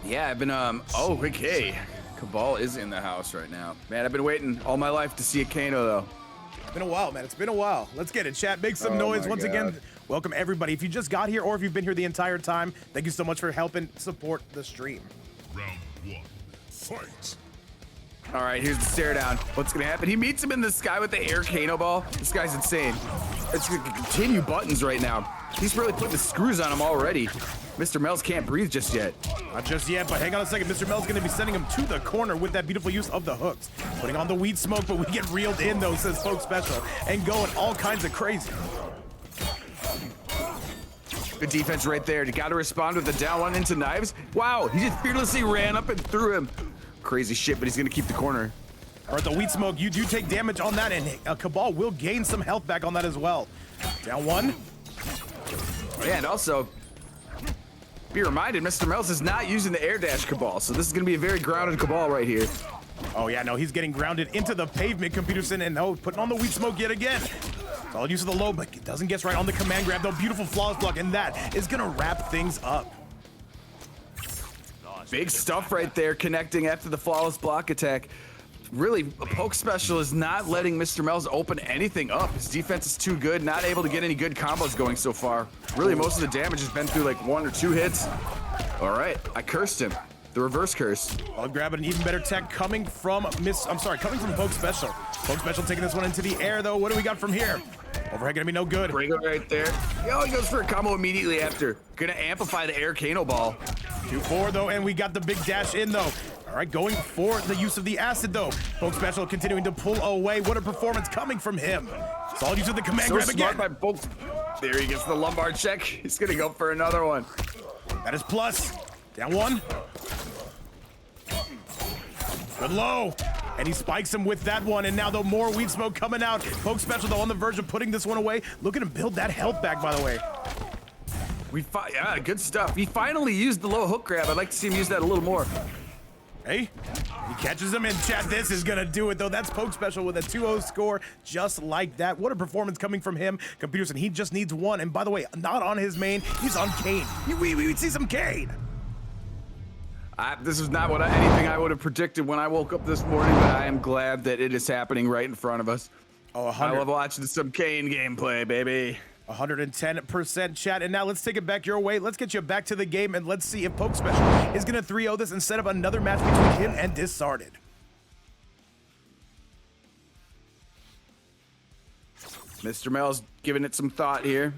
Yeah, I've been, oh, okay. Kabal is in the house right now. Man, I've been waiting all my life to see a Kano, though. It's been a while, man. It's been a while. Let's get it, chat. Make some noise once again. Welcome, everybody. If you just got here or if you've been here the entire time, thank you so much for helping support the stream. Round 1. Fight. All right, here's the stare down. What's going to happen? He meets him in the sky with the air Kano ball. This guy's insane. It's going to continue buttons right now. He's really putting the screws on him already. MrMells can't breathe just yet. Not just yet, but hang on a second. MrMells going to be sending him to the corner with that beautiful use of the hooks. Putting on the weed smoke, but we get reeled in, though, says PokeSpecial, and going all kinds of crazy. Good defense right there. You got to respond with the down one into knives. Wow, he just fearlessly ran up and threw him. Crazy shit, but he's going to keep the corner. All right, the weed smoke, you do take damage on that, and Kabal will gain some health back on that as well. Down one. And also, be reminded, MrMells is not using the air dash Kabal, so this is going to be a very grounded Kabal right here. Oh, yeah, no, he's getting grounded into the pavement, Peterson, and oh, putting on the weed smoke yet again. Solid use of the low, but it doesn't get right on the command grab, though. Beautiful flawless block, and that is going to wrap things up. Big stuff right there, connecting after the flawless block attack. Really, PokeSpecial is not letting MrMells open anything up. His defense is too good, not able to get any good combos going so far. Really, most of the damage has been through like 1 or 2 hits. All right, I cursed him. The reverse curse. I'll grab an even better tech coming from coming from PokeSpecial. PokeSpecial taking this one into the air, though. What do we got from here? Overhead gonna be no good. Bringo right there. Oh, he goes for a combo immediately after. Gonna amplify the air Kano ball. 2-4 though, and we got the big dash in though. All right, going for the use of the acid though. PokeSpecial continuing to pull away. What a performance coming from him. Solid use of the command grab again. By there he gets the lumbar check. He's gonna go for another one. That is plus. Down one. Good low. And he spikes him with that one, and now though more weed smoke coming out. PokeSpecial though on the verge of putting this one away. Looking to build that health back, by the way. Yeah, good stuff. He finally used the low hook grab. I'd like to see him use that a little more. Hey, he catches him in chat. This is gonna do it though. That's PokeSpecial with a 2-0 score just like that. What a performance coming from him. Peterson, he just needs one. And by the way, not on his main, he's on Kahn. We would see some Kahn. This is not anything I would have predicted when I woke up this morning, but I am glad that it is happening right in front of us. Oh, I love watching some Kahn gameplay, baby. 110% chat, and now let's take it back your way. Let's get you back to the game, and let's see if PokeSpecial is going to 3-0 this and set up another match between him and Disarted. MrMells giving it some thought here.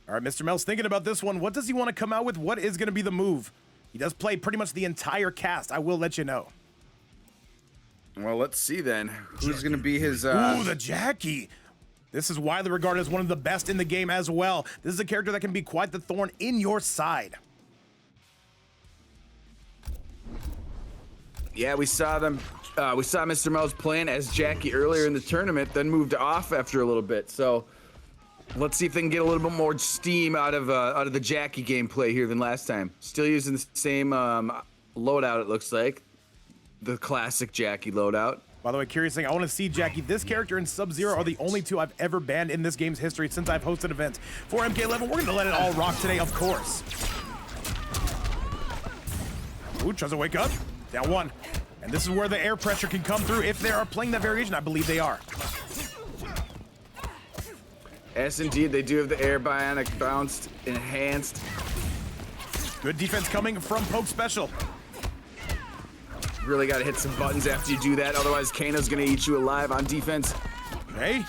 All right, MrMells thinking about this one. What does he want to come out with? What is going to be the move? He does play pretty much the entire cast. I will let you know. Well, let's see then. Who's going to be his... Ooh, the Jacqui. This is widely regarded as one of the best in the game as well. This is a character that can be quite the thorn in your side. Yeah, we saw them. We saw MrMells playing as Jacqui earlier in the tournament, then moved off after a little bit. So let's see if they can get a little bit more steam out of the Jacqui gameplay here than last time. Still using the same loadout, it looks like, the classic Jacqui loadout. By the way, curious thing, I want to see Jacqui. This character and Sub-Zero are the only two I've ever banned in this game's history since I've hosted events. For MK11, we're going to let it all rock today, of course. Ooh, tries to wake up. Down one. And this is where the air pressure can come through if they are playing that variation. I believe they are. Yes, indeed. They do have the air bionic bounced, enhanced. Good defense coming from PokeSpecial. Really got to hit some buttons after you do that. Otherwise, Kano's going to eat you alive on defense. Hey.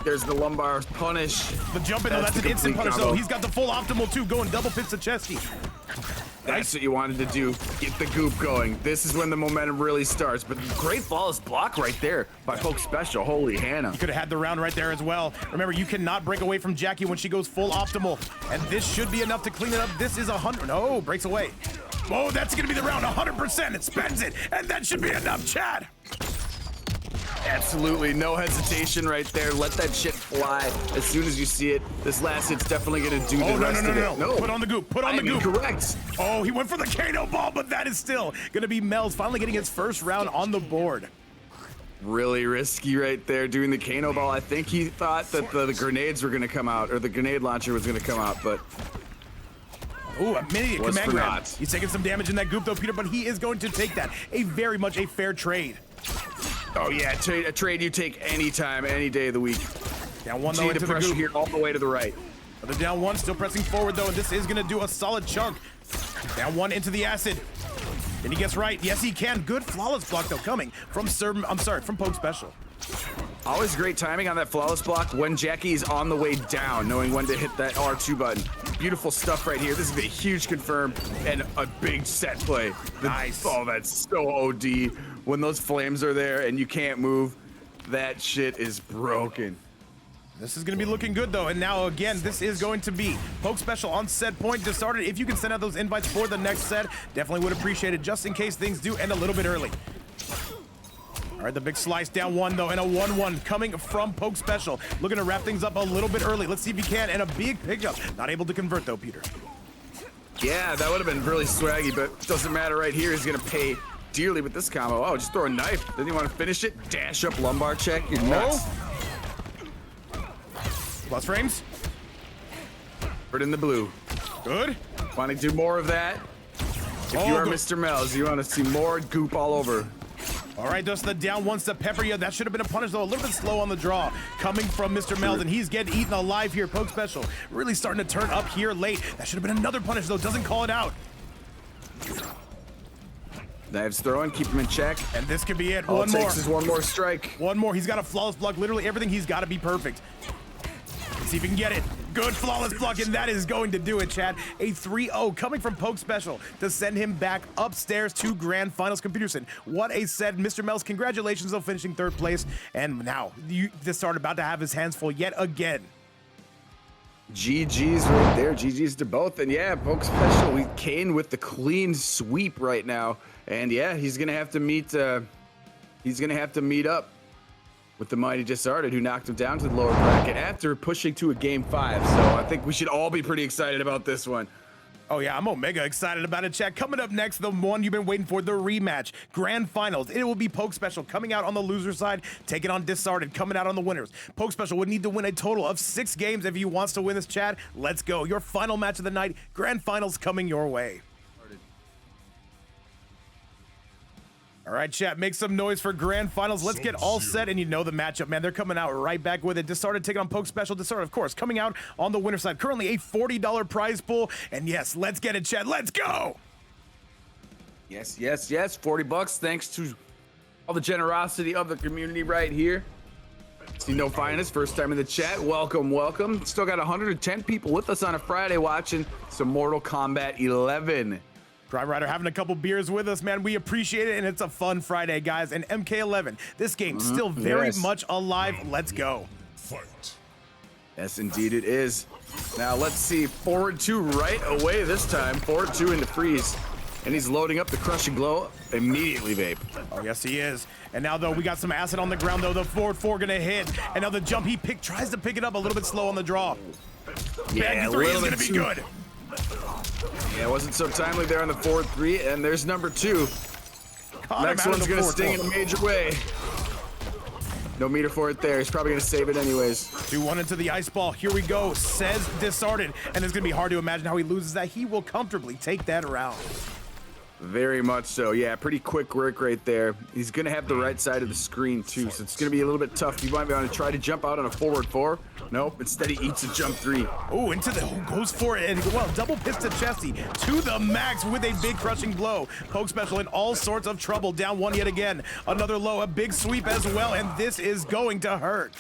There's the lumbar punish. The jump in, though, that's an instant punish, though. He's got the full optimal, too, going double fist to chesty. That's what you wanted to do. Get the goop going. This is when the momentum really starts. But great flawless block right there by PokeSpecial. Holy Hannah. You could have had the round right there as well. Remember, you cannot break away from Jacqui when she goes full optimal. And this should be enough to clean it up. This is 100. No, breaks away. Oh, that's going to be the round. 100%. It spends it. And that should be enough, Chad. Absolutely no hesitation right there. Let that shit fly as soon as you see it. This last hit's definitely going to do the rest of it. No. Put on the goop. Put on the goop. Correct. Oh, he went for the Kano ball, but that is still going to be Mells finally getting his first round on the board. Really risky right there doing the Kano ball. I think he thought that the grenades were going to come out, or the grenade launcher was going to come out, but ooh, a mini command grab. Not. He's taking some damage in that goop, though, Peter, but he is going to take that. Very much a fair trade. Oh yeah, a trade you take anytime, any day of the week. Down one, though, into the pressure goop. here all the way to the right. The down one, still pressing forward, though, and this is going to do a solid chunk. Down one into the acid. And he gets right. Yes, he can. Good flawless block, though, coming from from PokeSpecial. Always great timing on that flawless block when Jacqui is on the way down, knowing when to hit that R2 button. Beautiful stuff right here. This is a huge confirm and a big set play. Nice. Oh, that's so OD. When those flames are there and you can't move, that shit is broken. This is going to be looking good, though. And now, again, this is going to be PokeSpecial on set point. Disarted. If you can send out those invites for the next set, definitely would appreciate it, just in case things do end a little bit early. All right, the big slice down one, though, and a 1-1 coming from PokeSpecial. Looking to wrap things up a little bit early. Let's see if he can, and a big pickup. Not able to convert, though, Peter. Yeah, that would have been really swaggy, but doesn't matter right here. He's going to pay dearly with this combo. Oh, just throw a knife. Then you want to finish it? Dash up lumbar check. You're nuts. Plus frames. Put in the blue. Good. Want to do more of that? If you are MrMells, you want to see more goop all over. All right, just the down one step pepper. Yeah, that should have been a punish, though. A little bit slow on the draw coming from MrMells, and he's getting eaten alive here. PokeSpecial really starting to turn up here late. That should have been another punish, though. Doesn't call it out. Knives throwing, keep him in check. And this could be it. All One it more. takes is one more strike. One more. He's got a flawless block. Literally everything he's got to be perfect. Let's see if he can get it. Good flawless block, and that is going to do it, Chad. A 3-0 coming from PokeSpecial to send him back upstairs to Grand Finals. Computerson, what a set. MrMells, congratulations on finishing third place. And now, Disarted about to have his hands full yet again. GG's right there. GG's to both. And yeah, PokeSpecial, we Kahn with the clean sweep right now. And yeah, he's gonna have to meet up with the mighty Disarted, who knocked him down to the lower bracket after pushing to a game 5. So I think we should all be pretty excited about this one. Oh yeah, I'm omega excited about it, Chad. Coming up next, the one you've been waiting for, the rematch, Grand Finals. It will be PokeSpecial coming out on the loser side, taking on Disarted, coming out on the winners. PokeSpecial would need to win a total of 6 games if he wants to win this, Chad. Let's go. Your final match of the night, Grand Finals coming your way. All right, chat, make some noise for Grand Finals. Let's get all set, and you know the matchup, man. They're coming out right back with it. Disarted taking on PokeSpecial. Disarted, of course, coming out on the winner side. Currently a $40 prize pool, and yes, let's get it, chat. Let's go! Yes, yes, yes. 40 bucks, thanks to all the generosity of the community right here. See no finest, first time in the chat. Welcome, welcome. Still got 110 people with us on a Friday watching some Mortal Kombat 11. Prime Rider having a couple beers with us, man. We appreciate it, and it's a fun Friday, guys. And MK11, this game's still very much alive. Let's go. Fight. Yes, indeed it is. Now let's see, forward 2 right away this time. Forward 2 into freeze. And he's loading up the crushing glow immediately, Vape. Oh, yes, he is. And now, though, we got some acid on the ground, though. The forward 4 gonna hit. And now the jump he tries to pick it up a little bit slow on the draw. Yeah, Bag 3 is gonna be good. Yeah, it wasn't so timely there on the forward 3, and there's number 2. Next one's gonna sting in a major way. No meter for it there. He's probably gonna save it anyways. 2-1 into the ice ball. Here we go, says Disarted. And it's gonna be hard to imagine how he loses that. He will comfortably take that round. Very much so. Yeah, pretty quick work right there. He's going to have the right side of the screen, too, so it's going to be a little bit tough. You might be able to try to jump out on a forward 4. Nope, instead he eats a jump 3. Oh, into the, goes for it, and well, double pist to Chesty to the max with a big crushing blow. PokeSpecial in all sorts of trouble, down 1 yet again. Another low, a big sweep as well, and this is going to hurt.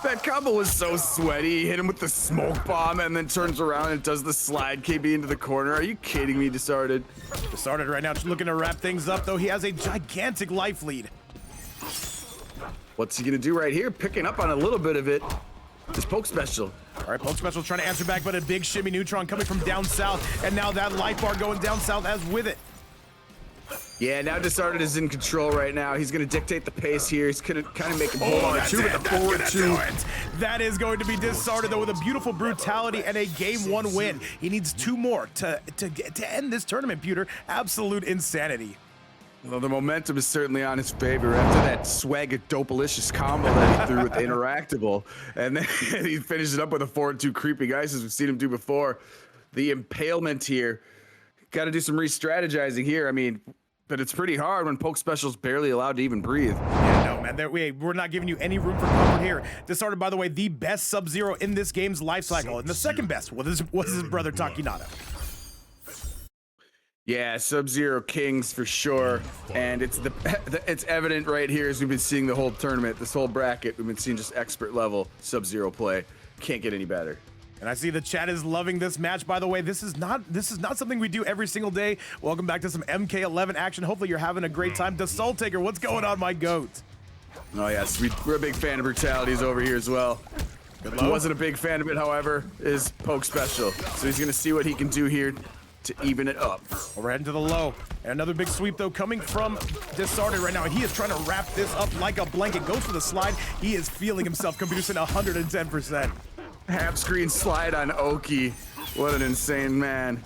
That combo was so sweaty. He hit him with the smoke bomb and then turns around and does the slide KB into the corner. Are you kidding me, Disarted? Disarted right now, looking to wrap things up, though. He has a gigantic life lead. What's he gonna do right here? Picking up on a little bit of it is PokeSpecial. All right, PokeSpecial trying to answer back, but a big shimmy neutron coming from down south, and now that life bar going down south as with it. Yeah, now Disarted is in control right now. He's going to dictate the pace here. He's going to kind of make him hold on to with the forward 2. That is going to be Disarted, though, with a beautiful brutality and a game 1 win. He needs 2 more to end this tournament, Pewter. Absolute insanity. Well, the momentum is certainly on his favor after that swag-a-dopalicious combo that he threw with the Interactable. And then he finishes it up with a forward 2 creeping ice, as we've seen him do before. The impalement here. Got to do some re-strategizing here. I mean, but it's pretty hard when PokeSpecial's barely allowed to even breathe. Yeah, no, man. We're not giving you any room for comfort here. Disarted, by the way, the best Sub-Zero in this game's life cycle. And the second best was his brother Takinada. Yeah, Sub-Zero kings for sure. And it's it's evident right here as we've been seeing the whole tournament, this whole bracket. We've been seeing just expert level Sub-Zero play. Can't get any better. And I see the chat is loving this match, by the way. This is not something we do every single day. Welcome back to some MK11 action. Hopefully you're having a great time. The Soul Taker, what's going on, my goat? Oh yes, we're a big fan of brutalities over here as well. Who wasn't a big fan of it, however, is PokeSpecial. So he's gonna see what he can do here to even it up. We're heading to the low. And another big sweep, though, coming from Disarted right now. And he is trying to wrap this up like a blanket. Goes for the slide. He is feeling himself, producing 110%. Half screen slide on Oki. What an insane man.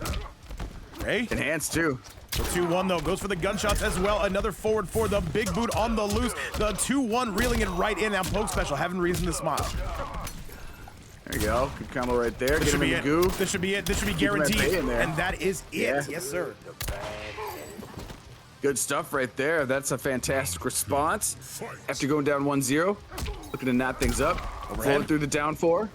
Hey. Enhanced too. The 2-1 though, goes for the gunshots as well. Another forward for the big boot on the loose. The 2-1 reeling it right in. Now PokeSpecial having reason to smile. There you go. Good combo right there. Get him in the goo. This should be it. This should be guaranteed. And that is it. Yeah. Yes, sir. Good stuff right there. That's a fantastic response. After going down 1-0, looking to knot things up. Flowing through the down 4.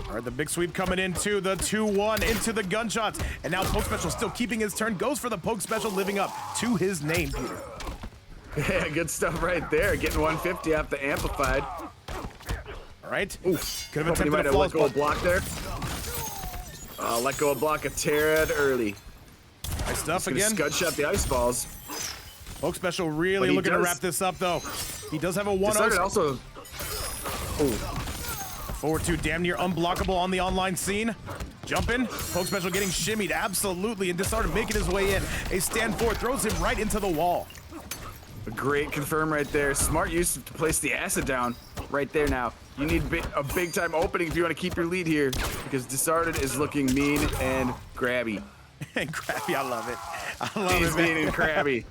All right, the big sweep coming in too. The 2-1 into the gunshots. And now PokeSpecial still keeping his turn. Goes for the PokeSpecial, living up to his name, Peter. Yeah, good stuff right there. Getting 150 off the amplified. All right. Oof. Could have attempted a let go flawless of block there. Let go of block a Terrad early. Nice stuff again. Scud shot the ice balls. PokeSpecial really looking to wrap this up though. He does have a 1-0. Also. Ooh. Forward 2, damn near unblockable on the online scene. Jumping, PokeSpecial getting shimmied, absolutely, and Disarted making his way in. A stand 4 throws him right into the wall. A great confirm right there. Smart use to place the acid down right there now. You need a big time opening if you want to keep your lead here, because Disarted is looking mean and grabby. And crabby, I love it. I love He's it, man. mean and crabby.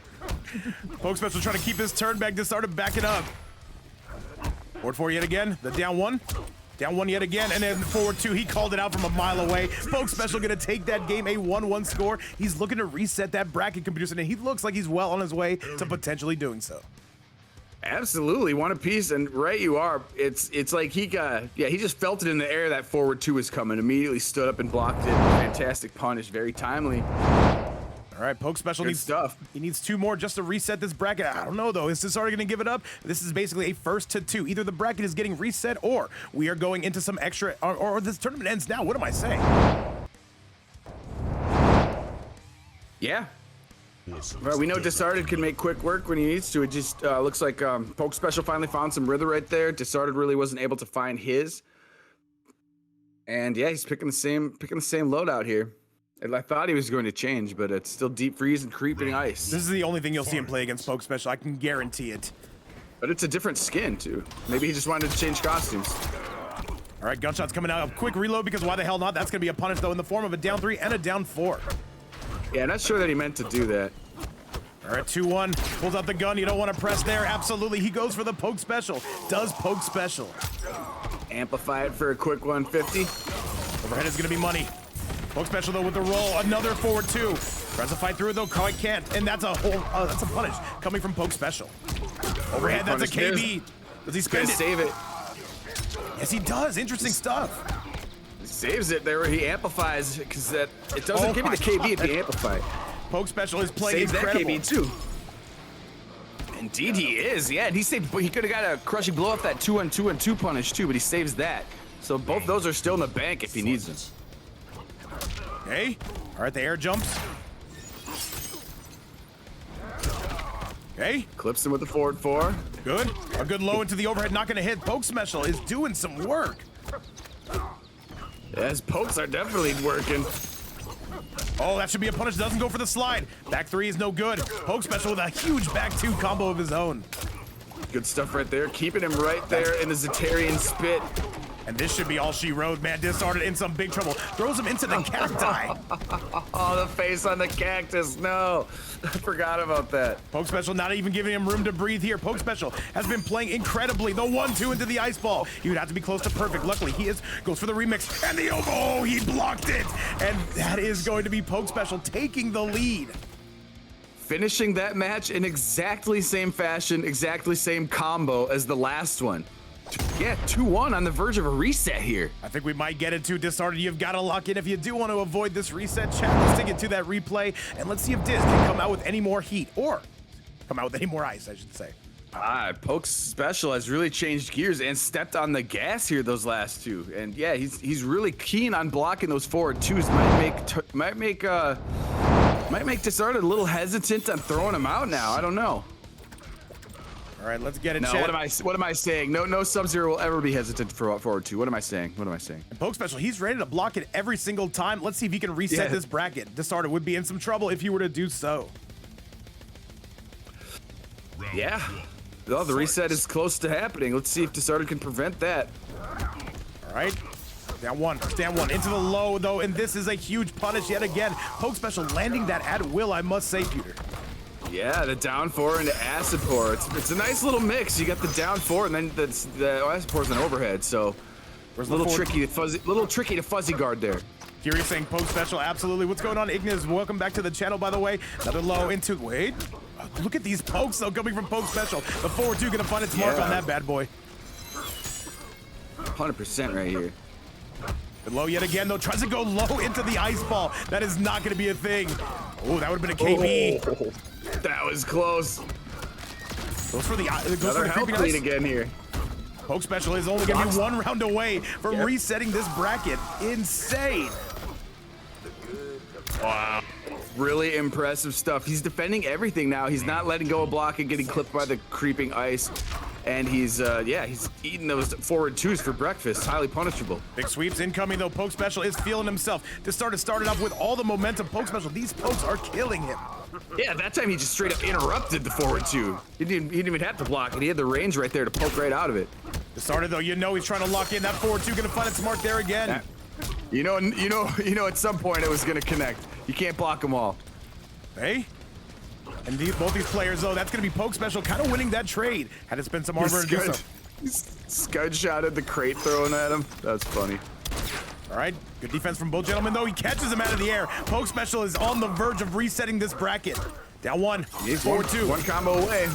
PokeSpecial trying to keep his turn back. Disarted backing up. Forward 4 yet again. The down 1. Down 1 yet again, and then forward 2. He called it out from a mile away. PokeSpecial gonna take that game, a 1-1 score. He's looking to reset that bracket computer, and he looks like he's well on his way to potentially doing so. Absolutely, one apiece, and right you are. It's like he just felt it in the air that forward 2 was coming. Immediately stood up and blocked it. Fantastic punish, very timely. All right, PokeSpecial needs stuff. He needs 2 more just to reset this bracket. I don't know though. Is this already going to give it up? This is basically a first to 2. Either the bracket is getting reset, or we are going into some extra, or this tournament ends now. What am I saying? Yeah. Right, we know Disarted can make quick work when he needs to. It just looks like PokeSpecial finally found some rhythm right there. Disarted really wasn't able to find his. And yeah, he's picking the same loadout here. And I thought he was going to change, but it's still deep freeze and creeping ice. This is the only thing you'll see him play against PokeSpecial. I can guarantee it. But it's a different skin too. Maybe he just wanted to change costumes. All right, Gunshot's coming out. A quick reload because why the hell not? That's going to be a punish though in the form of a down 3 and a down 4. Yeah, not sure that he meant to do that. All right, 2-1. Pulls out the gun. You don't want to press there. Absolutely. He goes for the PokeSpecial. Does PokeSpecial. Amplify it for a quick 150. Overhead is going to be money. PokeSpecial though with the roll. Another forward 2. Tries to fight through it though. Quite can't. And that's a whole. That's a punish coming from PokeSpecial. Overhead. That's a KB. Does he spend it? Save it. Yes, he does. Interesting stuff. He saves it there where he amplifies because that it doesn't give you the KB if you amplify. PokeSpecial is playing Saves incredible. that KB too. Indeed, he is. Yeah, and he saved. He could have got a crushing blow off that 2-on-2-on-2 punish too, but he saves that. So both those are still in the bank if he needs them. Okay. All right, the air jumps. Okay. Clips him with the forward 4. Good. A good low into the overhead. Not going to hit. PokeSpecial is doing some work. Yeah, his pokes are definitely working. Oh, that should be a punish. Doesn't go for the slide. Back 3 is no good. PokeSpecial with a huge back 2 combo of his own. Good stuff right there. Keeping him right there in the Zetarian spit. And this should be all she wrote, man. Disarted in some big trouble. Throws him into the cacti. Oh, the face on the cactus. No, I forgot about that. PokeSpecial not even giving him room to breathe here. PokeSpecial has been playing incredibly. The 1-2 into the ice ball. He would have to be close to perfect. Luckily, he goes for the remix. And the oh, he blocked it. And that is going to be PokeSpecial taking the lead. Finishing that match in exactly same fashion, exactly same combo as the last one. Yeah, 2-1 on the verge of a reset here. I think we might get it to Disarted. You've got to lock in if you do want to avoid this reset. Chat, let's take it to that replay, and let's see if Diz can come out with any more heat, or come out with any more ice, I should say. PokeSpecial has really changed gears and stepped on the gas here those last 2. And yeah, he's really keen on blocking those forward 2s. Might make Disarted a little hesitant on throwing him out now. I don't know. All right, let's get it. No, chat. what am I saying? No Sub-Zero will ever be hesitant for forward 2. What am I saying? And PokeSpecial, he's ready to block it every single time. Let's see if he can reset this bracket. Disarted would be in some trouble if he were to do so. Yeah. Well, the reset is close to happening. Let's see if Disarted can prevent that. All right. Down 1. Stand 1 into the low, though, and this is a huge punish yet again. PokeSpecial landing that at will, I must say, Peter. Yeah, the down 4 into acid pour. It's a nice little mix. You got the down 4, and then the acid pour is an overhead, so a little tricky to fuzzy guard there. Curious saying PokeSpecial, absolutely. What's going on, Ignis? Welcome back to the channel, by the way. Another low into wait. Look at these pokes though coming from PokeSpecial. The forward 2 gonna find its mark on that bad boy. 100% right here. Good low yet again though. Tries to go low into the ice ball. That is not gonna be a thing. Oh, that would have been a KB. Oh, that was close. Goes for the another health lead again here. PokeSpecial is only gonna be 1 round away from resetting this bracket. Insane. Wow. Really impressive stuff. He's defending everything now. He's not letting go of block and getting clipped by the creeping ice. And he's eating those forward 2s for breakfast. Highly punishable. Big sweeps incoming though. PokeSpecial is feeling himself. Started off with all the momentum. PokeSpecial, these pokes are killing him. Yeah, that time he just straight up interrupted the forward 2. He didn't even have to block it. He had the range right there to poke right out of it. Disarted though, you know he's trying to lock in that forward 2, gonna find its mark there again. You know, at some point it was gonna connect. You can't block them all. Hey. And both these players, though, that's going to be PokeSpecial kind of winning that trade. Had to spend some armor to do so. Scud shotted the crate throwing at him. That's funny. All right, good defense from both gentlemen, though. He catches him out of the air. PokeSpecial is on the verge of resetting this bracket. Down 1, forward 2. One combo away.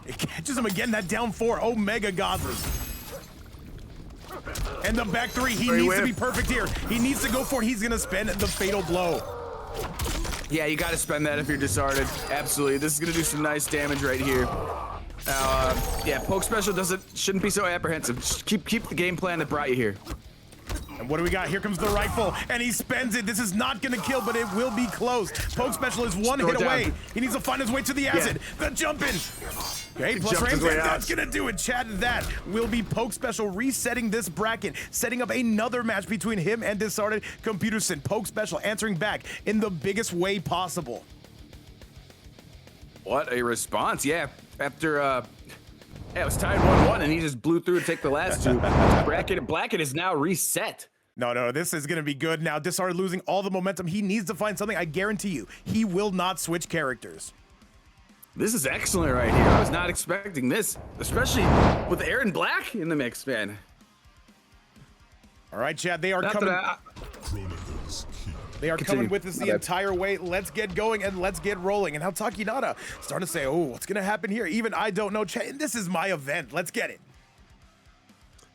It catches him again, that down 4. Omega Godly. And the back 3, he needs to be perfect here. He needs to go for it. He's going to spend the fatal blow. Yeah, you got to spend that if you're Disarted. Absolutely. This is going to do some nice damage right here. Yeah, PokeSpecial shouldn't be so apprehensive. Just keep the game plan that brought you here. And what do we got? Here comes the rifle, and he spends it. This is not gonna kill, but it will be close. PokeSpecial is one hit away. He needs to find his way to the acid. The jump in. Okay, plus range, that's gonna do it, Chad. That will be PokeSpecial resetting this bracket, setting up another match between him and Disarted Computerson. PokeSpecial answering back in the biggest way possible. What a response. Yeah, after it was tied 1-1 and he just blew through to take the last two. Bracket is now reset. No, this is gonna be good. Now, Disarted losing all the momentum. He needs to find something. I guarantee you, he will not switch characters. This is excellent right here. I was not expecting this, especially with Erron Black in the mix, man. All right, Chad, they are coming. They are coming with us the entire way. Let's get going and let's get rolling. And how Takinada starting to say, oh, what's gonna happen here? Even I don't know, Chad. This is my event. Let's get it.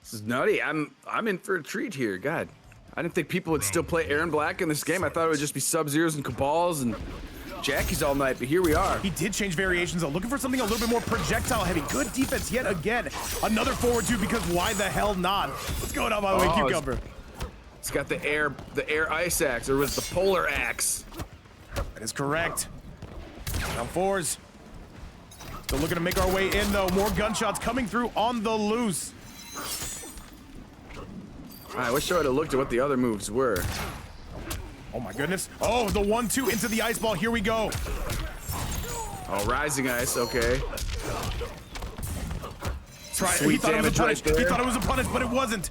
This is nutty. I'm in for a treat here. God, I didn't think people would still play Erron Black in this game. I thought it would just be Sub-Zeros and Kabals and Jacqui's all night, but here we are. He did change variations though, looking for something a little bit more projectile heavy. Good defense yet again. Another forward two, because why the hell not? What's going on, by the way, Cucumbah? It's got the air ice axe, or was the polar axe? That is correct. Down fours. Still looking to make our way in though. More gunshots coming through on the loose. I wish I would have looked at what the other moves were. Oh my goodness. Oh, the 1-2 into the ice ball. Here we go. Oh, rising ice, okay. He thought it was a punish. He thought it was a punish, but it wasn't.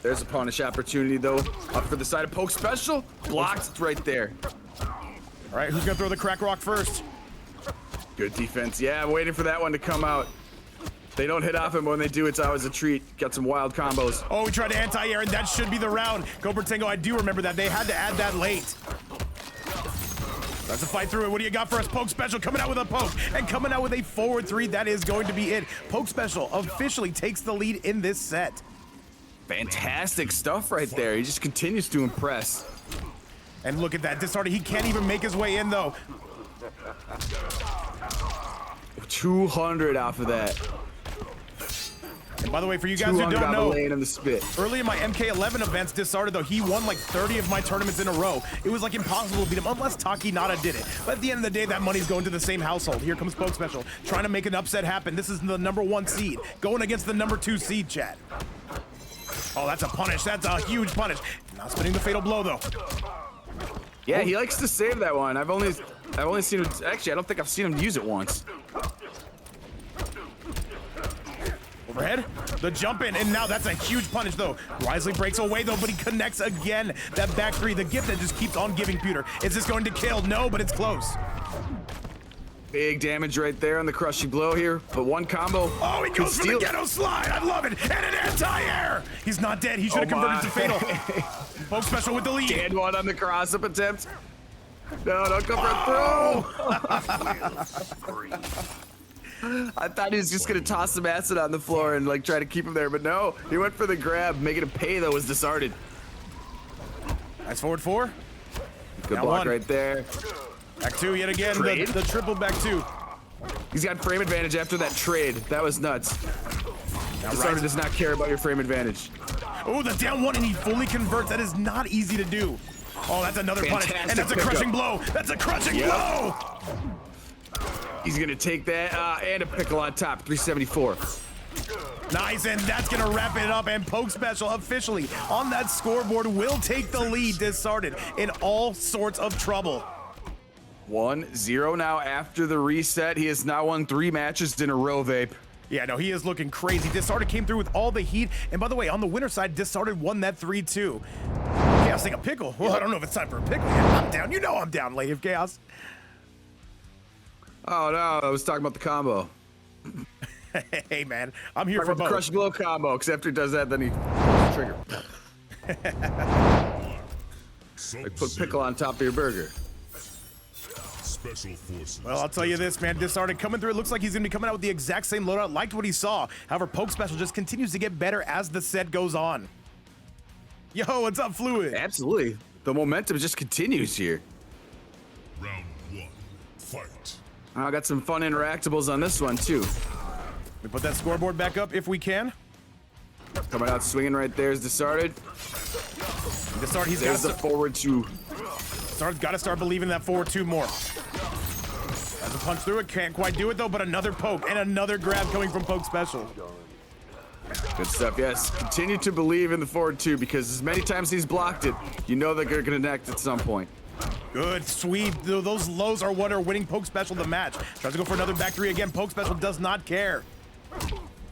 There's a punish opportunity though. Up for the side of PokeSpecial. Blocked right there. All right, who's gonna throw the crack rock first? Good defense. Yeah, I'm waiting for that one to come out. They don't hit off him, but when they do, it's always a treat. Got some wild combos. Oh, we tried to anti-air, and that should be the round. Cobra Tango, I do remember that. They had to add that late. Tries to fight through it. What do you got for us? PokeSpecial coming out with a poke and coming out with a forward three. That is going to be it. PokeSpecial officially takes the lead in this set. Fantastic stuff right there. He just continues to impress. And look at that. Disarted, he can't even make his way in, though. 200 off of that. And by the way, for you guys who don't know, in the spit. Early in my MK11 events, Disarted, though, he won like 30 of my tournaments in a row. It was like impossible to beat him unless Takinada did it. But at the end of the day, that money's going to the same household. Here comes PokeSpecial, trying to make an upset happen. This is the #1 seed, going against the #2 seed, Chad. Oh, that's a punish. That's a huge punish. Not spinning the fatal blow, though. Yeah, he likes to save that one. I've only seen him, actually, I don't think I've seen him use it once. Overhead, the jump in, and now that's a huge punish though. Wisely breaks away though, but he connects again. That back three, the gift that just keeps on giving Pewter. Is this going to kill? No, but it's close. Big damage right there on the crushy blow here, but one combo. Oh, he goes for the ghetto slide. I love it. And an anti-air. He's not dead. He should have converted to fatal. PokeSpecial with the lead. And one on the cross-up attempt. No, don't come through. I thought he was just gonna toss some acid on the floor and like try to keep him there, but no, he went for the grab, making him pay though. Was Disarted. Nice forward four. Good now block one. right there. Back two yet again. The triple back two. He's got frame advantage after that trade. That was nuts. Disarted does not care about your frame advantage. Oh, the down one, and he fully converts. That is not easy to do. Oh, that's another punish, and that's a crushing blow. That's a crushing blow. He's gonna take that and a pickle on top. 374. Nice, and that's gonna wrap it up. And PokeSpecial officially on that scoreboard will take the lead. Disarted in all sorts of trouble. 1-0 now after the reset. He has now won 3 matches in a row, Vape. Yeah, no, he is looking crazy. Disarted came through with all the heat. And by the way, on the winner side, Disarted won that 3-2. Chaos, take a pickle. Well, I don't know if it's time for a pickle yet. I'm down. You know I'm down, Lady of Chaos. Oh no, I was talking about the combo. Hey man, I'm here for both. The crush blow combo, because after he does that, then he pulls the trigger. Like put pickle on top of your burger. Special forces. Well, I'll tell you this, man. Disarted coming through. It looks like he's going to be coming out with the exact same loadout. Liked what he saw. However, PokeSpecial just continues to get better as the set goes on. Yo, what's up, Fluid? Absolutely. The momentum just continues here. Round 1. Fight. I got some fun interactables on this one, too. We put that scoreboard back up if we can. Coming out swinging right there is Disarted. Disarted, he's There's the got forward two. Disarted's got to start believing that forward two more. Has a punch through it, can't quite do it though, but another poke and another grab coming from PokeSpecial. Good stuff, yes. Continue to believe in the forward two because as many times he's blocked it, you know they're going to connect at some point. Good sweep. Those lows are what are winning PokeSpecial the match. Tries to go for another back three again. PokeSpecial does not care.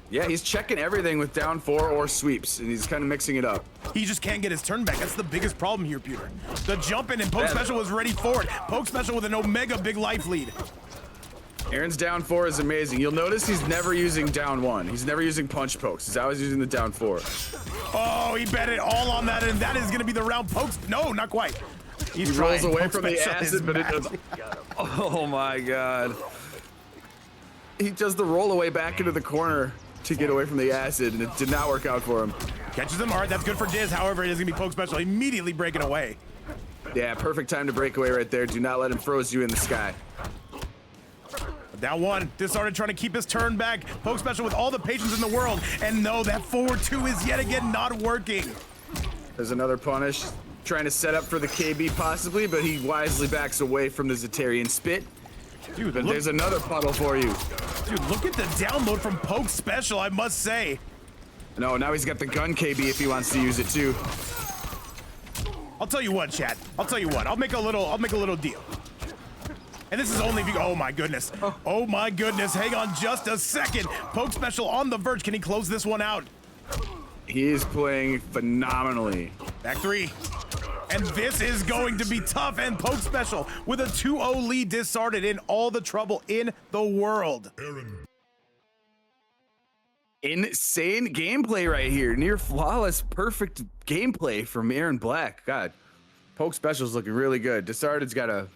Yeah, he's checking everything with down four or sweeps, and he's kind of mixing it up. He just can't get his turn back. That's the biggest problem here, Pewter. The jump in and PokeSpecial was ready for it. PokeSpecial with an Omega big life lead. Erron's down four is amazing. You'll notice he's never using down one. He's never using punch pokes. He's always using the down four. Oh, he bet it all on that, and that is going to be the round. No, not quite. He rolls away from the acid, but it does. Oh my god. He does the roll away back into the corner to get away from the acid, and it did not work out for him. Catches him hard. That's good for Diz. However, it is going to be PokeSpecial immediately breaking away. Yeah, perfect time to break away right there. Do not let him froze you in the sky. Down one. Disarted trying to keep his turn back. PokeSpecial with all the patience in the world. And no, that forward two is yet again not working. There's another punish. Trying to set up for the KB possibly, but he wisely backs away from the Zetarian spit. Dude, but there's another puddle for you. Dude, look at the download from PokeSpecial, I must say. No, now he's got the gun KB if he wants to use it too. I'll tell you what, chat. I'll tell you what. I'll make a little deal. And this is only if you, oh my goodness. Oh my goodness. Hang on just a second. PokeSpecial on the verge. Can he close this one out? He is playing phenomenally. Back three. And this is going to be tough. And PokeSpecial with a 2-0 lead, Disarted in all the trouble in the world. Insane gameplay right here. Near flawless, perfect gameplay from Erron Black. God, PokeSpecial's looking really good. Disarted's got to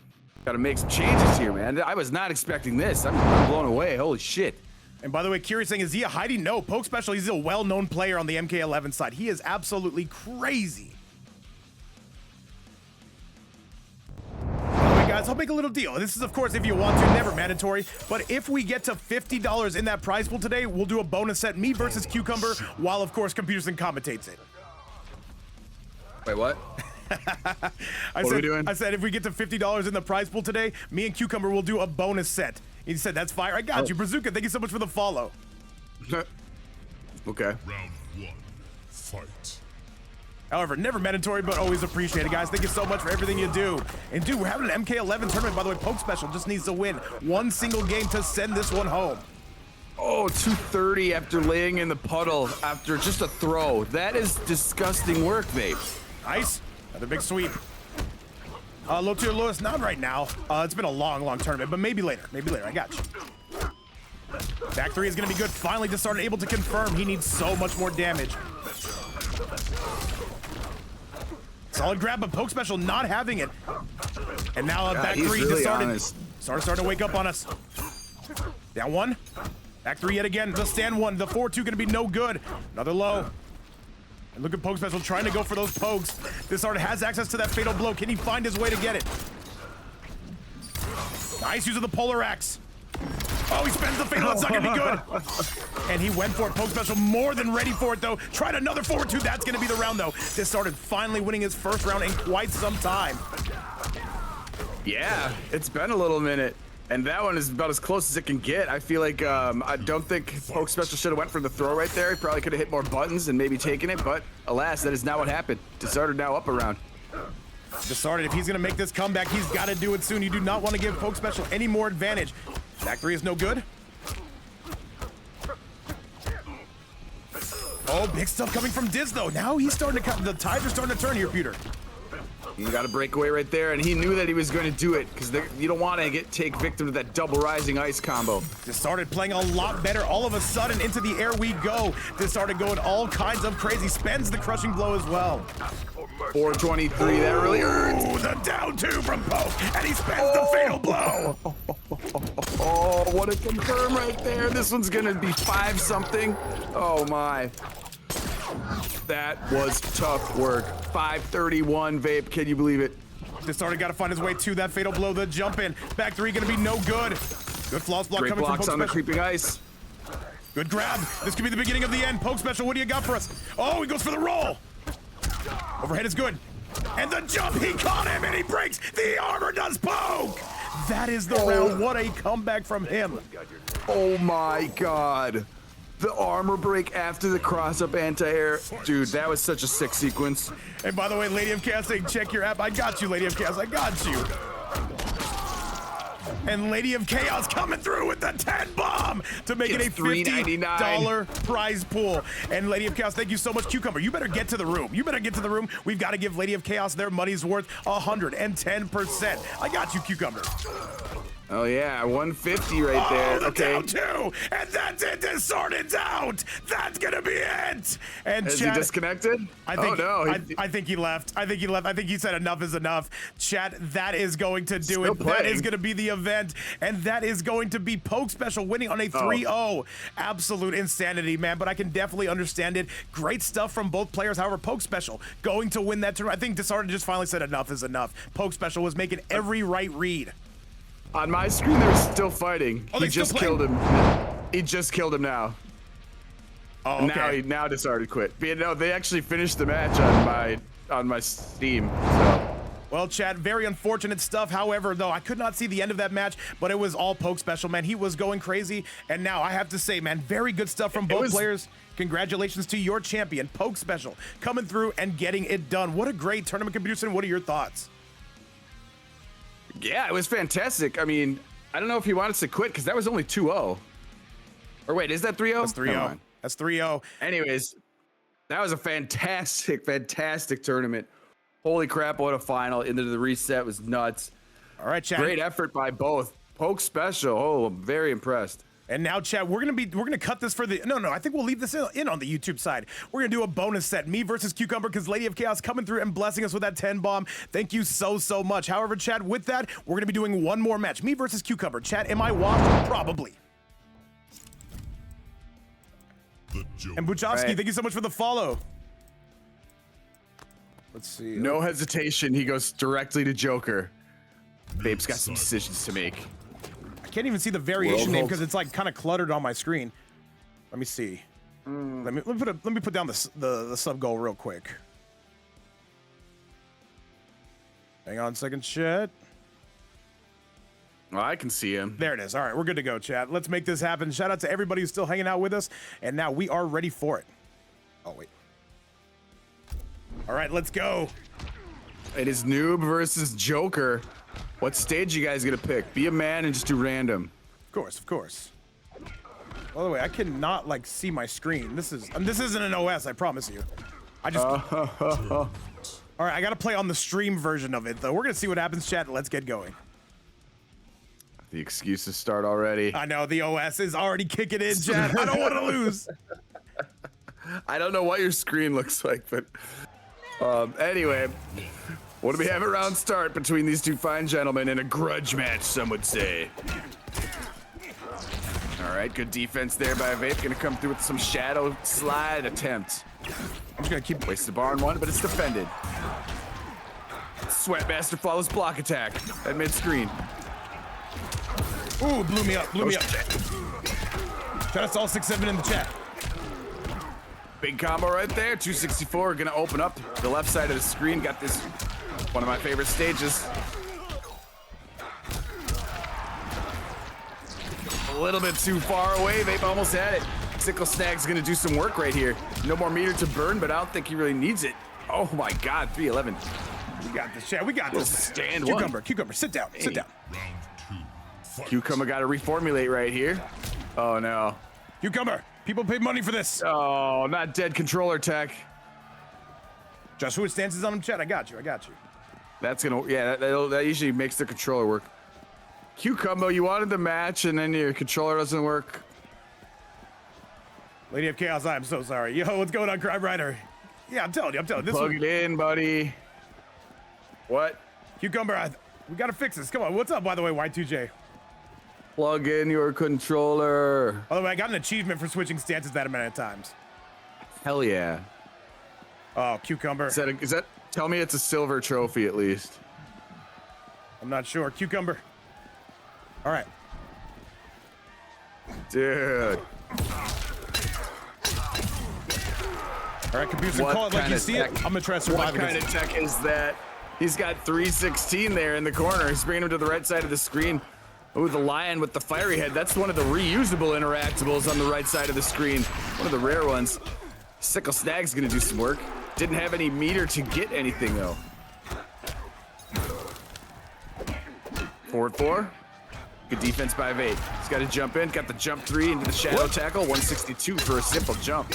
make some changes here, man. I was not expecting this. I'm blown away. Holy shit. And by the way, Curious saying, is he a hiding? No, PokeSpecial, he's a well-known player on the MK11 side. He is absolutely crazy. By the way, guys, I'll make a little deal. This is, of course, if you want to, never mandatory. But if we get to $50 in that prize pool today, we'll do a bonus set, me versus Cucumbah, while, of course, Computerson commentates it. Wait, what? What are we doing? I said if we get to $50 in the prize pool today, me and Cucumbah will do a bonus set. He said, that's fire. I got you. Bazooka, thank you so much for the follow. Okay. Round one, fight. However, never mandatory, but always appreciated, guys. Thank you so much for everything you do. And dude, we're having an MK11 tournament, by the way. PokeSpecial just needs to win one single game to send this one home. Oh, 230 after laying in the puddle after just a throw. That is disgusting work, Vape. Nice. Another big sweep. Low tier Lewis, not right now. It's been a long, long tournament, but maybe later. Maybe later. I got you. Back three is going to be good. Finally, Disarted able to confirm. He needs so much more damage. Solid grab, but PokeSpecial not having it. And now back three, really Disarted. Starting to wake up on us. Down one. Back three yet again. The stand one. The 4-2 going to be no good. Another low. And look at PokeSpecial trying to go for those pokes. Disarted has access to that fatal blow. Can he find his way to get it? Nice use of the Polar Axe. Oh, he spends the fatal. That's not going to be good. And he went for it. PokeSpecial more than ready for it, though. Tried another forward two. That's going to be the round, though. Disarted finally winning his first round in quite some time. Yeah, it's been a little minute. And that one is about as close as it can get. I feel like I don't think PokeSpecial should have went for the throw right there. He probably could have hit more buttons and maybe taken it, but alas, that is not what happened. Disarted now up a round. Disarted, if he's going to make this comeback, he's got to do it soon. You do not want to give PokeSpecial any more advantage. Back three is no good. Oh, big stuff coming from Diz, though. Now he's starting to the tides are starting to turn here, Peter. He got a breakaway right there, and he knew that he was going to do it because you don't want to take victim to that double rising ice combo. Disarted playing a lot better. All of a sudden, into the air we go. Disarted going all kinds of crazy. Spends the crushing blow as well. 423, that really hurts. Ooh, the down two from Poke, and he spends the fatal blow. Oh, what a confirm right there. This one's going to be 5-something. Oh, my. That was tough work. 531 Vape. Can you believe it? Disarted got to find his way to that fatal blow. The jump in. Back three going to be no good. Good flawless block Great coming blocks from on the PokeSpecial. creeping ice. Good grab. This could be the beginning of the end. PokeSpecial, what do you got for us? Oh, he goes for the roll. Overhead is good. And the jump, he caught him and he breaks. The armor does poke. That is the round. What a comeback from him. Oh my God. The armor break after the cross-up anti-air. Dude, that was such a sick sequence. And by the way, Lady of Chaos saying, check your app. I got you, Lady of Chaos. I got you. And Lady of Chaos coming through with the 10 bomb to make it a $50 prize pool. And Lady of Chaos, thank you so much. Cucumbah, you better get to the room. You better get to the room. We've got to give Lady of Chaos their money's worth, 110%. I got you, Cucumbah. Oh yeah, 150 right there. The Okay. down two, and that's it. Disarted's out. That's gonna be it. And Is chat, he disconnected? I think, oh no. I think he left. I think he left. I think he said enough is enough. Chat, that is going to do it. That is going to be the event, and that is going to be PokeSpecial winning on a 3-0. Absolute insanity, man. But I can definitely understand it. Great stuff from both players. However, PokeSpecial going to win that tournament. I think Disarted just finally said enough is enough. PokeSpecial was making every right read. On my screen, they're still fighting. Oh, he just killed him. He just killed him now. Oh, okay. Now Disarted quit. But, no, they actually finished the match on my Steam. So. Well, Chad, very unfortunate stuff. However, though, I could not see the end of that match, but it was all PokeSpecial, man. He was going crazy. And now I have to say, man, very good stuff from both players. Congratulations to your champion, PokeSpecial, coming through and getting it done. What a great tournament, Computer Sin. What are your thoughts? Yeah, it was fantastic. I mean, I don't know if he wanted to quit because that was only 2-0. Or wait, is that 3-0? That's 3-0. That's 3-0. Anyways, that was a fantastic, fantastic tournament. Holy crap, what a final. Into the reset was nuts. All right, Chad. Great effort by both. PokeSpecial. Oh, I'm very impressed. And now, Chad, we're gonna cut this for the no. I think we'll leave this in on the YouTube side. We're gonna do a bonus set, me versus Cucumbah, because Lady of Chaos coming through and blessing us with that 10 bomb. Thank you so much. However, Chad, with that, we're gonna be doing one more match, me versus Cucumbah. Chad, am I washed? Probably. And Buchowski, thank you so much for the follow. Let's see. No hesitation. He goes directly to Joker. Vape's got some decisions to make. I can't even see the variation name because it's like kind of cluttered on my screen. Let me see. Let me put down the sub goal real quick. Hang on a second, chat. Oh, I can see him. There it is. All right, we're good to go, chat. Let's make this happen. Shout out to everybody who's still hanging out with us, and now we are ready for it. Oh wait. All right, let's go. It is Noob versus Joker. What stage you guys gonna pick? Be a man and just do random. Of course, of course. By the way, I cannot like see my screen. This isn't an OS, I promise you. I just. All right, I gotta play on the stream version of it though. We're gonna see what happens, chat. Let's get going. The excuses start already. I know the OS is already kicking in, chat. I don't want to lose. I don't know what your screen looks like, but anyway. What do we have a round start between these two fine gentlemen in a grudge match, some would say. All right, good defense there by Vape. Gonna come through with some shadow slide attempt. I'm just gonna keep Waste the bar on one, but it's defended. Sweatmaster follows block attack at mid-screen. Ooh, blew me up, blew me up. Shout out to all 6-7 in the chat. Big combo right there. 264 gonna open up the left side of the screen. Got this, one of my favorite stages. A little bit too far away. Vape almost had it. Sickle Snag's gonna do some work right here. No more meter to burn, but I don't think he really needs it. Oh my God, 311. We got this, chat. We got this. Stand Cucumbah, one. Cucumbah, sit down, sit down. Round 2. Cucumbah got to reformulate right here. Oh no. Cucumbah, people paid money for this. Oh, not dead controller tech. Just who stances on him, chat. I got you, I got you. That's gonna, yeah, that usually makes the controller work. Cucumbah, you wanted the match and then your controller doesn't work. Lady of Chaos, I am so sorry. Yo, what's going on, Crime Rider? Yeah, I'm telling you, this Plug one. it in, buddy. What? Cucumbah, we gotta fix this. Come on, what's up, by the way, Y2J? Plug in your controller. By the way, I got an achievement for switching stances that amount of times. Hell yeah. Oh, Cucumbah. Is that, tell me it's a silver trophy at least. I'm not sure. Cucumbah. All right. Dude. All right, computer, call it like you see it. I'm gonna try to survive. What kind of tech is that? He's got 316 there in the corner. He's bringing him to the right side of the screen. Ooh, the lion with the fiery head. That's one of the reusable interactables on the right side of the screen. One of the rare ones. Sickle Snag's gonna do some work. Didn't have any meter to get anything though. Forward 4. Good defense by Vape. He's got to jump in. Got the jump 3 into the shadow tackle. 162 for a simple jump.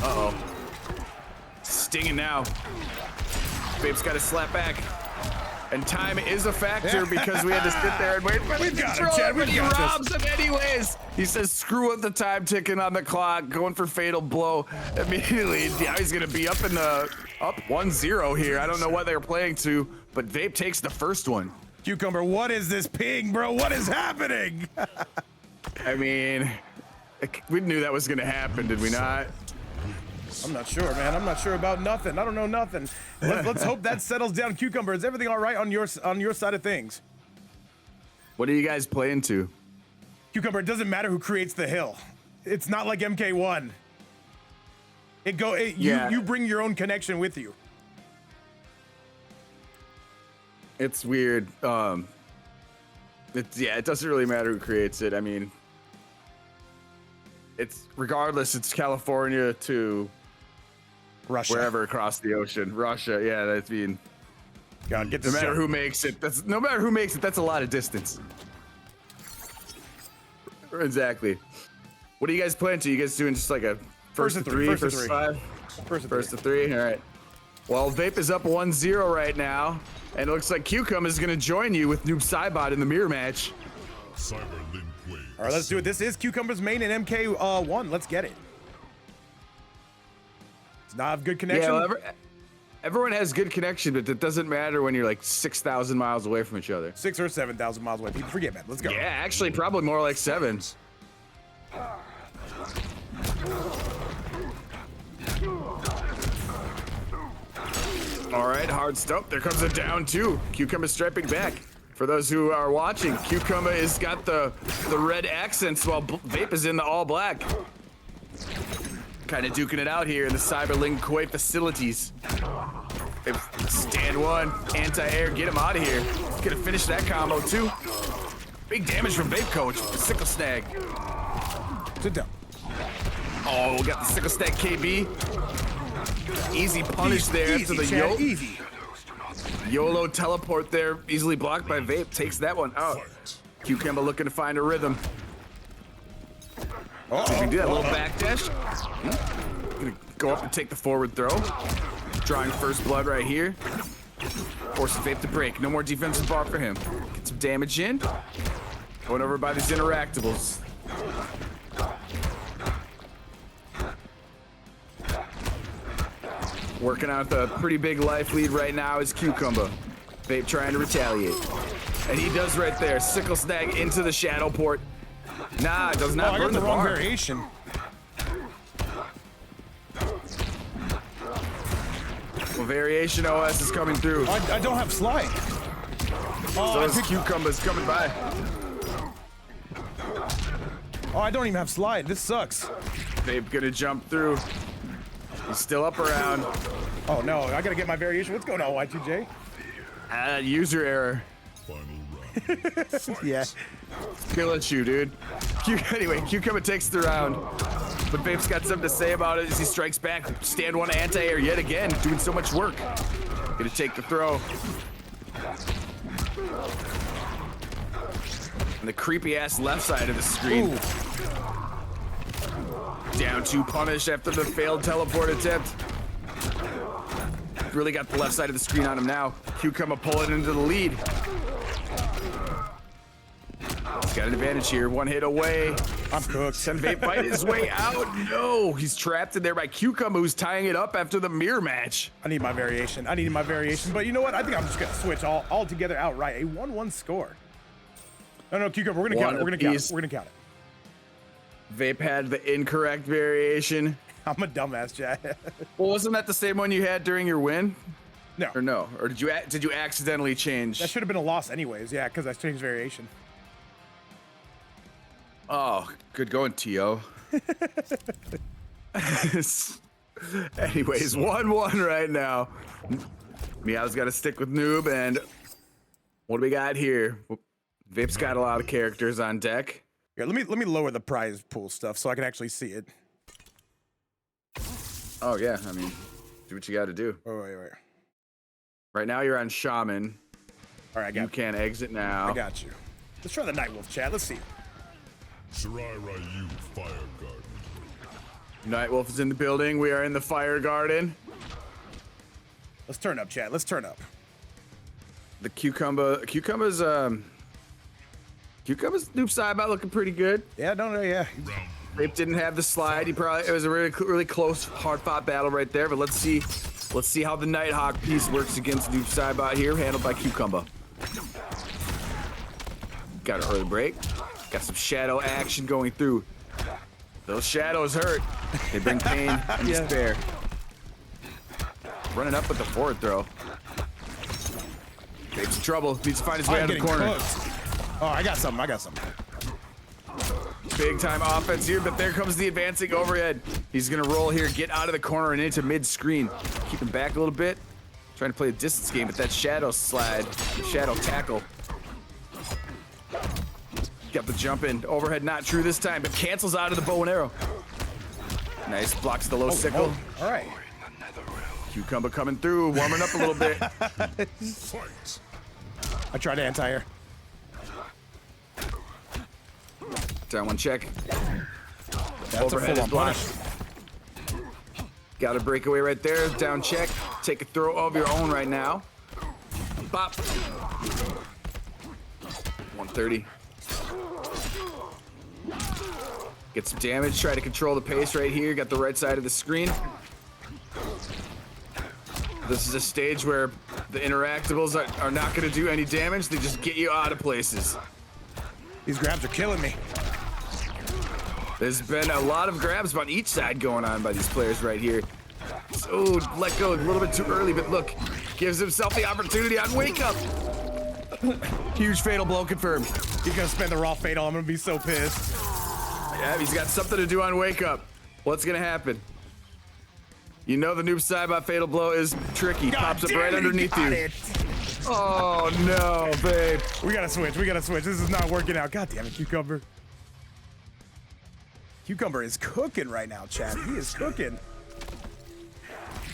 Uh-oh. Stinging now. Vape's got to slap back. And time is a factor because we had to sit there and wait for the controller, but he robs him anyways. He says, screw up the time ticking on the clock, going for fatal blow immediately. Now he's gonna be up 1-0 here. I don't know what they're playing to, but Vape takes the first one. Cucumbah, what is this ping, bro? What is happening? I mean, we knew that was gonna happen, did we not? I'm not sure, man. I'm not sure about nothing. I don't know nothing. Let's hope that settles down. Cucumbah, is everything all right on your side of things? What are you guys playing to? Cucumbah, it doesn't matter who creates the hill. It's not like MK1. You bring your own connection with you. It's weird. It doesn't really matter who creates it. I mean, regardless, it's California to Russia, wherever across the ocean. Russia, yeah. That's mean. God, get this. No matter who makes it, no matter who makes it. That's a lot of distance. Exactly. What are you guys playing to? You guys doing just like a first of 3, first of 5? First of 3. All right. Well, Vape is up 1-0 right now, and it looks like Cucumbah is going to join you with Noob Saibot in the mirror match. All right, let's do it. This is Cucumbah's main in MK1. Let's get it. It's not a good connection. Yeah, well, everyone has good connection, but it doesn't matter when you're like 6,000 miles away from each other. 6,000 or 7,000 miles away. People forget, man. Let's go. Yeah, actually, probably more like 7. All right, hard stump. There comes a down 2. Cucumbah striping back. For those who are watching, Cucumbah has got the red accents while Vape is in the all black. Kind of duking it out here in the Cyberling Kuwait facilities. Stand 1, anti-air, get him out of here. Gonna finish that combo too. Big damage from VapeCoach. Sickle Snag. Sit down. Oh, we got the Sickle Snag KB. Easy punish there after the easy. YOLO teleport there, easily blocked by Vape. Takes that one out. Cucumbah looking to find a rhythm. So you can do that little backdash. Gonna go up and take the forward throw. Drawing first blood right here. Forcing Vape to break. No more defensive bar for him. Get some damage in. Going over by these interactables. Working out the pretty big life lead right now is Cucumbah. Vape trying to retaliate. And he does right there. Sickle Snag into the shadow port. Nah, it does not burn the wrong bar. Variation. Well, variation OS is coming through. I don't have slide. So this Cucumbah's coming by. Oh, I don't even have slide. This sucks. Vape gonna jump through. He's still up around. Oh no, I gotta get my variation. What's going on, Y2J? User error. Final round. Yeah. Kill at you, dude. Anyway, Cucumbah takes the round. But Vape's got something to say about it as he strikes back. Stand 1 anti-air yet again, doing so much work. Gonna take the throw. On the creepy ass left side of the screen. Ooh. Down 2 punish after the failed teleport attempt. Really got the left side of the screen on him now. Cucumbah pulling into the lead. He's got an advantage here. 1 hit away. I'm cooked. Can Vape fight his way out? No, he's trapped in there by Cucumbah, who's tying it up after the mirror match. I need my variation. But you know what? I think I'm just gonna switch all together outright. A 1-1 score. No, Cucumbah. We're gonna count it. We're gonna count it. Vape had the incorrect variation. I'm a dumbass, Jack. Well, wasn't that the same one you had during your win? No. Or no? Or did you accidentally change? That should have been a loss anyways. Yeah, because I changed variation. Oh, good going, T.O. Anyways, 1-1 right now. Meow's got to stick with Noob, and what do we got here? Vape's got a lot of characters on deck. Yeah, let me lower the prize pool stuff so I can actually see it. Oh yeah, I mean, do what you got to do. Oh wait. Right now you're on Shaman. All right, I got You can't exit now. I got you. Let's try the Nightwolf, chat. Let's see. Shirai Ryu Fire Garden. Nightwolf is in the building. We are in the Fire Garden. Let's turn up, chat. Let's turn up. The Cucumbah's Noob Saibot looking pretty good. Yeah, yeah. Vape didn't have the slide. It was a really close, hard-fought battle right there. But let's see how the Nighthawk piece works against Noob Saibot here, handled by Cucumbah. Got an early break. Got some shadow action going through. Those shadows hurt. They bring pain and despair. Running up with the forward throw. Vape's in trouble. Needs to find his way out of the corner. Cooked. Oh, I got something. Big time offense here, but there comes the advancing overhead. He's gonna roll here, get out of the corner and into mid-screen. Keep him back a little bit. Trying to play a distance game, but that shadow slide, shadow tackle. Got the jump in. Overhead not true this time, but cancels out of the bow and arrow. Nice, blocks the low sickle. All right. Cucumbah coming through, warming up a little bit. Fight. I tried anti-air. Down one check. That's Overhead a is blocked. Got a breakaway right there. Down check. Take a throw of your own right now. Bop. 130. Get some damage. Try to control the pace right here. Got the right side of the screen. This is a stage where the interactables are not going to do any damage. They just get you out of places. These grabs are killing me. There's been a lot of grabs on each side going on by these players right here. So let go a little bit too early, but look, gives himself the opportunity on wake up. Huge fatal blow confirmed. He's gonna spend the raw fatal. I'm gonna be so pissed. Yeah, he's got something to do on wake up. What's gonna happen? You know the Noob Saibot fatal blow is tricky. Pops up right underneath you. Oh no, babe. We gotta switch. This is not working out. God damn it, Cucumber. Cucumber is cooking right now, Chad. He is cooking.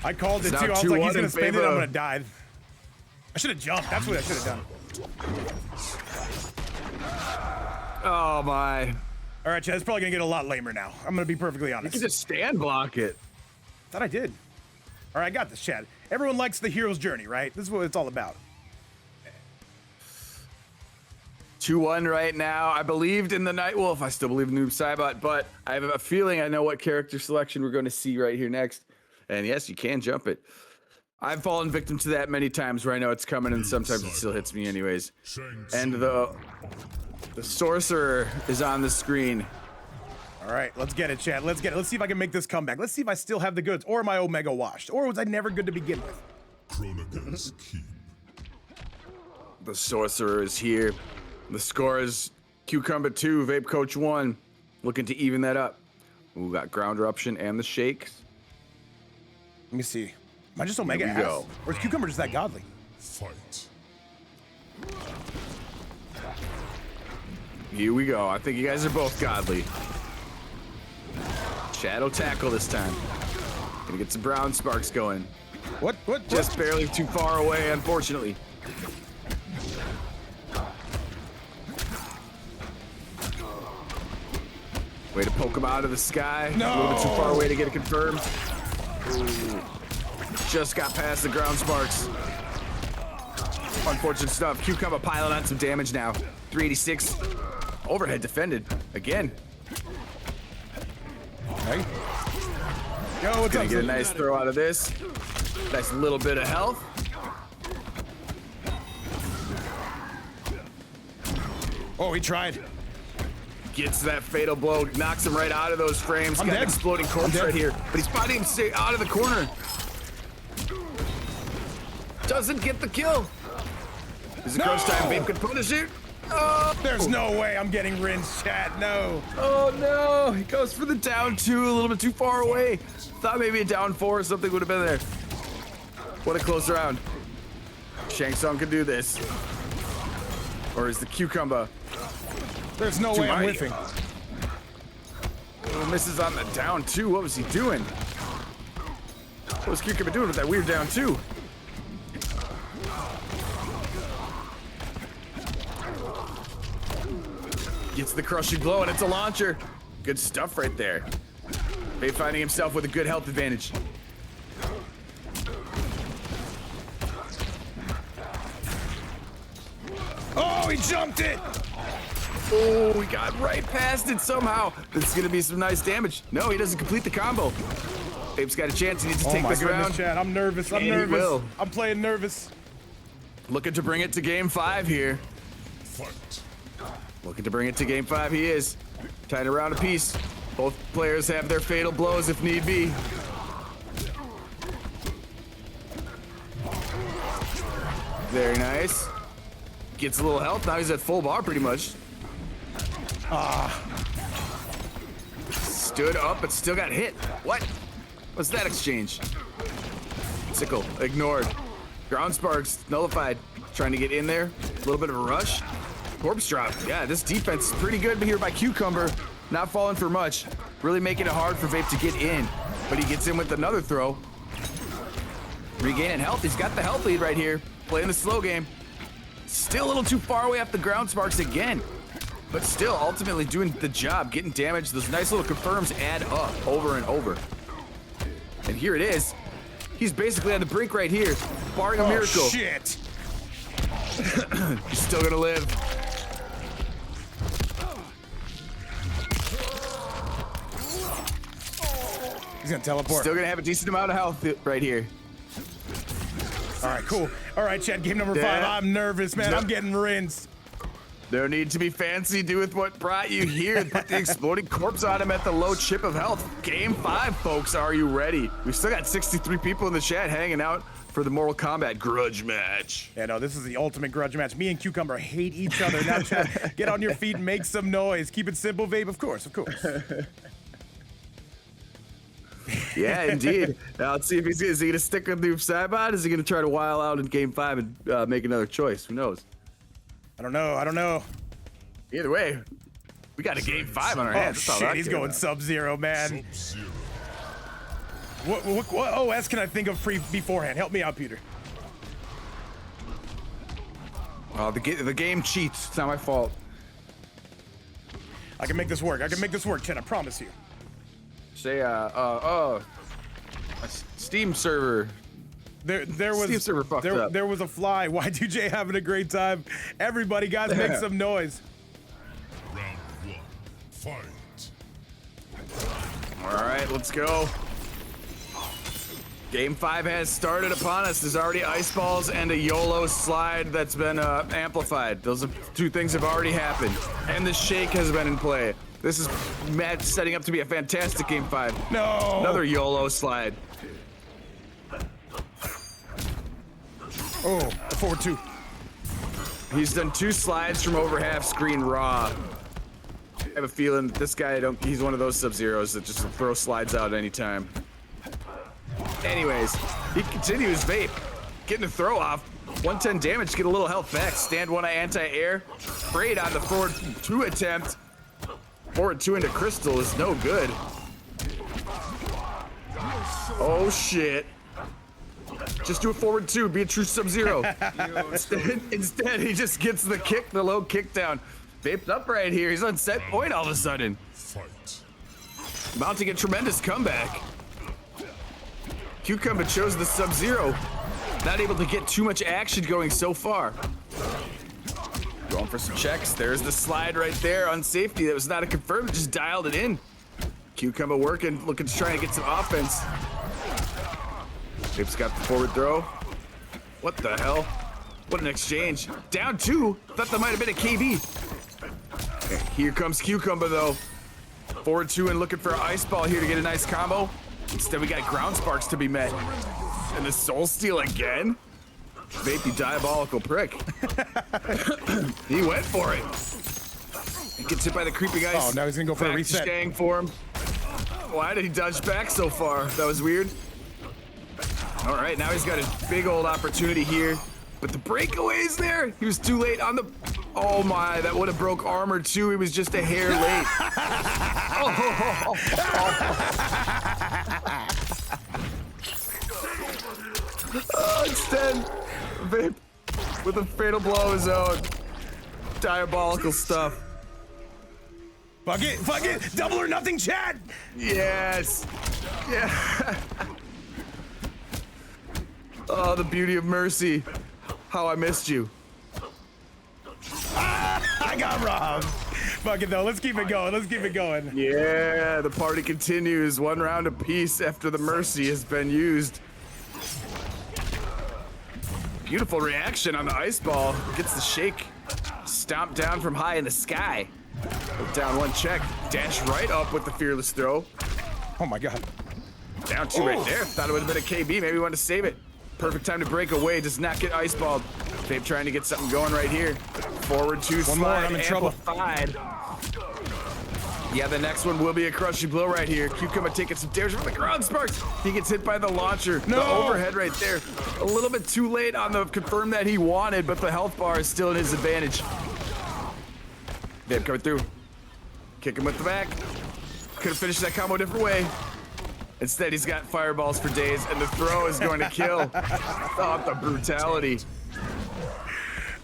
I called it too. I was like, he's gonna spin it. I'm gonna die. I should have jumped. That's what I should have done. Oh my. All right, Chad. It's probably gonna get a lot lamer now. I'm gonna be perfectly honest. You can just stand block it. Thought I did. All right, I got this, Chad. Everyone likes the hero's journey, right? This is what it's all about. 2-1 right now. I believed in the Nightwolf. I still believe in Noob Saibot, but I have a feeling I know what character selection we're going to see right here next. And yes, you can jump it. I've fallen victim to that many times where I know it's coming, and sometimes it still hits me anyways. And the sorcerer is on the screen. All right, let's get it, Chad. Let's get it. Let's see if I can make this comeback. Let's see if I still have the goods, or am I Omega washed, or was I never good to begin with? Kronika's Keep. The sorcerer is here. The score is Cucumbah 2, VapeCoach 1. Looking to even that up. We got ground eruption and the shakes. Let me see. Am I just Omega Here we ass? go. Or is Cucumber just that godly? Fight. Here we go. I think you guys are both godly. Shadow tackle this time. Gonna get some brown sparks going. What? Just barely too far away, unfortunately. Way to poke him out of the sky. No. A little bit too far away to get it confirmed. Ooh. Just got past the ground sparks. Unfortunate stuff. Cucumbah piling on some damage now. 386. Overhead defended. Again. Hey. Yo, what's Gonna up? get a nice throw out of this. Nice little bit of health. Oh, he tried. Gets that fatal blow, knocks him right out of those frames. I'm Got dead. an exploding corpse right here, but he's fighting him stay out of the corner. Doesn't get the kill. Is it crunch time? Vape could punish it. There's no way I'm getting rinsed, chat. No. Oh no, he goes for the down 2, a little bit too far away. Thought maybe a down 4 or something would have been there. What a close round. Shang Tsung could do this. Or is the Cucumbah? There's no way I'm whiffing. Little misses on the down 2. What was he doing? What was Cucumbah doing with that weird down 2? Gets the crushing blow, and it's a launcher. Good stuff right there. Vape finding himself with a good health advantage. Oh, he jumped it. Oh, he got right past it somehow. This is gonna be some nice damage. No, he doesn't complete the combo. Vape's got a chance. He needs to take this round. Chat. I'm nervous. I'm And he nervous. will. I'm playing nervous. Looking to bring it to game 5 here. Fight. Looking to bring it to game 5, he is. Tied around a piece. Both players have their fatal blows if need be. Very nice. Gets a little health, now he's at full bar pretty much. Stood up but still got hit. What? What's that exchange? Sickle, ignored. Ground sparks, nullified. Trying to get in there. A little bit of a rush. Corpse drop. Yeah, this defense is pretty good here by Cucumbah. Not falling for much. Really making it hard for Vape to get in. But he gets in with another throw. Regaining health. He's got the health lead right here. Playing the slow game. Still a little too far away off the ground sparks again. But still ultimately doing the job. Getting damage. Those nice little confirms add up over and over. And here it is. He's basically on the brink right here. Barring a miracle. Oh, shit. He's still gonna live. He's gonna teleport. Still gonna have a decent amount of health right here. All right, cool. All right, chat. Game number 5. Yeah. I'm nervous, man. I'm getting rinsed. No need to be fancy. Do with what brought you here. Put the exploding corpse on him at the low chip of health. Game 5, folks. Are you ready? We still got 63 people in the chat hanging out for the Mortal Kombat grudge match. Yeah, no, this is the ultimate grudge match. Me and Cucumbah hate each other. Now, chat, get on your feet and make some noise. Keep it simple, Vape. Of course, of course. Yeah, indeed. Now, let's see if is he gonna stick with Noob Saibot? Is he gonna try to while out in game 5 and make another choice? Who knows? I don't know. I don't know. Either way, we got a game 5 on our Oh, hands. That's all shit. I He's care going about. Sub-Zero, man. Sub-Zero. What OS can I think of beforehand? Help me out, Peter. Oh, the game cheats. It's not my fault. I can make this work. I can make this work, Chet. I promise you. Say, a Steam server. There was Steam server fucked up. there was a fly. Y2J having a great time. Everybody, guys, make some noise. Round 1. Fight. All right, let's go. Game 5 has started upon us. There's already ice balls and a YOLO slide that's been amplified. Those two things have already happened. And the shake has been in play. This is setting up to be a fantastic game 5. No. Another YOLO slide. Oh, the forward 2. He's done 2 slides from over half screen raw. I have a feeling that this guy, he's one of those Sub-Zeros that just throw slides out anytime. Anyways, he continues Vape. Getting a throw off. 110 damage to get a little health back. Stand 1 anti-air. Sprayed on the forward 2 attempt. Forward 2 into Crystal is no good. Oh shit. Just do a forward 2, be a true Sub-Zero. Instead, he just gets the kick, the low kick down. Vaped up right here. He's on set point all of a sudden. Fight. Mounting a tremendous comeback. Cucumbah chose the Sub-Zero. Not able to get too much action going so far. Going for some checks. There's the slide right there on safety. That was not a confirm, just dialed it in. Cucumbah working, looking to try and get some offense. Vape's got the forward throw. What the hell? What an exchange. Down 2. Thought that might have been a KB. Okay, here comes Cucumbah though. Forward 2 and looking for an ice ball here to get a nice combo. Instead we got ground sparks to be met. And the soul steal again? Vape, you diabolical prick. He went for it. He gets hit by the creeping ice. Oh, now he's gonna go for a reset. Kang for him. Why did he dodge back so far? That was weird. All right, now he's got a big old opportunity here. But the breakaway's there. He was too late on the... Oh my, that would have broke armor too. He was just a hair late. Oh, it's 10. Vape with a fatal blow of his own. Diabolical stuff. Fuck it, double or nothing, chat. Yes. Yeah. Oh, the beauty of mercy. How I missed you. I got robbed. Fuck it though, let's keep it going. Yeah, the party continues. 1 round apiece after the mercy has been used. Beautiful reaction on the ice ball. Gets the shake. Stomped down from high in the sky. Down 1 check. Dash right up with the fearless throw. Oh my god. Down 2 right there. Thought it would have been a KB. Maybe wanted to save it. Perfect time to break away. Does not get ice balled. Vape trying to get something going right here. Forward 2 One more, slide. I'm in trouble. Amplified. Yeah, the next one will be a crushing blow right here. Cucumbah taking some damage from the ground sparks. He gets hit by the launcher. No. The overhead right there. A little bit too late on the confirm that he wanted, but the health bar is still in his advantage. Vape coming through. Kick him with the back. Could have finished that combo a different way. Instead, he's got fireballs for days, and the throw is going to kill. Oh, the brutality.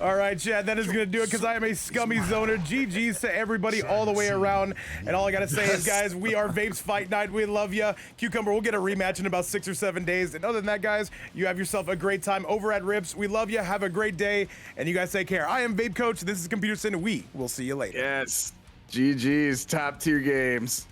All right, Chad, that is going to do it because I am a scummy zoner. GG's to everybody all the way around. And all I got to say is, guys, we are Vape's Fight Night. We love you. Cucumbah, we'll get a rematch in about 6 or 7 days. And other than that, guys, you have yourself a great time over at Rips. We love you. Have a great day. And you guys take care. I am VapeCoach. This is ComputerSyn. We will see you later. Yes. GG's. Top tier games.